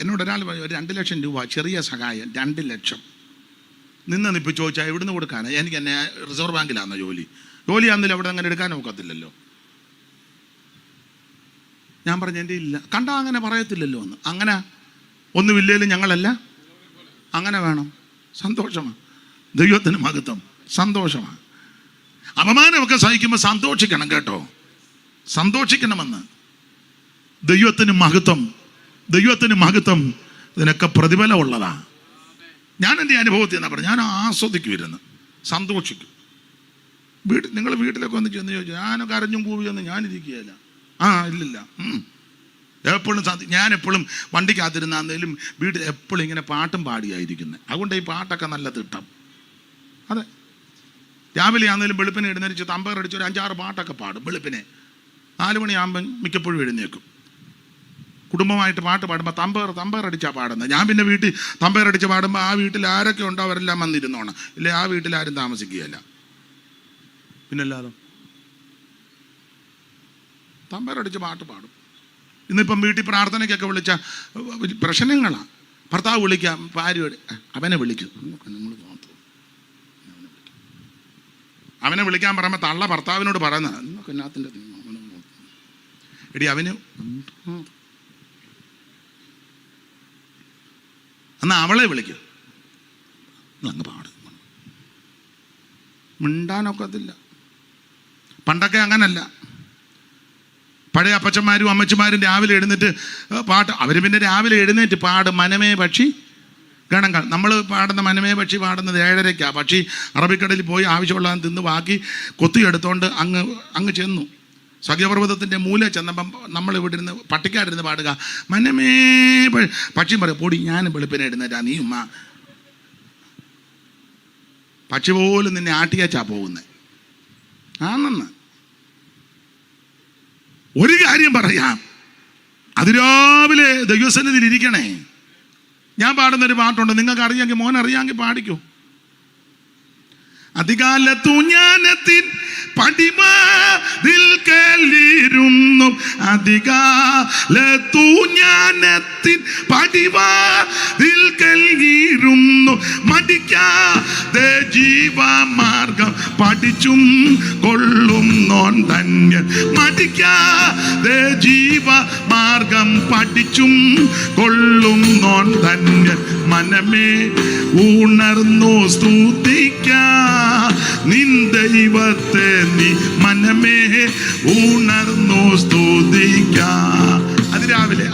എന്നോട് ഒരാൾ പറഞ്ഞു, ഒരു 2 ലക്ഷം രൂപ ചെറിയ സഹായം. 2 ലക്ഷം നിന്നിപ്പോൾ ചോദിച്ചാൽ എവിടുന്ന് കൊടുക്കാനാണ്? എനിക്ക് എന്നെ റിസർവ് ബാങ്കിലാണെന്നോ ജോലിയാണെന്നില്ല, അവിടെ അങ്ങനെ എടുക്കാൻ ഒക്കത്തില്ലല്ലോ. ഞാൻ പറഞ്ഞു, എൻ്റെ ഇല്ല. കണ്ടാൽ അങ്ങനെ പറയത്തില്ലല്ലോ എന്ന്. അങ്ങനെ ഒന്നുമില്ലേലും ഞങ്ങളല്ല, അങ്ങനെ വേണം. സന്തോഷമാണ്. ദൈവത്തിന് മഹത്വം. സന്തോഷമാണ്. അപമാനമൊക്കെ സഹിക്കുമ്പോൾ സന്തോഷിക്കണം കേട്ടോ. സന്തോഷിക്കണമെന്ന്. ദൈവത്തിന് മഹത്വം, ദൈവത്തിന് മഹത്വം. ഇതിനൊക്കെ പ്രതിഫലമുള്ളതാണ്. ഞാൻ എൻ്റെ അനുഭവത്തിൽ എന്നാ പറഞ്ഞു, ഞാൻ ആസ്വദിക്കുമായിരുന്നു, സന്തോഷിക്കും. നിങ്ങൾ വീട്ടിലൊക്കെ വന്ന് ചെന്ന് ചോദിച്ചു, ഞാനൊക്കെ അരഞ്ഞും കൂവിയൊന്നും ഞാനിരിക്കുകയില്ല. ഇല്ലില്ല. എപ്പോഴും ഞാൻ എപ്പോഴും വണ്ടിക്കകത്തിരുന്നാന്നേലും വീട്ടിൽ എപ്പോഴും ഇങ്ങനെ പാട്ടും പാടിയായിരിക്കുന്നത്. അതുകൊണ്ട് ഈ പാട്ടൊക്കെ നല്ല തിട്ടം. അതെ, രാവിലെ ആണെങ്കിലും വെളുപ്പിനെ എഴുന്നേരിച്ച് തമ്പേറടിച്ച് ഒരു 5-6 പാട്ടൊക്കെ പാടും. വെളുപ്പിനെ 4 മണിയാകുമ്പം മിക്കപ്പോഴും എഴുന്നേക്കും. കുടുംബമായിട്ട് പാട്ട് പാടുമ്പോൾ തമ്പേറടിച്ചാണ് പാടുന്നത്. ഞാൻ പിന്നെ വീട്ടിൽ തമ്പേറടിച്ച് പാടുമ്പോൾ ആ വീട്ടിൽ ആരൊക്കെ ഉണ്ടോ അവരെല്ലാം വന്നിരുന്നോണം. ഇല്ലേ ആ വീട്ടിൽ ആരും താമസിക്കുകയല്ല. പിന്നല്ലാതെ തമ്പേറടിച്ച് പാട്ട് പാടും. ഇന്നിപ്പം വീട്ടിൽ പ്രാർത്ഥനയ്ക്കൊക്കെ വിളിച്ച പ്രശ്നങ്ങളാണ്. ഭർത്താവ് വിളിക്കാം, ഭാര്യ അവനെ വിളിക്കും. അവനെ വിളിക്കാൻ പറയുമ്പോൾ തള്ള ഭർത്താവിനോട് പറയുന്നത് എന്നാത്തിൻ്റെ എടി അവന് എന്നാൽ അവളെ വിളിക്കും. അങ്ങ് പാടും. മിണ്ടാനൊക്കത്തില്ല. പണ്ടൊക്കെ അങ്ങനല്ല. പഴയ അപ്പച്ചന്മാരും അമ്മച്ചമാരും രാവിലെ എഴുന്നേറ്റ് പാട്ട്. അവർ പിന്നെ രാവിലെ എഴുന്നേറ്റ് പാടും മനമേ പക്ഷി ഗണങ്ങൾ. നമ്മൾ പാടുന്ന മനമേ പക്ഷി പാടുന്നത് 7:30. പക്ഷി അറബിക്കടലിൽ പോയി ആവശ്യമുള്ള തിന്ന് ബാക്കി കൊത്തിയെടുത്തോണ്ട് അങ്ങ് ചെന്നു. സഖ്യപർവ്വതത്തിൻ്റെ മൂല ചെന്നപ്പം നമ്മൾ ഇവിടെ ഇരുന്ന് പട്ടിക്കാടിരുന്ന് പാടുക മനമേ. പക്ഷി പറയും, പൊടി ഞാൻ വെളുപ്പിനെ എഴുന്നേറ്റാ, നീ ഉമ്മ. പക്ഷി പോലും നിന്നെ ആട്ടിയാച്ചാ പോകുന്നത്. ആണെന്ന് ഒരു കാര്യം പറയാം, അതിരാവിലെ ദൈവസന്നിധിയിൽ ഇരിക്കണേ. ഞാൻ പാടുന്നൊരു പാട്ടുണ്ട്, നിങ്ങൾക്ക് അറിയാമെങ്കിൽ മോൻ അറിയാമെങ്കിൽ പാടിക്കൂ. അധികാലത്തു ജ്ഞാനത്തിൻ പടിവാതിൽ കേളിരുന്നു. അധികാലത്തു ജ്ഞാനത്തിൻ പടിവാതിൽ കേളിരുന്നു. മടിക്കാതെ ജീവമാർഗം പഠിച്ചും കൊള്ളും നോൻ ധന്യൻ. മടിക്കാതെ ജീവമാർഗം പഠിച്ചും കൊള്ളും നോൻ ധന്യൻ. മനമേ ഉണർന്നു സ്തുതിക്ക നിൻ ദൈവത്തെ നീ. മനമേ ഉണർന്നു സ്തുതിക്ക. അതിരാവിലെ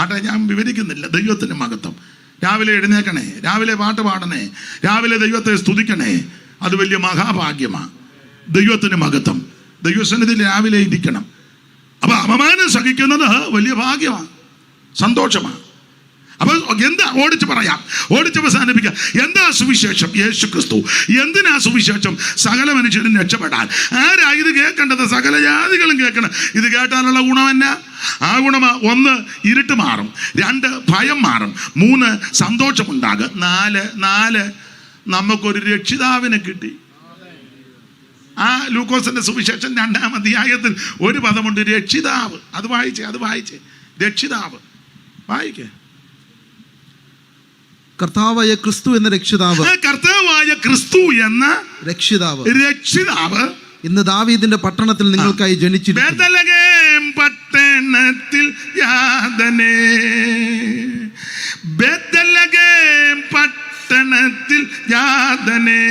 ആട്ടെ, ഞാൻ വിവരിക്കുന്നില്ല. ദൈവത്തിന് മഹത്വം. രാവിലെ എഴുന്നേക്കണേ, രാവിലെ പാട്ട് പാടണേ, രാവിലെ ദൈവത്തെ സ്തുതിക്കണേ. അത് വലിയ മഹാഭാഗ്യമാണ്. ദൈവത്തിന് മഹത്വം. ദൈവസന്നിധിയിൽ രാവിലെ ഇരിക്കണം. അപ്പൊ അപമാനം സഹിക്കുന്നത് വലിയ ഭാഗ്യമാണ്, സന്തോഷമാണ്. അപ്പൊ എന്താ ഓടിച്ച് പറയാം, ഓടിച്ച് അവസാനിപ്പിക്കാം. എന്താ സുവിശേഷം? യേശു ക്രിസ്തു. എന്തിനാ സുവിശേഷം? സകല മനുഷ്യരും രക്ഷപ്പെടാൻ. ആരാ ഇത് കേൾക്കേണ്ടത്? സകല ജാതികളും കേൾക്കണം. ഇത് കേട്ടാലുള്ള ഗുണം എന്നാ? ആ ഗുണമാ: 1 ഇരുട്ട് മാറും, 2 ഭയം മാറും, 3 സന്തോഷമുണ്ടാകും, 4 നമുക്കൊരു രക്ഷിതാവിനെ കിട്ടി. ആ ലൂക്കോസിന്റെ സുവിശേഷം 2-ാം അധ്യായത്തിൽ ഒരു പദമുണ്ട്, രക്ഷിതാവ്. അത് വായിച്ചേ. രക്ഷിതാവ് വായിക്കേ. കർത്താവായ ക്രിസ്തു എന്ന രക്ഷിതാവ്. കർത്താവായ ക്രിസ്തു എന്ന രക്ഷിതാവ് ഇന്ന് ദാവീദിന്റെ പട്ടണത്തിൽ നിങ്ങൾക്കായി ജനിച്ചിരിക്കുന്നു. ബേത്ലഹേം പട്ടണത്തിൽ യാതനേ. ബേത്ലഹേം പട്ടണത്തിൽ യാതനേ.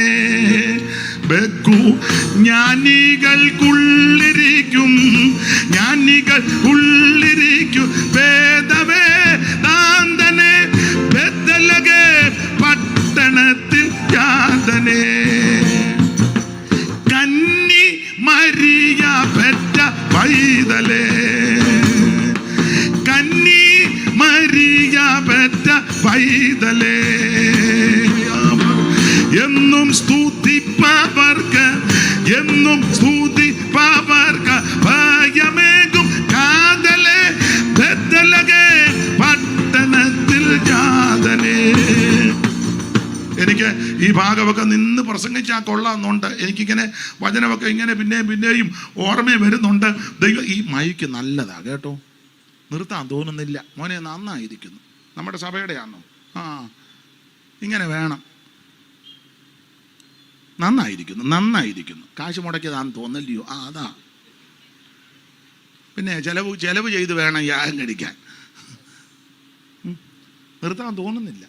ബെക്കു ജ്ഞാനികൾക്കുള്ളിരിക്കും വേദവേ ദാന്തനേ. ബേത്ലഹേം പട്ടണത്തിൽ യാതനേ. കന്നി മരിയ പെറ്റ പൈതലേ. കന്നി മരിയ പെറ്റ പൈതലേ. എന്നും സ്തുതിപ്പവർക്ക്, എന്നും സ്തുതിപ്പവർക്ക് ഭയമേകും കാതലേ. ബേത്ലഹേം പട്ടണത്തിൽ ജാതനേ. എനിക്ക് ഈ ഭാഗമൊക്കെ നിന്ന് പ്രസംഗിച്ചാൽ കൊള്ളാമെന്നുണ്ട്. എനിക്കിങ്ങനെ വചനമൊക്കെ ഇങ്ങനെ പിന്നെയും ഓർമ്മ വരുന്നുണ്ട്. ദൈവം ഈ മൈക്ക് നല്ലതാ കേട്ടോ, നിർത്താൻ തോന്നുന്നില്ല. മോനെ നന്നായിരിക്കുന്നു. നമ്മുടെ സഭയുടെയാണോ? ഇങ്ങനെ വേണം. നന്നായിരിക്കുന്നു. കാശ് മുടക്കിയതാന്ന് തോന്നല്ലയോ? അതാ. പിന്നെ ചെലവ് ചെയ്ത് വേണം യാഗം കഴിക്കാൻ. നിർത്താൻ തോന്നുന്നില്ല.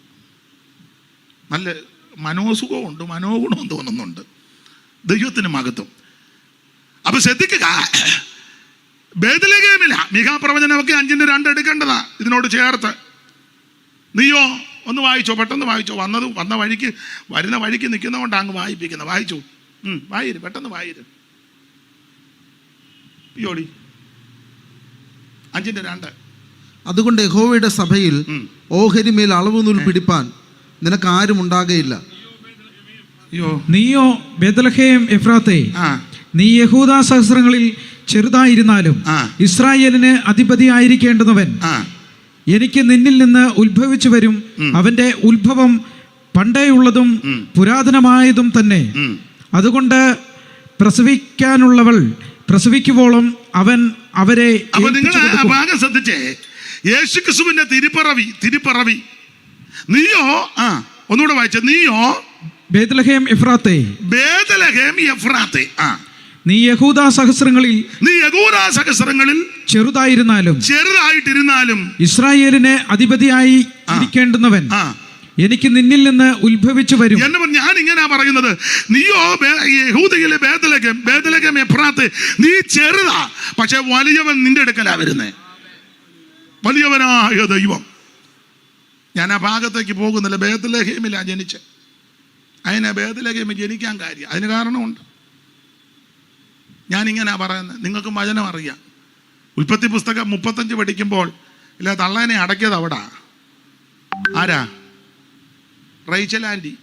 നല്ല മനോസുഖമുണ്ട്, മനോഗുണവും തോന്നുന്നുണ്ട്. ദൈവത്തിന് മഹത്വം. അപ്പൊ ശ്രദ്ധിക്കുക, ബേത്ലഹേമില മിഖാപ്രവചനമൊക്കെ 5-2 എടുക്കേണ്ടതാ ഇതിനോട് ചേർത്ത്. നീയോ ഒന്ന് വായിച്ചോ, പെട്ടെന്ന് വായിച്ചോ. വരുന്ന വഴിക്ക് നിൽക്കുന്നതുകൊണ്ട് അങ്ങ് വായിപ്പിക്കുന്നത്. വായിച്ചു. വായിര്, പെട്ടെന്ന് വായിര്. യോടി 5:2. അതുകൊണ്ട് യഹോവയുടെ സഭയിൽ ഓഹരിമേൽ അളവ് നൂൽ പിടിപ്പാൻ നിനക്ക് ആരും ഉണ്ടാകയില്ല. നീയോ ബേത്ലഹേം എഫ്രാത്തേ, നീ യഹൂദാ സഹസ്രങ്ങളിൽ ചെറുതായിരുന്നാലും ഇസ്രായേലിന് അധിപതിയായിരിക്കേണ്ടുന്നവൻ എനിക്ക് നിന്നിൽ നിന്ന് ഉത്ഭവിച്ചു വരും. അവന്റെ ഉത്ഭവം പണ്ടേയുള്ളതും പുരാതനമായതും തന്നെ. അതുകൊണ്ട് പ്രസവിക്കാനുള്ളവൾ പ്രസവിക്കുവോളം അവൻ അവരെ. അപ്പൊ നിങ്ങൾ ആ ഭാഗം ശ്രദ്ധിച്ചേ. യേശുക്രിസ്തുവിന്റെ തിരുപ്പറവി. നീയോ ഒന്നുകൂടെ വായിച്ച. നീയോ ബേത്ലഹേം എഫ്രാത്തേ, നീ യഹൂദാ സഹസ്രങ്ങളിൽ ചെറുതായിട്ടിരുന്നാലും ഇസ്രായേലിന് അധിപതിയായി ഇരിക്കേണ്ടുന്നവൻ എനിക്ക് നിന്നിൽ നിന്ന് ഉത്ഭവിച്ചു വരും. ഞാൻ ഇങ്ങനെ പറയുന്നത്, നീയോ യഹൂദയിലെ ബേത്ലഹേം എഫ്രാത്ത്, നീ ചെറുതാ, പക്ഷെ വലിയവൻ നിന്റെ അടുക്കലാ വരുന്നേ. വലിയവനായ ദൈവം. ഞാൻ ആ ഭാഗത്തേക്ക് പോകുന്നില്ല. ബേത്ലഹേമിലാ ജനിച്ച്. അതിനെ ബേത്ലഹേമിൽ ജനിക്കാൻ കാര്യം, അതിന് കാരണമുണ്ട്. ഞാനിങ്ങനെ പറയുന്നത്, നിങ്ങൾക്കും വചനം അറിയാം. ഉൽപ്പത്തി പുസ്തകം 35 പഠിക്കുമ്പോൾ ഇല്ല, തള്ളേനെ അടക്കിയത് അവിടെ ആരാ? Rachel aunty,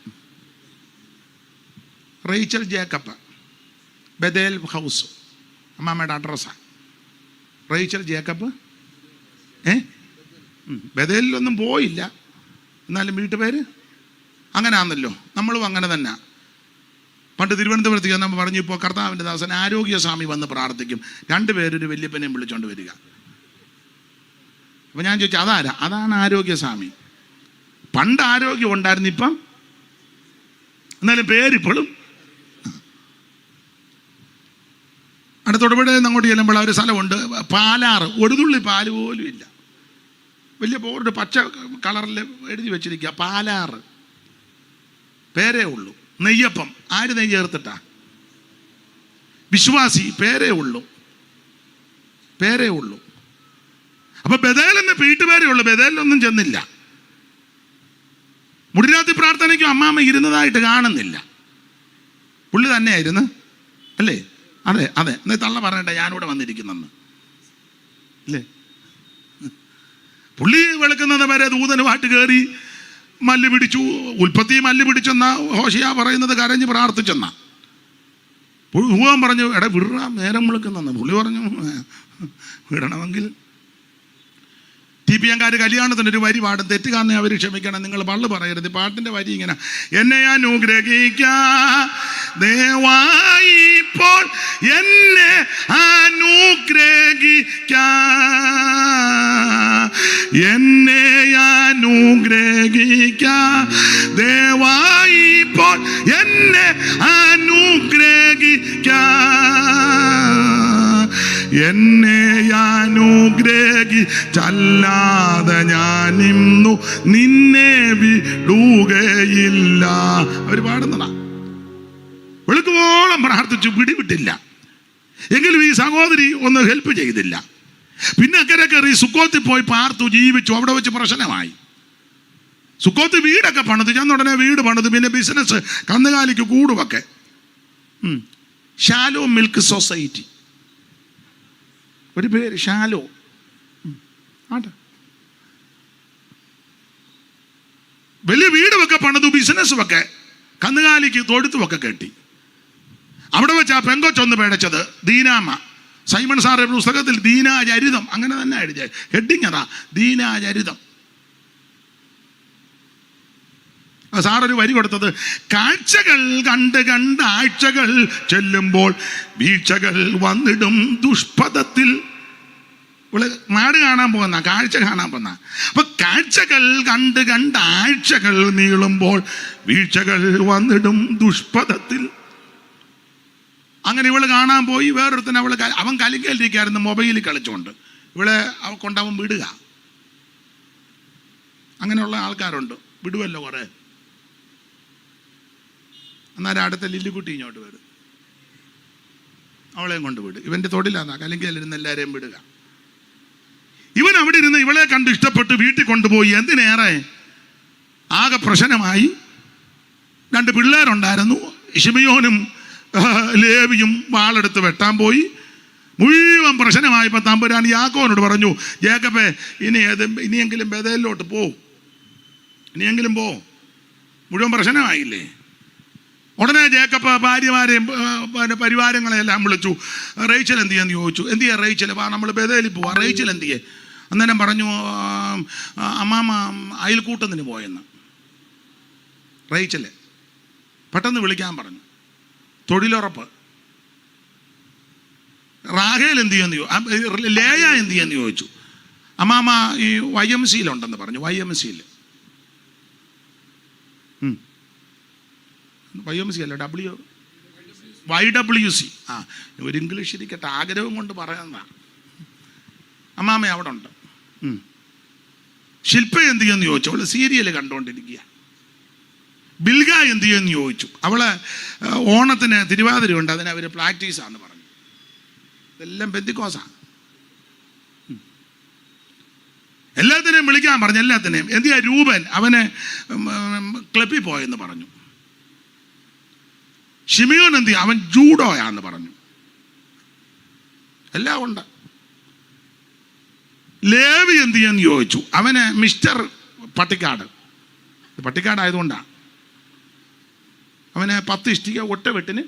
Rachel Jacob, Badel house, അമ്മാമ്മയുടെ അഡ്രസ്സാണ്. റേച്ചൽ ജേക്കബ് ബദേലിലൊന്നും പോയില്ല, എന്നാലും വീട്ടുപേര് അങ്ങനെ ആണല്ലോ. നമ്മളും അങ്ങനെ തന്നെ. പണ്ട് തിരുവനന്തപുരത്തേക്ക് നമ്മൾ പറഞ്ഞു, ഇപ്പോൾ കർത്താവിൻ്റെ ദാസൻ ആരോഗ്യസ്വാമി വന്ന് പ്രാർത്ഥിക്കും, 2 പേരൊരു വല്യപ്പനെയും വിളിച്ചോണ്ട് വരിക. അപ്പം ഞാൻ ചോദിച്ചു, അതാരാ? അതാണ് ആരോഗ്യസ്വാമി. പണ്ട് ആരോഗ്യം ഉണ്ടായിരുന്നു, ഇപ്പം എന്നാലും പേരിപ്പോഴും. അടുത്തൊടുപുഴ അങ്ങോട്ട് ചെല്ലുമ്പോൾ ഒരു സ്ഥലമുണ്ട്, പാലാറ്. ഒരു തുള്ളി പാല് പോലും ഇല്ല. വലിയ ബോർഡ് പച്ച കളറിൽ എഴുതി വെച്ചിരിക്കുക, പാലാറ്. പേരേ ഉള്ളൂ. നെയ്യപ്പം ആര് നെയ്യ് ചേർത്തിട്ടാ? വിശ്വാസി. പേരേ ഉള്ളൂ. അപ്പൊ ബദേലെന്ന് വീട്ടുപേരേ ഉള്ളൂ. ബദേലിലൊന്നും ചെന്നില്ല. മുടിരാത്രി പ്രാർത്ഥനയ്ക്കും അമ്മാമ്മ ഇരുന്നതായിട്ട് കാണുന്നില്ല. പുള്ളി തന്നെയായിരുന്നു അല്ലേ? അതെ. എന്നാ തള്ള പറയണ്ട, ഞാനിവിടെ വന്നിരിക്കുന്നെന്ന് അല്ലേ? പുള്ളി വെളുക്കുന്നത് വരെ ദൂതനുമായിട്ട് കയറി മല്ല് പിടിച്ചു. ഉൽപ്പത്തി മല്ല് പിടിച്ചെന്ന ഹോശിയ പറയുന്നത് കരഞ്ഞ് പ്രാർത്ഥിച്ചെന്ന. ഭൂവൻ പറഞ്ഞു, എടാ വിടാം, നേരം വിളിക്കുന്നെന്ന്. പുള്ളി പറഞ്ഞു, വിടണമെങ്കിൽ TPM-കാർ കല്യാണത്തിന് ഒരു വരി പാടും. തെറ്റുകാരനെ അവർ ക്ഷമിക്കണം, നിങ്ങൾ പള്ളു പറയരുത്. പാട്ടിൻ്റെ വരി ഇങ്ങനെ: എന്നെ അനുഗ്രഹിക്കാം ദയവായി ഇപ്പോൾ, എന്നെ അനുഗ്രഹിക്കാം, എന്നെ അനുഗ്രഹിക്കാം ദയവായി ഇപ്പോൾ, എന്നെ അനുഗ്രഹിക്കാം, എന്നെ അനുഗ്രഹിച്ചല്ലാതെ ഞാനിന്നു നിന്നെ വിടുകയില്ല. അവർ പാടുന്നതാ. വെളുക്കുവോളം പ്രാർത്ഥിച്ചു, പിടിവിട്ടില്ല. എങ്കിലും ഈ സഹോദരി ഒന്ന് ഹെൽപ്പ് ചെയ്തില്ല. പിന്നെ അക്കരെ കയറി സുക്കോത്തിൽ പോയി പാർത്തു, ജീവിച്ചു. അവിടെ വെച്ച് പ്രശ്നമായി. സുക്കോത്ത് വീടൊക്കെ പണിത്, ചെന്നുടനെ വീട് പണിത്, പിന്നെ ബിസിനസ്, കന്നുകാലിക്ക് കൂടുമൊക്കെ. ഷാലോ മിൽക്ക് സൊസൈറ്റി, ഒരു പേര് ഷാലോ. വലിയ വീടുമൊക്കെ പണിതു, ബിസിനസ്സുമൊക്കെ, കന്നുകാലിക്ക് തൊഴുത്തുമൊക്കെ കെട്ടി. അവിടെ വെച്ച് ആ പെങ്കൊച്ചൊന്ന് പേടച്ചത് ദീനാമ്മ. സൈമൺ സാറിന്റെ പുസ്തകത്തിൽ ദീനാചരിതം അങ്ങനെ തന്നെ എഴുതിയ ഹെഡിങ് അതാ, ദീനാചരിതം. സാറൊരു വരി കൊടുത്തത്: കാഴ്ചകൾ കണ്ട് ആഴ്ചകൾ ചെല്ലുമ്പോൾ വീഴ്ചകൾ വന്നിടും ദുഷ്പഥത്തിൽ. ഇവിടെ നാട് കാണാൻ പോകുന്ന, കാഴ്ച കാണാൻ പോകുന്ന. അപ്പൊ കാഴ്ചകൾ കണ്ട് ആഴ്ചകൾ നീളുമ്പോൾ വീഴ്ചകൾ വന്നിടും ദുഷ്പഥത്തിൽ. അങ്ങനെ ഇവള് കാണാൻ പോയി. വേറൊരുത്തന്നെ അവൻ കലിക്കലിരിക്കായിരുന്നു, മൊബൈലിൽ കളിച്ചുകൊണ്ട്. ഇവളെ കൊണ്ടവൻ വിടുക. അങ്ങനെയുള്ള ആൾക്കാരുണ്ട്, വിടുവല്ലോ കുറെ. എന്നാലും അടുത്ത ലില്ലിക്കുട്ടി ഇങ്ങോട്ട് വരും, അവളെയും കൊണ്ട് വിടും. ഇവൻ്റെ തൊടിലാണ് കലിങ്കലിരുന്ന് എല്ലാവരെയും വിടുക. ഇവൻ അവിടെ ഇരുന്ന് ഇവളെ കണ്ട് ഇഷ്ടപ്പെട്ട് വീട്ടിൽ കൊണ്ടുപോയി. എന്തിനേറെ ആകെ പ്രശ്നമായി. 2 പിള്ളേരുണ്ടായിരുന്നു, ഷിമിയോനും ലേവിയും വാളെടുത്ത് വെട്ടാൻ പോയി. മുഴുവൻ പ്രശ്നമായപ്പോൾ തമ്പുരാൻ യാക്കോബിനോട് പറഞ്ഞു, ജേക്കബേ ഇനിയെങ്കിലും ബേഥേലിലോട്ട് പോ, ഇനിയെങ്കിലും പോ, മുഴുവൻ പ്രശ്നമായില്ലേ. ഉടനെ ജേക്കബ് ഭാര്യമാരെയും പരിവാരങ്ങളെല്ലാം വിളിച്ചു. റേച്ചൽ എന്ത് ചെയ്യാന്ന് ചോദിച്ചു. എന്ത് ചെയ്യാ റേച്ചൽ? വാ നമ്മൾ ബേഥേലിൽ പോവാ. റേച്ചൽ എന്ത് ചെയ്യേ? അന്നേരം പറഞ്ഞു, അമ്മാമ അയൽക്കൂട്ടത്തിന് പോയെന്ന്. റേച്ചല് പെട്ടെന്ന് വിളിക്കാൻ പറഞ്ഞു. തൊഴിലുറപ്പ്. റാഹേൽ എന്ത് ചെയ്യുമെന്ന് ലേയ എന്ത് ചെയ്യുമെന്ന് ചോദിച്ചു. അമ്മാമ ഈ YMC ഉണ്ടെന്ന് പറഞ്ഞു. YMC അല്ല YWC. ഒരു ഇംഗ്ലീഷ് ഇരിക്കട്ടെ, ആഗ്രഹം കൊണ്ട് പറയുന്നതാണ്. അമ്മാമ അവിടെ ഉണ്ട്. ശില്പ എന്ത് ചെയ്യുമെന്ന് ചോദിച്ചു. അവള് സീരിയൽ കണ്ടുകൊണ്ടിരിക്കുക. ബിൽഗ എന്ത് ചെയ്യുമെന്ന് ചോദിച്ചു. അവള് ഓണത്തിന് തിരുവാതിരയുണ്ട്, അതിന് അവർ പ്രാക്ടീസാന്ന് പറഞ്ഞു. ഇതെല്ലാം പെന്തിക്കോസാണ്. എല്ലാത്തിനെയും വിളിക്കാൻ പറഞ്ഞു. എല്ലാത്തിനെയും. എന്ത് ചെയ്യാ? രൂപൻ അവന് ക്ലബിൽ പോയെന്ന് പറഞ്ഞു. ഷിമിയോൻ എന്ത് ചെയ്യാ? അവൻ ജൂഡോയാന്ന് പറഞ്ഞു. എല്ലാം ഉണ്ട്. ലേവി എന്ത് ചെയ്യാന്ന് ചോദിച്ചു. അവന് മിസ്റ്റർ പട്ടിക്കാടായതുകൊണ്ടാണ് അവന് 10 ഇഷ്ടിക ഒറ്റ വെട്ടിന്.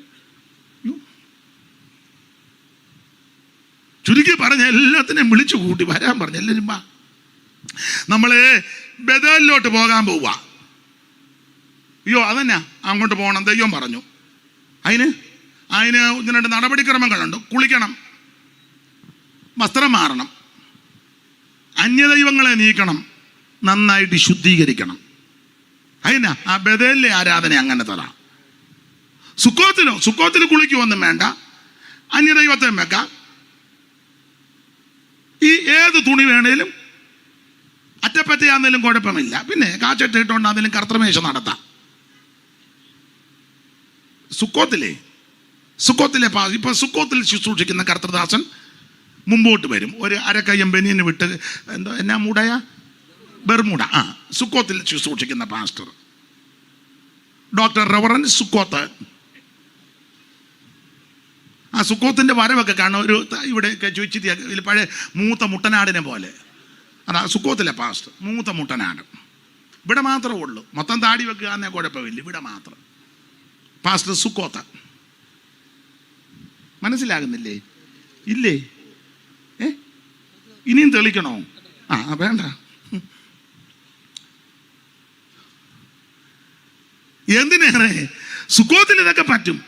ചുരുക്കി പറഞ്ഞ എല്ലാത്തിനെയും വിളിച്ചു കൂട്ടി വരാൻ പറഞ്ഞു. എല്ലാവരും വാ, നമ്മള് ബേഥേലിലോട്ട് പോകാൻ പോവുക. അയ്യോ അതന്നെ, അങ്ങോട്ട് പോകണം ദൈവം പറഞ്ഞു. അതിന് 2 നടപടിക്രമങ്ങളുണ്ട്. കുളിക്കണം, വസ്ത്രം മാറണം, അന്യദൈവങ്ങളെ നീക്കണം, നന്നായിട്ട് ശുദ്ധീകരിക്കണം. അതിനാ ആ ബേഥേലിലെ ആരാധന അങ്ങനെ തരാം. സുക്കോത്തിൽ കുളിക്കുമൊന്നും വേണ്ട, അന്യദൈവത്തെ വെക്കാം. ഈ ഏത് തുണി വേണേലും അറ്റപ്പറ്റയാന്നേലും കുഴപ്പമില്ല. പിന്നെ കാച്ചട്ട് ഇട്ടുകൊണ്ട് അതിലും കർത്തമേശ നടത്താം. സുക്കോത്തിലെ ഇപ്പൊ സുക്കോത്തിൽ ശുശ്രൂഷിക്കുന്ന കർത്തദാസൻ മുമ്പോട്ട് വരും. ഒരു അരക്കയ്യം ബനിയന് വിട്ട് എന്നാ മൂടയാ ബെർമൂട. സുക്കോത്തിൽ ശുശ്രൂഷിക്കുന്ന പാസ്റ്റർ ഡോക്ടർ റവറൻ സുക്കോത്ത്. സുക്കോത്തിന്റെ വരവൊക്കെ കാണും. ഒരു ഇവിടെയൊക്കെ ചോദിച്ചിട്ട് ഇതിൽ പഴയ മൂത്ത മുട്ടനാടിനെ പോലെ. അതാ സുക്കോത്തിലെ പാസ്റ്റർ, മൂത്ത മുട്ടനാട്. ഇവിടെ മാത്രമേ ഉള്ളൂ. മൊത്തം താടി വെക്കുക എന്നേ കുഴപ്പമില്ല. ഇവിടെ മാത്രം പാസ്റ്റർ സുക്കോത്ത്. മനസ്സിലാകുന്നില്ലേ? ഇല്ലേ? ഇനിയും തെളിക്കണോ? വേണ്ട. എന്തിനേറെ സുക്കോത്തിൽ ഇതൊക്കെ പറ്റും.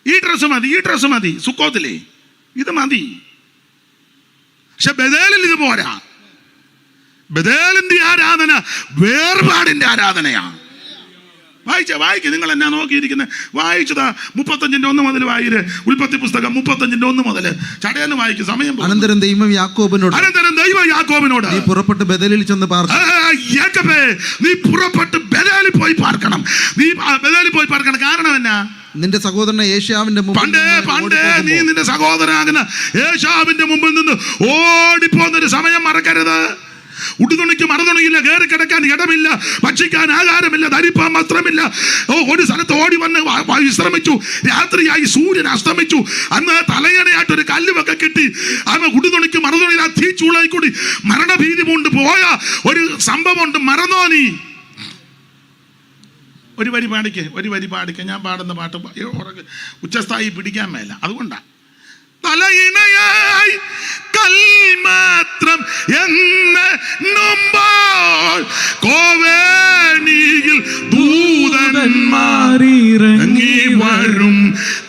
ഈ ഡ്രസ്സ് മതി സുക്കോത്തിലെ, ഇത് മതി. പക്ഷെ ബേഥേലിൽ ഇത് പോരാ. ബേഥേലിന്റെ ആരാധന വേർപാടിന്റെ ആരാധനയാണ്. വായിക്ക്, നിങ്ങൾ എന്നാ നോക്കിയിരിക്കുന്നത്? വായിച്ചതാ 35:1 മുതൽ വായിര്. ഉൽപ്പത്തി പുസ്തകം 35:1 മുതൽ ചടയെന്ന് വായിക്കും. സമയം. അനന്തരം ദൈവം യാക്കോബിനോട് നീ പുറപ്പെട്ട് ബേഥേലിൽ ചെന്ന് നീ പുറപ്പെട്ട് ബേഥേലിൽ പോയി പാർക്കണം. കാരണം എന്നാ? നിന്റെ സഹോദരനെ ഏശാവിന്റെ പണ്ടേ നീ നിന്റെ സഹോദരനാകുന്ന ഏശാവിന്റെ മുമ്പിൽ നിന്ന് ഓടിപ്പോന്നൊരു സമയം മറക്കരുത്. ഉടുതുണിക്ക് മറുതുണിയില്ല, കയറി കിടക്കാൻ ഇടമില്ല, ഭക്ഷിക്കാൻ ആഹാരമില്ല, ധരിപ്പാൻ വസ്ത്രമില്ല. ഒരു സ്ഥലത്ത് ഓടി വന്ന് വിശ്രമിച്ചു. രാത്രിയായി സൂര്യൻ അസ്തമിച്ചു. അന്ന് തലയണയായിട്ടൊരു കല്ലുമൊക്കെ കിട്ടി. അന്ന് ഉടുതുണിക്ക് മറുതുണിയിൽ ആ തീച്ചൂളായി കൂടി മരണഭീതി കൊണ്ട് പോയ ഒരു സംഭവമുണ്ട്. മറന്നോ നീ? ഒരു വരി പാടിക്ക്. ഞാൻ പാടുന്ന പാട്ട് ഉച്ചസ്ഥായി പിടിക്കാൻ മേല. അതുകൊണ്ടാണ് തലയിണയായി കൽമാത്രം എന്നുമ്പോൾ കോവേണിയിൽ ദൂതന്മാരിറങ്ങി വരും.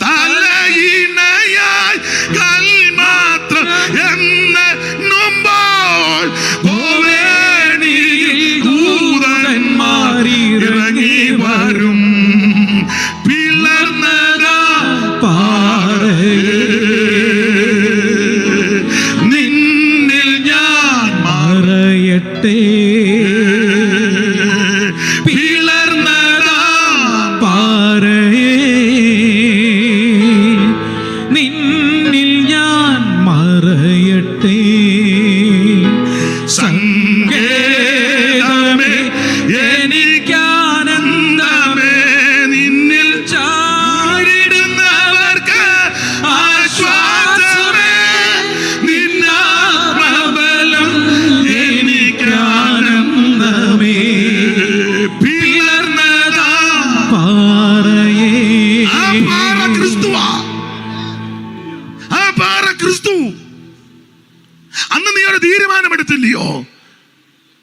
തലയിണയായി കൽമാത്രം എന്നുമ്പോൾ കോവേണിയിൽ ദൂതന്മാരിറങ്ങി വരും. പിളർന്നതാ പാറേ നിന്നിൽ ഞാൻ മറയട്ടെ. പിളർന്നതാ പാറേ നിന്നിൽ ഞാൻ മറയട്ടെ. സങ്കേതമേ എനിക്കാനന്ദമേ നിന്നിൽ ചാടിടും. കൊടുത്തില്ലയോ?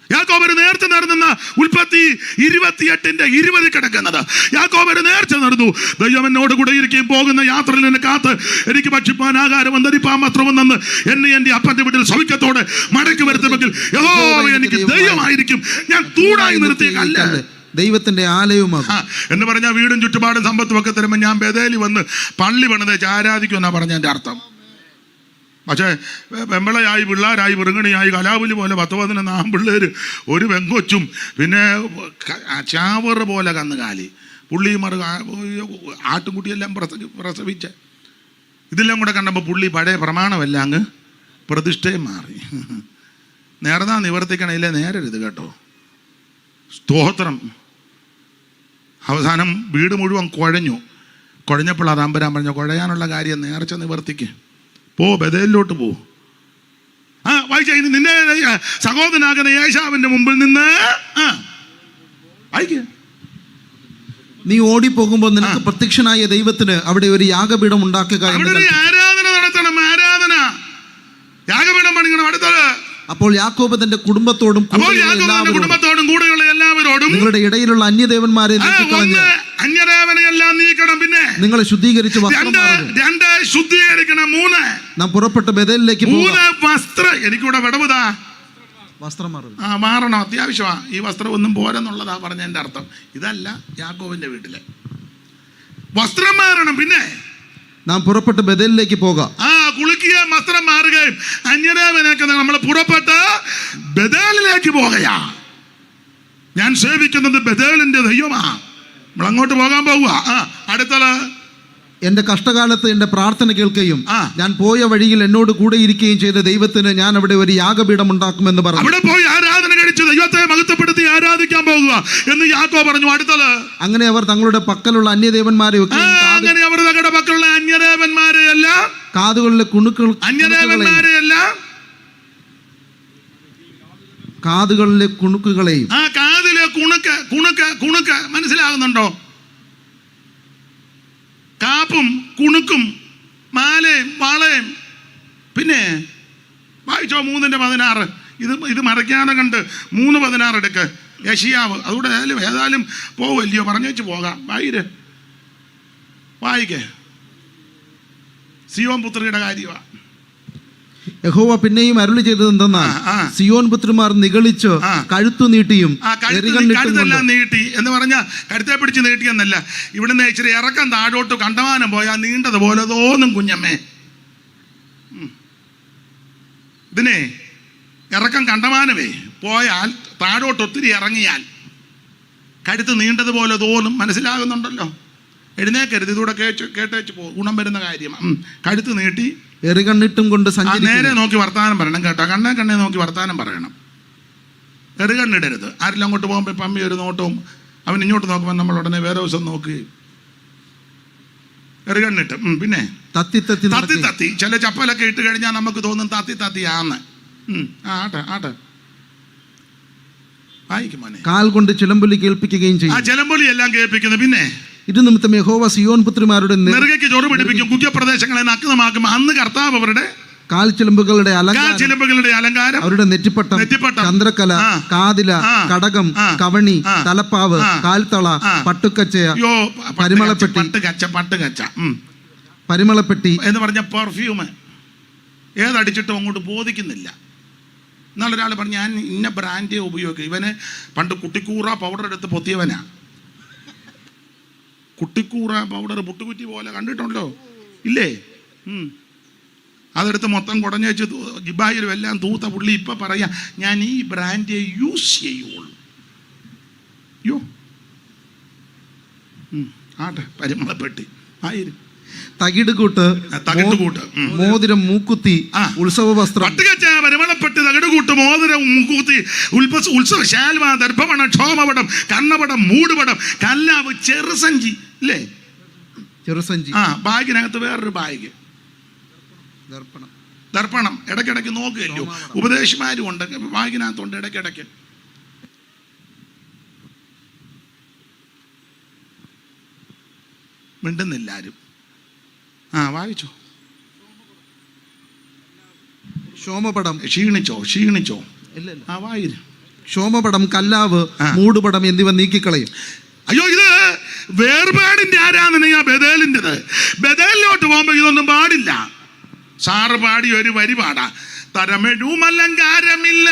യാക്കോബ് ഒരു നേർച്ച നടന്ന ഉൽപ്പത്തി 28:20 കിടക്കുന്നത്. യാക്കോബ് ഒരു നേർച്ച നടന്നു, ദൈവം എന്നോട് കൂടെ ഇരിക്കുകയും പോകുന്ന യാത്രയിൽ എന്നെ കാത്ത് എനിക്ക് ഭക്ഷിപ്പാൻ ആഹാരവും ധരിപ്പാൻ വസ്ത്രവും തന്ന് എന്നെ എൻ്റെ അപ്പന്റെ വീട്ടിൽ സൗഖ്യത്തോടെ മടക്കി വരുത്തുമെങ്കിൽ യഹോവ എനിക്ക് ദൈവമായിരിക്കും, ഞാൻ തൂണായി നിർത്തിയ കല്ല് ദൈവത്തിന്റെ ആലയവുമാകും എന്ന് പറഞ്ഞാൽ വീടും ചുറ്റുപാടും സമ്പത്തും ഒക്കെ തരുമ്പോൾ ഞാൻ ബേഥേലിൽ വന്ന് പള്ളി പണിതേച്ച് ആരാധിക്കുമെന്നാണ് പറഞ്ഞതിൻ്റെ അർത്ഥം. പക്ഷേ വെമ്പളയായി പിള്ളേരായി വെറുങ്ങണിയായി കലാപുലി പോലെ 10-11 ആൺപിള്ളേർ, ഒരു വെങ്കൊച്ചും, പിന്നെ ചാവറ് പോലെ കന്നുകാലി, പുള്ളി ആട്ടുംകുട്ടിയെല്ലാം പ്രസവിച്ച് ഇതെല്ലാം കൂടെ കണ്ടപ്പോൾ പുള്ളി പഴയ പ്രമാണമല്ല അങ്ങ് പ്രതിഷ്ഠയും മാറി. നേർന്നാ നിവർത്തിക്കണയില്ലേ നേരരുത് കേട്ടോ. സ്തോത്രം. അവസാനം വീട് മുഴുവൻ കുഴഞ്ഞപ്പോൾ അത് അമ്പരാൻ പറഞ്ഞു, കുഴയാനുള്ള കാര്യം നേർച്ച നിവർത്തിക്ക്, പോ ബേഥേലിലോട്ട് പോ. വായിച്ച നിന്നെ സഹോദരനാകുന്ന ഏശാവിന്റെ മുമ്പിൽ നിന്ന് വായിക്ക. നീ ഓടിപ്പോകുമ്പോൾ നിനക്ക് പ്രത്യക്ഷനായ ദൈവത്തിന് അവിടെ ഒരു യാഗപീഠം ഉണ്ടാക്കുക. ആരാധന നടത്തണം, ആരാധന, യാഗപീഠം പണിയണം. അടുത്തത് അപ്പോൾ യാക്കോബ് തന്റെ കുടുംബത്തോടും കൂടെയുള്ള എല്ലാവരോടും നിങ്ങളുടെ ഇടയിലുള്ള അന്യദേവന്മാരെ അന്യദേവനെല്ലാം നീക്കണം. പിന്നെ നിങ്ങളെ ശുദ്ധീകരിച്ച് ശുദ്ധീകരിക്കണം. 3 നാം പുറപ്പെട്ട് ബേഥേലിലേക്ക് വസ്ത്രം. എനിക്കിവിടെ വിടവുതാ വസ്ത്രം മാറണം, അത്യാവശ്യമാണ്. ഈ വസ്ത്രം ഒന്നും പോരെന്നുള്ളതാ പറഞ്ഞതിന്റെ അർത്ഥം. ഇതല്ല യാക്കോബിന്റെ വീട്ടിലെ വസ്ത്രം മാറണം. പിന്നെ നാം പുറപ്പെട്ട് ബേഥേലിലേക്ക് പോകാം. കുളിക്കുകയും വസ്ത്രം മാറുകയും അന്യദേവനൊക്കെ നമ്മൾ പുറപ്പെട്ട് ബേഥേലിലേക്ക് പോകുകയാ. ഞാൻ സേവിക്കുന്നത് ബേഥേലിന്റെ ദൈവമാ. നമ്മൾ അങ്ങോട്ട് പോകാൻ പോവുക. അടുത്തത് എന്റെ കഷ്ടകാലത്ത് എന്റെ പ്രാർത്ഥന കേൾക്കുകയും ഞാൻ പോയ വഴിയിൽ എന്നോട് കൂടെ ഇരിക്കുകയും ചെയ്ത ദൈവത്തിന് ഞാൻ അവിടെ ഒരു യാഗപീഠം ഉണ്ടാക്കുമെന്ന് പറഞ്ഞു. അവിടെ പോയി ആരാധന കഴിച്ച് ദൈവത്തെ മഹത്വപ്പെടുത്തി ആരാധിക്കാൻ പോകുക എന്ന് യാക്കോബ് പറഞ്ഞു. അടുത്തത് അങ്ങനെ അവർ തങ്ങളുടെ പക്കലുള്ള അന്യദേവന്മാരെ അന്യദേവന്മാരെയെല്ലാം കാതുകളിലെ കാതുകളിലെ കുണുക്കുകളെയും കാതിലെ കുണുക്ക് മനസ്സിലാകുന്നുണ്ടോ? കാപ്പും കുണുക്കും മാലയും വളയും. പിന്നെ വായിച്ചോ 3:16. ഇത് മറയ്ക്കാതെ കണ്ട് 3:16 എടുക്ക്. യെശയ്യാവ്. അതുകൂടെ ഏതായാലും പോവല്ലയോ, പറഞ്ഞു വെച്ച് പോകാം. വായിക്കേ. സിയോൻ പുത്രിയുടെ കാര്യമാണ്. യഹോവ പിന്നെയും അരുളി ചെയ്തത് എന്തെന്നാൽ സിയോൻ പുത്രിമാർ നിഗളിച്ച് കഴുത്തു നീട്ടിയും കഴുത്തെല്ലാം നീട്ടി എന്ന് പറഞ്ഞാൽ കഴുത്തെ പിടിച്ച് നീട്ടിയെന്നല്ല, ഇവിടുന്ന് ഇച്ചിരി ഇറക്കം താഴോട്ട് കണ്ടമാനം പോയാൽ നീണ്ടതുപോലെ തോന്നും കുഞ്ഞമ്മേ. ഇതിനെ ഇറക്കം കണ്ടമാനമേ പോയാൽ താഴോട്ട് ഒത്തിരി ഇറങ്ങിയാൽ കഴുത്ത് നീണ്ടതുപോലെ തോന്നും. മനസ്സിലാകുന്നുണ്ടല്ലോ? എഴുന്നേക്കരുത്, ഇതൂടെ കേട്ടേച്ച് പോകും. ഗുണം വരുന്ന കാര്യം. കഴുത്ത് നീട്ടി എറികണ്ണിട്ടും കൊണ്ട് നേരെ നോക്കി വർത്താനം പറയണം കേട്ടോ. കണ്ണേ നോക്കി വർത്താനം പറയണം. എറികണ്ണിടരുത്. ആരെല്ലാം അങ്ങോട്ട് പോകുമ്പോൾ പമ്മി ഒരു നോട്ടവും അവൻ ഇങ്ങോട്ട് നോക്കുമ്പോൾ നമ്മൾ ഉടനെ വേറെ ദിവസം നോക്കുകയും. എറികണ്ണിട്ട് പിന്നെ തത്തി ചില ചപ്പലൊക്കെ ഇട്ട് കഴിഞ്ഞാൽ നമുക്ക് തോന്നും തത്തിയാന്ന്. ആട്ടെ വായിക്കും മോനെ. കാൽ കൊണ്ട് ചിലമ്പൊലി കേൾപ്പിക്കുകയും ചെയ്യും. ചിലമ്പൊലി എല്ലാം കേൾപ്പിക്കുന്നു. പിന്നെ ഇത് നിമിത്തം യഹോവ സിയോൻ പുത്രിമാരുടെ നെറുകയ്ക്ക് ചോറ് പിടിപ്പിക്കും, കുറ്റപ്രദേശങ്ങളെ നഗ്നമാക്കും. അന്ന് കർത്താവ് അവരുടെ കാൽച്ചിലമ്പുകളുടെ അലങ്കാരം, അവരുടെ നെറ്റിപ്പട്ടം, ചന്ദ്രക്കല, കാതില, കടകം, കവണി, തലപ്പാവ്, കാൽത്തള, പട്ടുക്കച്ചയ, പരിമളപ്പെട്ടി എന്ന് പറഞ്ഞ പെർഫ്യൂം ഏതടിച്ചിട്ടും അങ്ങോട്ട് ബോധിക്കുന്നില്ല. എന്നാളൊരാൾ പറഞ്ഞു ഞാൻ ഇന്ന ബ്രാൻഡേ ഉപയോഗിക്കും. ഇവന് പണ്ട് കുട്ടിക്കൂറ പൗഡർ എടുത്ത് പൊത്തിയവനാ. കുട്ടിക്കൂറ പൗഡർ പുട്ടുകുറ്റി പോലെ കണ്ടിട്ടുണ്ടോ? ഇല്ലേ? അതെടുത്ത് മൊത്തം കുടഞ്ഞു വെച്ച് ജിബായിലും എല്ലാം തൂത്ത പുള്ളി ഇപ്പം പറയാ ഞാൻ ഈ ബ്രാൻഡേ യൂസ് ചെയ്യുള്ളൂ. ആട്ടെ പരിമളപ്പെട്ടി ആയിരം തകിടുകൂട്ട്, മോതിരം, മൂക്കുത്തി, ഉത്സവ വസ്ത്രം, പരിമളപ്പെട്ട്, തകിടുകൂട്ട്, മോതിരം, മൂക്കുത്തി, ഉത്സവ ശാൽവ, ദർഭവണം, ക്ഷോമപടം, കണ്ണപടം, മൂടുപടം, കല്ലാവ്, ചെറുസഞ്ചി. ഇല്ലേ? ചെറുസഞ്ചി. ബാഗിനകത്ത് വേറൊരു ബാഗ്, ദർപ്പണം. ഇടയ്ക്കിടയ്ക്ക് നോക്കുകയല്ലോ. ഉപദേശമാരും ഉണ്ട് ബാഗിനകത്തുണ്ട് ഇടയ്ക്കിടയ്ക്ക്. മിണ്ടുന്നില്ല ആരും. വായിച്ചോ. ശോമപടം, ക്ഷീണിച്ചോ ആ വായിര്. ശോമപടം, കല്ലാവ്, മൂടുപടം എന്നിവ നീക്കിക്കളയും. അയ്യോ, ഇത് വേർപാടിന്റെ ആരാധനയാ ബേതേലിൻ്റെത്. ബേതേലിലോട്ട് പോകുമ്പോ ഇതൊന്നും പാടില്ല. സാറ് പാടി ഒരു വരി പാടാ. തരമെഴുമലങ്കാരമില്ല,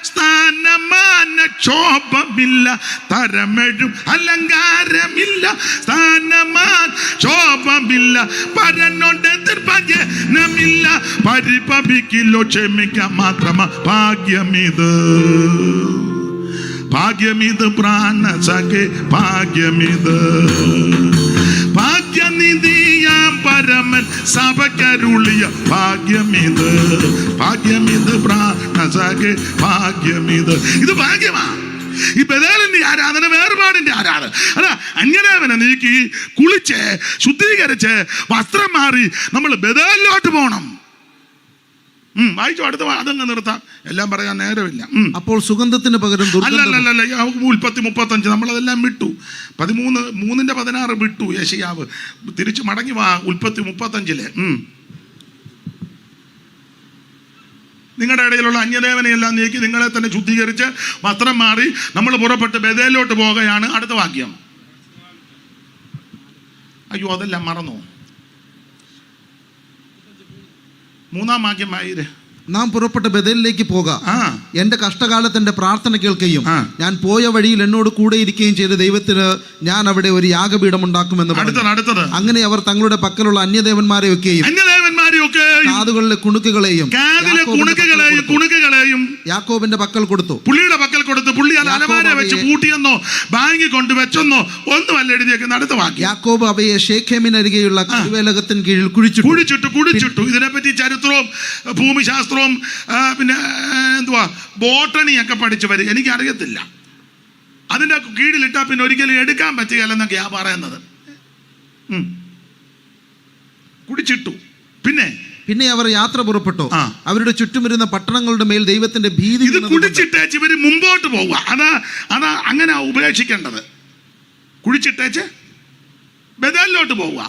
സ്ഥാനമാന ക്ഷോഭമില്ല. തരമെഴും അലങ്കാരമില്ല, സ്ഥാനമാൻ ക്ഷോഭമില്ല. പരനോട് നിർഭജനമില്ല, പരിപവിക്കില്ലോ ക്ഷമിക്ക മാത്രമാ ഭാഗ്യമിത്. ഭാഗ്യമിത് പ്രാണസഖേ, ഭാഗ്യമിത്. ഭാഗ്യനിധിയാം പരമൻ സഭക്കരുളിയ ഭാഗ്യമിത്. ഭാഗ്യമിത് പ്രാണസഖേ, ഭാഗ്യമിത്. ഇത് ഭാഗ്യമാ. ഈ ബേതേലിന്റെ ആരാധന വേർപാടിന്റെ ആരാധന. അല്ല, അന്യദേവനെ നീക്കി കുളിച്ച് ശുദ്ധീകരിച്ച് വസ്ത്രം മാറി നമ്മൾ ബേതേലിലോട്ട് പോകണം. വായിച്ചോ, അടുത്ത അതങ്ങ് നിർത്താം, എല്ലാം പറയാൻ നേരമില്ല. അപ്പോൾ സുഗന്ധത്തിന് പകരം അല്ലല്ല, ഉൽപ്പത്തി 35 നമ്മളതെല്ലാം വിട്ടു. 13:16 വിട്ടു. യെശയ്യാവ് തിരിച്ചു മടങ്ങി വാ. ഉൽപ്പത്തി 35 നിങ്ങളുടെ ഇടയിലുള്ള അന്യദേവനെയെല്ലാം നീക്കി നിങ്ങളെ തന്നെ ശുദ്ധീകരിച്ച് വസ്ത്രം മാറി നമ്മൾ പുറപ്പെട്ട് ബേതേലിലോട്ട് പോവുകയാണ്. അടുത്ത വാക്യം. അയ്യോ, അതെല്ലാം മറന്നു. 3-ാം വാക്യം ആയിരേ. നാം പുറപ്പെട്ട് ബേതേലിലേക്ക് പോകാം. എന്റെ കഷ്ടകാലത്തിന്റെ പ്രാർത്ഥന കേൾക്കുകയും ഞാൻ പോയ വഴിയിൽ എന്നോട് കൂടെ ഇരിക്കുകയും ചെയ്ത ദൈവത്തിന് ഞാൻ അവിടെ ഒരു യാഗപീഠം ഉണ്ടാക്കുമെന്ന് പറഞ്ഞു. അങ്ങനെ അവർ തങ്ങളുടെ പക്കലുള്ള അന്യദേവന്മാരെ ഒക്കെയും കാതുകളിലെ കുണുക്കുകളെയും യാക്കോബിന്റെ പക്കൽ കൊടുത്തു. പുള്ളിയുടെ പക്കൽ കൊടുത്തു. പുള്ളി അലമാര വെച്ച് പൂട്ടിയെന്നോ ബാങ്കിൽ കൊണ്ട് വെച്ചെന്നോ ഒന്നുമല്ല എഴുതിയേക്കുന്നത്. അടുത്ത വാക്യം. യാക്കോബ് അവയെ ശേഖേമിനരികെയുള്ള കരുവേലകത്തിന് കീഴിൽ കുഴിച്ചിട്ടു. ഇതിനെപ്പറ്റി ചരിത്രവും ഭൂമിശാസ്ത്രവും പിന്നെ എന്തുവാ ബോട്ടണിയൊക്കെ പഠിച്ചവര്, എനിക്കറിയത്തില്ല. അതിന്റെ കീഴിലിട്ടാ പിന്നെ ഒരിക്കലും എടുക്കാൻ പറ്റുകയല്ലെന്നൊക്കെയാ പറയുന്നത്. കുടിച്ചിട്ടു. പിന്നെ അവർ യാത്ര പുറപ്പെട്ടു. അവരുടെ ചുറ്റുമിരുന്ന പട്ടണങ്ങളുടെ മേൽ ദൈവത്തിന്റെ ഭീതി. ഇത് കുടിച്ചിട്ടേച്ച് ഇവര് മുമ്പോട്ട് പോവുക. അതാ അങ്ങനെ ഉപേക്ഷിക്കേണ്ടത്. കുടിച്ചിട്ടേച്ച് ബേതേലിലോട്ട് പോവുക.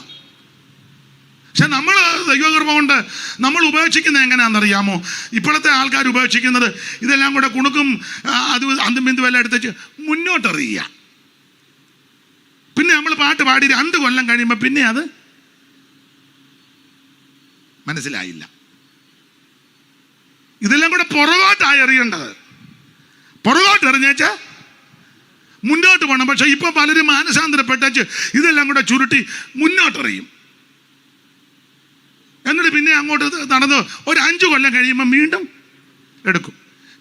പക്ഷെ നമ്മൾ ദൈവകൃപ കൊണ്ട് നമ്മൾ ഉപേക്ഷിക്കുന്നത് എങ്ങനെയാണെന്നറിയാമോ? ഇപ്പോഴത്തെ ആൾക്കാർ ഉപേക്ഷിക്കുന്നത് ഇതെല്ലാം കൂടെ കുണുക്കും അത് അന്തും ബിന്ദു എല്ലാം എടുത്തേച്ച് മുന്നോട്ടെറിയുക. പിന്നെ നമ്മൾ പാട്ട് പാടി 2 കൊല്ലം കഴിയുമ്പോൾ പിന്നെ അത് മനസ്സിലായില്ല. ഇതെല്ലാം കൂടെ പുറകോട്ടായി എറിയേണ്ടത്. പുറകോട്ട് എറിഞ്ഞേച്ച് മുന്നോട്ട് പോകണം. പക്ഷെ ഇപ്പൊ പലരും മാനസാന്തരപ്പെട്ടേച്ച് ഇതെല്ലാം കൂടെ ചുരുട്ടി മുന്നോട്ടെറിയും. എന്നിട്ട് പിന്നെ അങ്ങോട്ട് നടന്ന് ഒരു 5 കൊല്ലം കഴിയുമ്പോൾ വീണ്ടും എടുക്കും.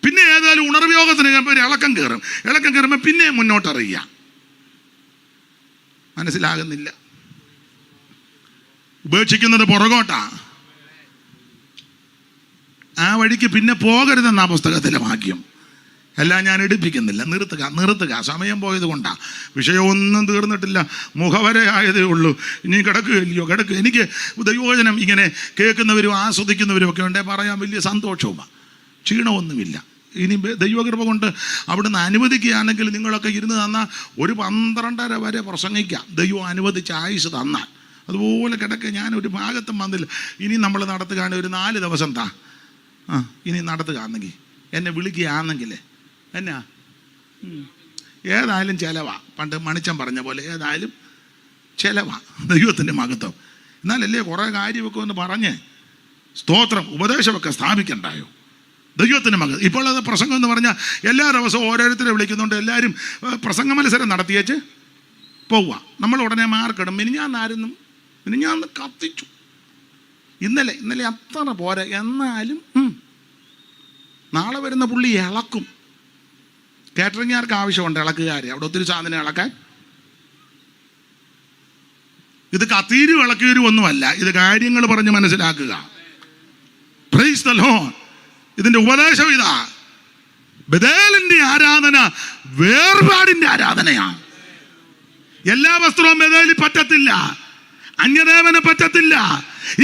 പിന്നെ ഏതായാലും ഉണർവയോഗത്തിന് ഒരു ഇളക്കം കയറുമ്പോൾ പിന്നെ മുന്നോട്ടെറിയുക. മനസ്സിലാകുന്നില്ല. ഉപേക്ഷിക്കുന്നത് പുറകോട്ടാ. ആ വഴിക്ക് പിന്നെ പോകരുതെന്നാ പുസ്തകത്തിലെ വാക്യം. എല്ലാം ഞാൻ എടുപ്പിക്കുന്നില്ല. നിർത്തുക. സമയം പോയത് കൊണ്ടാ. വിഷയമൊന്നും തീർന്നിട്ടില്ല, മുഖവരെ ആയതേ ഉള്ളൂ. ഇനി കിടക്കുകയില്ലയോ? എനിക്ക് ദൈവവചനം ഇങ്ങനെ കേൾക്കുന്നവരും ആസ്വദിക്കുന്നവരും ഒക്കെ ഉണ്ടേ പറയാൻ വലിയ സന്തോഷവുമാണ്, ക്ഷീണമൊന്നുമില്ല. ഇനി ദൈവകൃപ കൊണ്ട് അവിടുന്ന് അനുവദിക്കുകയാണെങ്കിൽ നിങ്ങളൊക്കെ ഇരുന്ന് തന്നാൽ ഒരു 12:30 വരെ പ്രസംഗിക്കാം. ദൈവം അനുവദിച്ച് ആയുസ് തന്നാൽ. അതുപോലെ കിടക്കുക. ഞാനൊരു ഭാഗത്തും വന്നില്ല. ഇനി നമ്മൾ നടത്തുകയാണെങ്കിൽ ഒരു 4 ദിവസം ഇനി നടത്തുകയാണെങ്കിൽ എന്നെ വിളിക്കുകയാണെങ്കിൽ എന്നാ ഏതായാലും ചിലവാ. പണ്ട് മണിച്ചൻ പറഞ്ഞ പോലെ ഏതായാലും ചിലവാ. ദൈവത്തിൻ്റെ മഹത്വം. എന്നാലല്ലേ കുറേ കാര്യമൊക്കെ ഒന്ന് പറഞ്ഞ് സ്തോത്രം ഉപദേശമൊക്കെ സ്ഥാപിക്കണ്ടായോ? ദൈവത്തിൻ്റെ മഹത്വം. ഇപ്പോൾ അത് പ്രസംഗം എന്ന് പറഞ്ഞാൽ എല്ലാ ദിവസവും ഓരോരുത്തരെ വിളിക്കുന്നുണ്ട്. എല്ലാവരും പ്രസംഗ മത്സരം നടത്തിയേച്ച് പോവുക. നമ്മൾ ഉടനെ മാർക്കിടും. മിനിഞ്ഞാന്ന് കത്തിച്ചു. ഇന്നലെ അത്ര പോരാ. എന്നാലും നാളെ വരുന്ന പുള്ളി ഇളക്കും. കാറ്ററിംഗുകാർക്ക് ആവശ്യമുണ്ട് ഇളക്കുകാർ. അവിടെ ഒത്തിരി സാധനം ഇളക്കാൻ. ഇത് കത്തീരും ഇളക്കീരും ഒന്നുമല്ല. ഇത് കാര്യങ്ങൾ പറഞ്ഞ് മനസ്സിലാക്കുക. Praise the Lord. ഇതിന്റെ ഉപദേശം ഇതാ. ബേതേലിന്റെ ആരാധന വേർപാടിന്റെ ആരാധനയാണ്. എല്ലാ വസ്ത്രവും ബേതേലിൽ പറ്റത്തില്ല. അന്യദേവന് പറ്റത്തില്ല.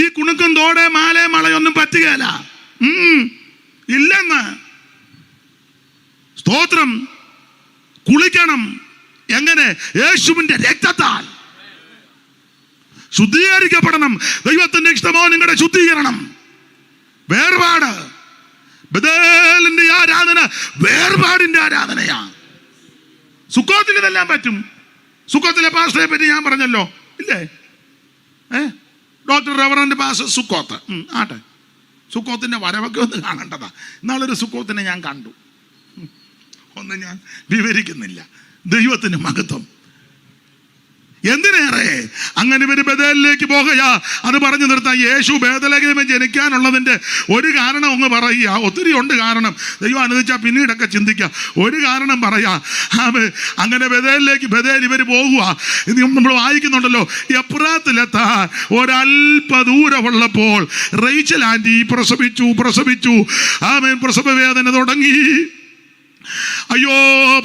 ഈ കുണുക്കും തോടെ മാലേ മളയൊന്നും പറ്റുകയില്ല. ഇല്ലെന്ന്. സ്തോത്രം. കുളിക്കണം. എങ്ങനെ? യേശുവിന്റെ രക്തത്താൽ ശുദ്ധീകരിക്കപ്പെടണം. ദൈവത്തിന്റെ ഇഷ്ടമോ നിങ്ങളുടെ ശുദ്ധീകരണം. വേർപാട് ബഥേലിന്റെ ആരാധന വേർപാടിന്റെ ആരാധനയാണ്. സുക്കോത്തിൽ ഇതെല്ലാം പറ്റും. സുക്കോത്തിലെ പാസ്റ്ററെ പറ്റി ഞാൻ പറഞ്ഞല്ലോ, ഇല്ലേ? ഡോക്ടർ റവറന്റ് പാസ്റ്റർ സുക്കോത്ത് ആട്ടെ. സുക്കോത്തിന്റെ വരവൊക്കെ ഒന്ന് കാണേണ്ടതാ. ഇന്നാളൊരു സുക്കോത്തിനെ ഞാൻ കണ്ടു. ഒന്നും ഞാൻ വിവരിക്കുന്നില്ല. ദൈവത്തിന് മഹത്വം. എന്തിനേറെ അങ്ങനെ ഇവര് ബേഥേലിലേക്ക് പോകുക. അത് പറഞ്ഞു നിർത്താം. യേശു ബേഥലേഹേമിൽ ജനിക്കാനുള്ളതിന്റെ ഒരു കാരണം ഒന്ന് പറയുക. ഒത്തിരി ഉണ്ട് കാരണം, ദൈവം അനുവദിച്ചാൽ പിന്നീടൊക്കെ ചിന്തിക്കാം. ഒരു കാരണം പറയാ. അങ്ങനെ ബേഥേലിലേക്ക് ഇവർ പോകുക. ഇത് നമ്മൾ വായിക്കുന്നുണ്ടല്ലോ. എപ്രാത്തിലെത്താൻ ഒരല്പ ദൂരമുള്ളപ്പോൾ റേച്ചൽ ആന്റി പ്രസവിച്ചു. ആമേൻ. പ്രസവ വേദന തുടങ്ങി. അയ്യോ,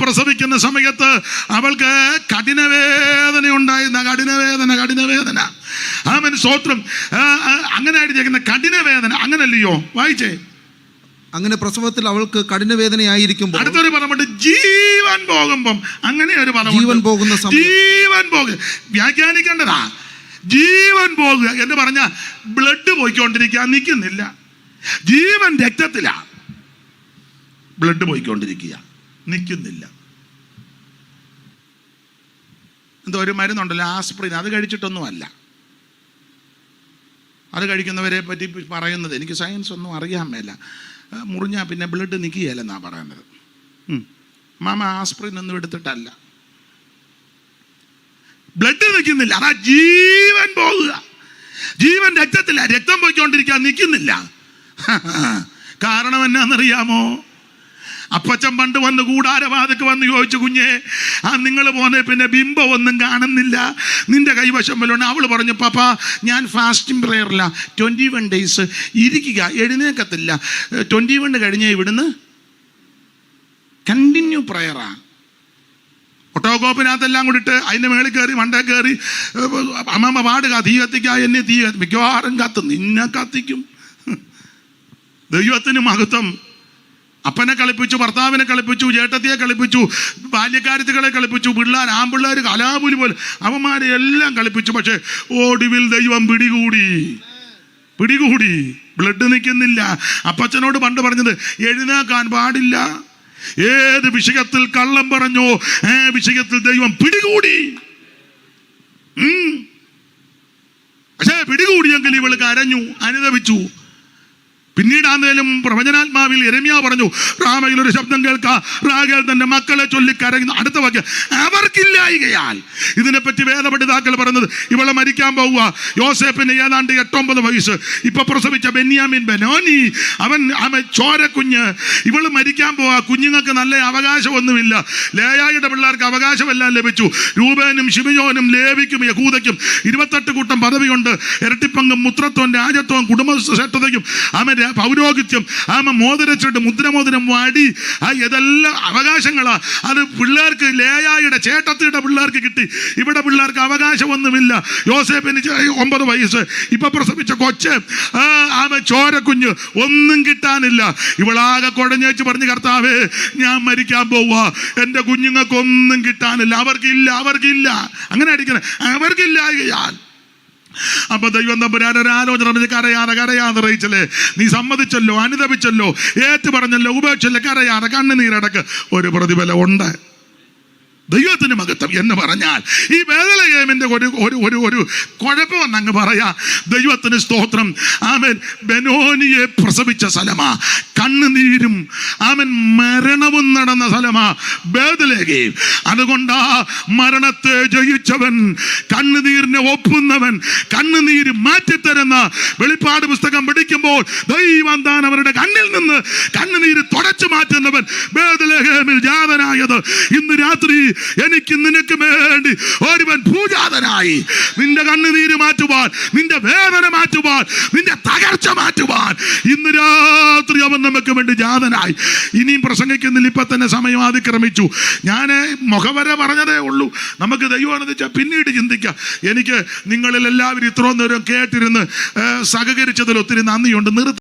പ്രസവിക്കുന്ന സമയത്ത് അവൾക്ക് കഠിനവേദന ഉണ്ടായിരുന്ന കഠിനവേദന. ആമേൻ, സ്തോത്രം. അങ്ങനെ ആയിരിക്കുന്ന കഠിനവേദന, അങ്ങനല്ലയോ? വായിച്ചേ. അങ്ങനെ പ്രസവത്തിൽ അവൾക്ക് കഠിനവേദനയായിരിക്കുമ്പോൾ, അടുത്തൊരു പദമുണ്ട് ജീവൻ പോകുമ്പം. അങ്ങനെ ഒരു പദം, ജീവൻ പോകുന്ന സമയം. ജീവൻ പോകുക വ്യാഖ്യാനിക്കേണ്ടതാ. ജീവൻ പോകുക എന്ന് പറഞ്ഞ ബ്ലഡ് പോയിക്കൊണ്ടിരിക്കുക, നിൽക്കുന്നില്ല. ജീവൻ രക്തത്തിലാ, ബ്ലഡ് പോയിക്കൊണ്ടിരിക്കുക, നിൽക്കുന്നില്ല. എന്തോ ഒരു മരുന്നുണ്ടല്ലോ, ആസ്പ്രിൻ. അത് കഴിച്ചിട്ടൊന്നുമല്ല. അത് കഴിക്കുന്നവരെ പറ്റി പറയുന്നത് എനിക്ക് സയൻസ് ഒന്നും അറിയാൻ മേല. മുറിഞ്ഞാൽ പിന്നെ ബ്ലഡ് നിൽക്കുകയല്ലെന്നാണ് പറയുന്നത്. മാമ ആസ്പ്രിൻ ഒന്നും എടുത്തിട്ടല്ല, ബ്ലഡ് നിൽക്കുന്നില്ല. അതാ ജീവൻ പോകുക. ജീവൻ രക്തത്തില്ല, രക്തം പോയിക്കൊണ്ടിരിക്കുക, നിൽക്കുന്നില്ല. കാരണം എന്നാന്നറിയാമോ? അപ്പച്ചൻ പണ്ട് വന്ന് കൂടാരവാതിക്ക് വന്ന് ചോദിച്ചു, കുഞ്ഞേ നിങ്ങൾ പോന്നെ പിന്നെ ബിംബം ഒന്നും കാണുന്നില്ല, നിന്റെ കൈവശം വല്ലോണ്ട്. അവൾ പറഞ്ഞു, പാപ്പാ ഞാൻ ഫാസ്റ്റിംഗ് പ്രെയറില്ല, 21 days ഇരിക്കുക, എഴുന്നേക്കത്തില്ല. 21 കഴിഞ്ഞ് ഇവിടുന്ന് കണ്ടിന്യൂ പ്രെയറാ. ഒട്ടോകോപ്പിനകത്തെല്ലാം കൂടിയിട്ട് അതിൻ്റെ മേളിൽ കയറി മണ്ടേ കയറി അമ്മമ്മ പാടുക, തീ കത്തിക്കുക, എന്നെ തീ മിക്കവാറും കത്തും, നിന്നെ കത്തിക്കും. ദൈവത്തിന് മഹത്വം. അപ്പനെ കളിപ്പിച്ചു, ഭർത്താവിനെ കളിപ്പിച്ചു, ചേട്ടത്തിയെ കളിപ്പിച്ചു, ബാല്യക്കാരത്തികളെ കളിപ്പിച്ചു, ആൺപിള്ളേർ കലാപുലി പോലെ അവന്മാരെ എല്ലാം കളിപ്പിച്ചു. പക്ഷെ ഒടുവിൽ ദൈവം പിടികൂടി. ബ്ലഡ് നിൽക്കുന്നില്ല. അപ്പച്ചനോട് പണ്ട് പറഞ്ഞത് എഴുന്നേക്കാൻ പാടില്ല. ഏത് വിഷയത്തിൽ കള്ളം പറഞ്ഞോ വിഷയത്തിൽ ദൈവം പിടികൂടി. പക്ഷേ പിടികൂടിയെങ്കിൽ ഇവൾ കരഞ്ഞു, അനുതപിച്ചു. പിന്നീടാന്നേലും പ്രവചനാത്മാവിൽ യെരമ്യാ പറഞ്ഞു, റാമയിൽ ഒരു ശബ്ദം കേൾക്കാം, റാഗേൽ തന്റെ മക്കളെ ചൊല്ലി കരയുന്നു. അടുത്ത വാക്യം, അവർക്കില്ലായികയാൽ. ഇതിനെപ്പറ്റി വേദപണ്ഡിതാക്കൾ പറയുന്നത് ഇവളെ മരിക്കാൻ പോവുക. യോസേഫിന് ഏതാണ്ട് 8-9 വയസ്സ്. ഇപ്പൊ പ്രസവിച്ച ബെന്യാമിൻ ബെനോനി, അവൻ ചോരക്കുഞ്ഞ്. ഇവള് മരിക്കാൻ പോവാ. കുഞ്ഞുങ്ങൾക്ക് നല്ല അവകാശമൊന്നുമില്ല. ലേയായുടെ പിള്ളേർക്ക് അവകാശമെല്ലാം ലഭിച്ചു. രൂബേനും ശിമിയോനും ലേവിക്കും യഹൂദയ്ക്കും 28 കൂട്ടം പദവിയുണ്ട്. ഇരട്ടിപ്പങ്കും മുത്രത്വം രാജത്വം കുടുംബശ്രേഷ്ഠതയും അവൻ പൗരോഹിത്യം, മോതിരച്ചിട്ട് മുദ്രമോതിരം വാടി, ഇതെല്ലാം അവകാശങ്ങളാ. അത് പിള്ളേർക്ക്, ലേയായുടെ ചേട്ടത്തിയുടെ പിള്ളേർക്ക് കിട്ടി. ഇവിടെ പിള്ളേർക്ക് അവകാശമൊന്നുമില്ല. യോസേഫിന് 9 വയസ്സ്. ഇപ്പൊ പ്രസവിച്ച കൊച്ച്, ചോരക്കുഞ്ഞ്, ഒന്നും കിട്ടാനില്ല. ഇവളാകെ കുഴഞ്ഞേച്ച് പറഞ്ഞ്, കർത്താവേ ഞാൻ മരിക്കാൻ പോവാ, എൻ്റെ കുഞ്ഞുങ്ങൾക്കൊന്നും കിട്ടാനില്ല. അവർക്കില്ല. അങ്ങനെ അടിക്കണം, അവർക്കില്ല. അപ്പൊ ദൈവം തമ്പുരാൻ ഒരു ആലോചന, കരയാതെ റയിച്ചല്ലേ, നീ സമ്മതിച്ചല്ലോ, അനുതപിച്ചല്ലോ, ഏറ്റു പറഞ്ഞല്ലോ, ഉപേക്ഷല്ലേ, കരയാതെ കണ്ണുനീരടക്ക്, ഒരു പ്രതിഫലം ഉണ്ട്. ദൈവത്തിന് മഹത്വം എന്ന് പറഞ്ഞാൽ ഈ ബേഥലേഹേമിന്റെ ഒരു കുഴപ്പമെന്നങ്ങ് പറയാ. ദൈവത്തിന് സ്തോത്രം. ആമേൻ. ബെനോനിയെ പ്രസവിച്ച സ്ഥലമാ, കണ്ണുനീരും ആമേൻ മരണവും നടന്ന സ്ഥലമാ ബേഥലേഹേം. അതുകൊണ്ടാ മരണത്തെ ജയിച്ചവൻ, കണ്ണുനീരിനെ ഒപ്പുന്നവൻ, കണ്ണുനീര് മാറ്റിത്തരുന്ന വെളിപ്പാട് പുസ്തകം പഠിക്കുമ്പോൾ ദൈവം താൻ അവരുടെ കണ്ണിൽ നിന്ന് കണ്ണുനീര് തുടച്ചു മാറ്റുന്നവൻ ബേഥലേഹേമിൽ ജാതനായത്. ഇന്ന് രാത്രി എനിക്ക് നിനക്ക് വേണ്ടി ഒരുവൻ പൂജാതനായി നിന്റെ കണ്ണുനീര് മാറ്റുവാൻ, നിന്റെ വേദന മാറ്റുവാൻ, നിന്റെ തകർച്ച മാറ്റുവാൻ ഇന്ന് രാത്രി അവൻ നമുക്ക് വേണ്ടി ജാതനായി. ഇനിയും പ്രസംഗിക്കുന്നില്ല, ഇപ്പൊ തന്നെ സമയം അതിക്രമിച്ചു. ഞാൻ മുഖവര പറഞ്ഞതേ ഉള്ളൂ. നമുക്ക് ദൈവമാണെന്ന് വെച്ചാൽ പിന്നീട് ചിന്തിക്കാം. എനിക്ക് നിങ്ങളിൽ എല്ലാവരും ഇത്രയും നേരം കേട്ടിരുന്ന് സഹകരിച്ചതിൽ ഒത്തിരി നന്ദിയുണ്ട്.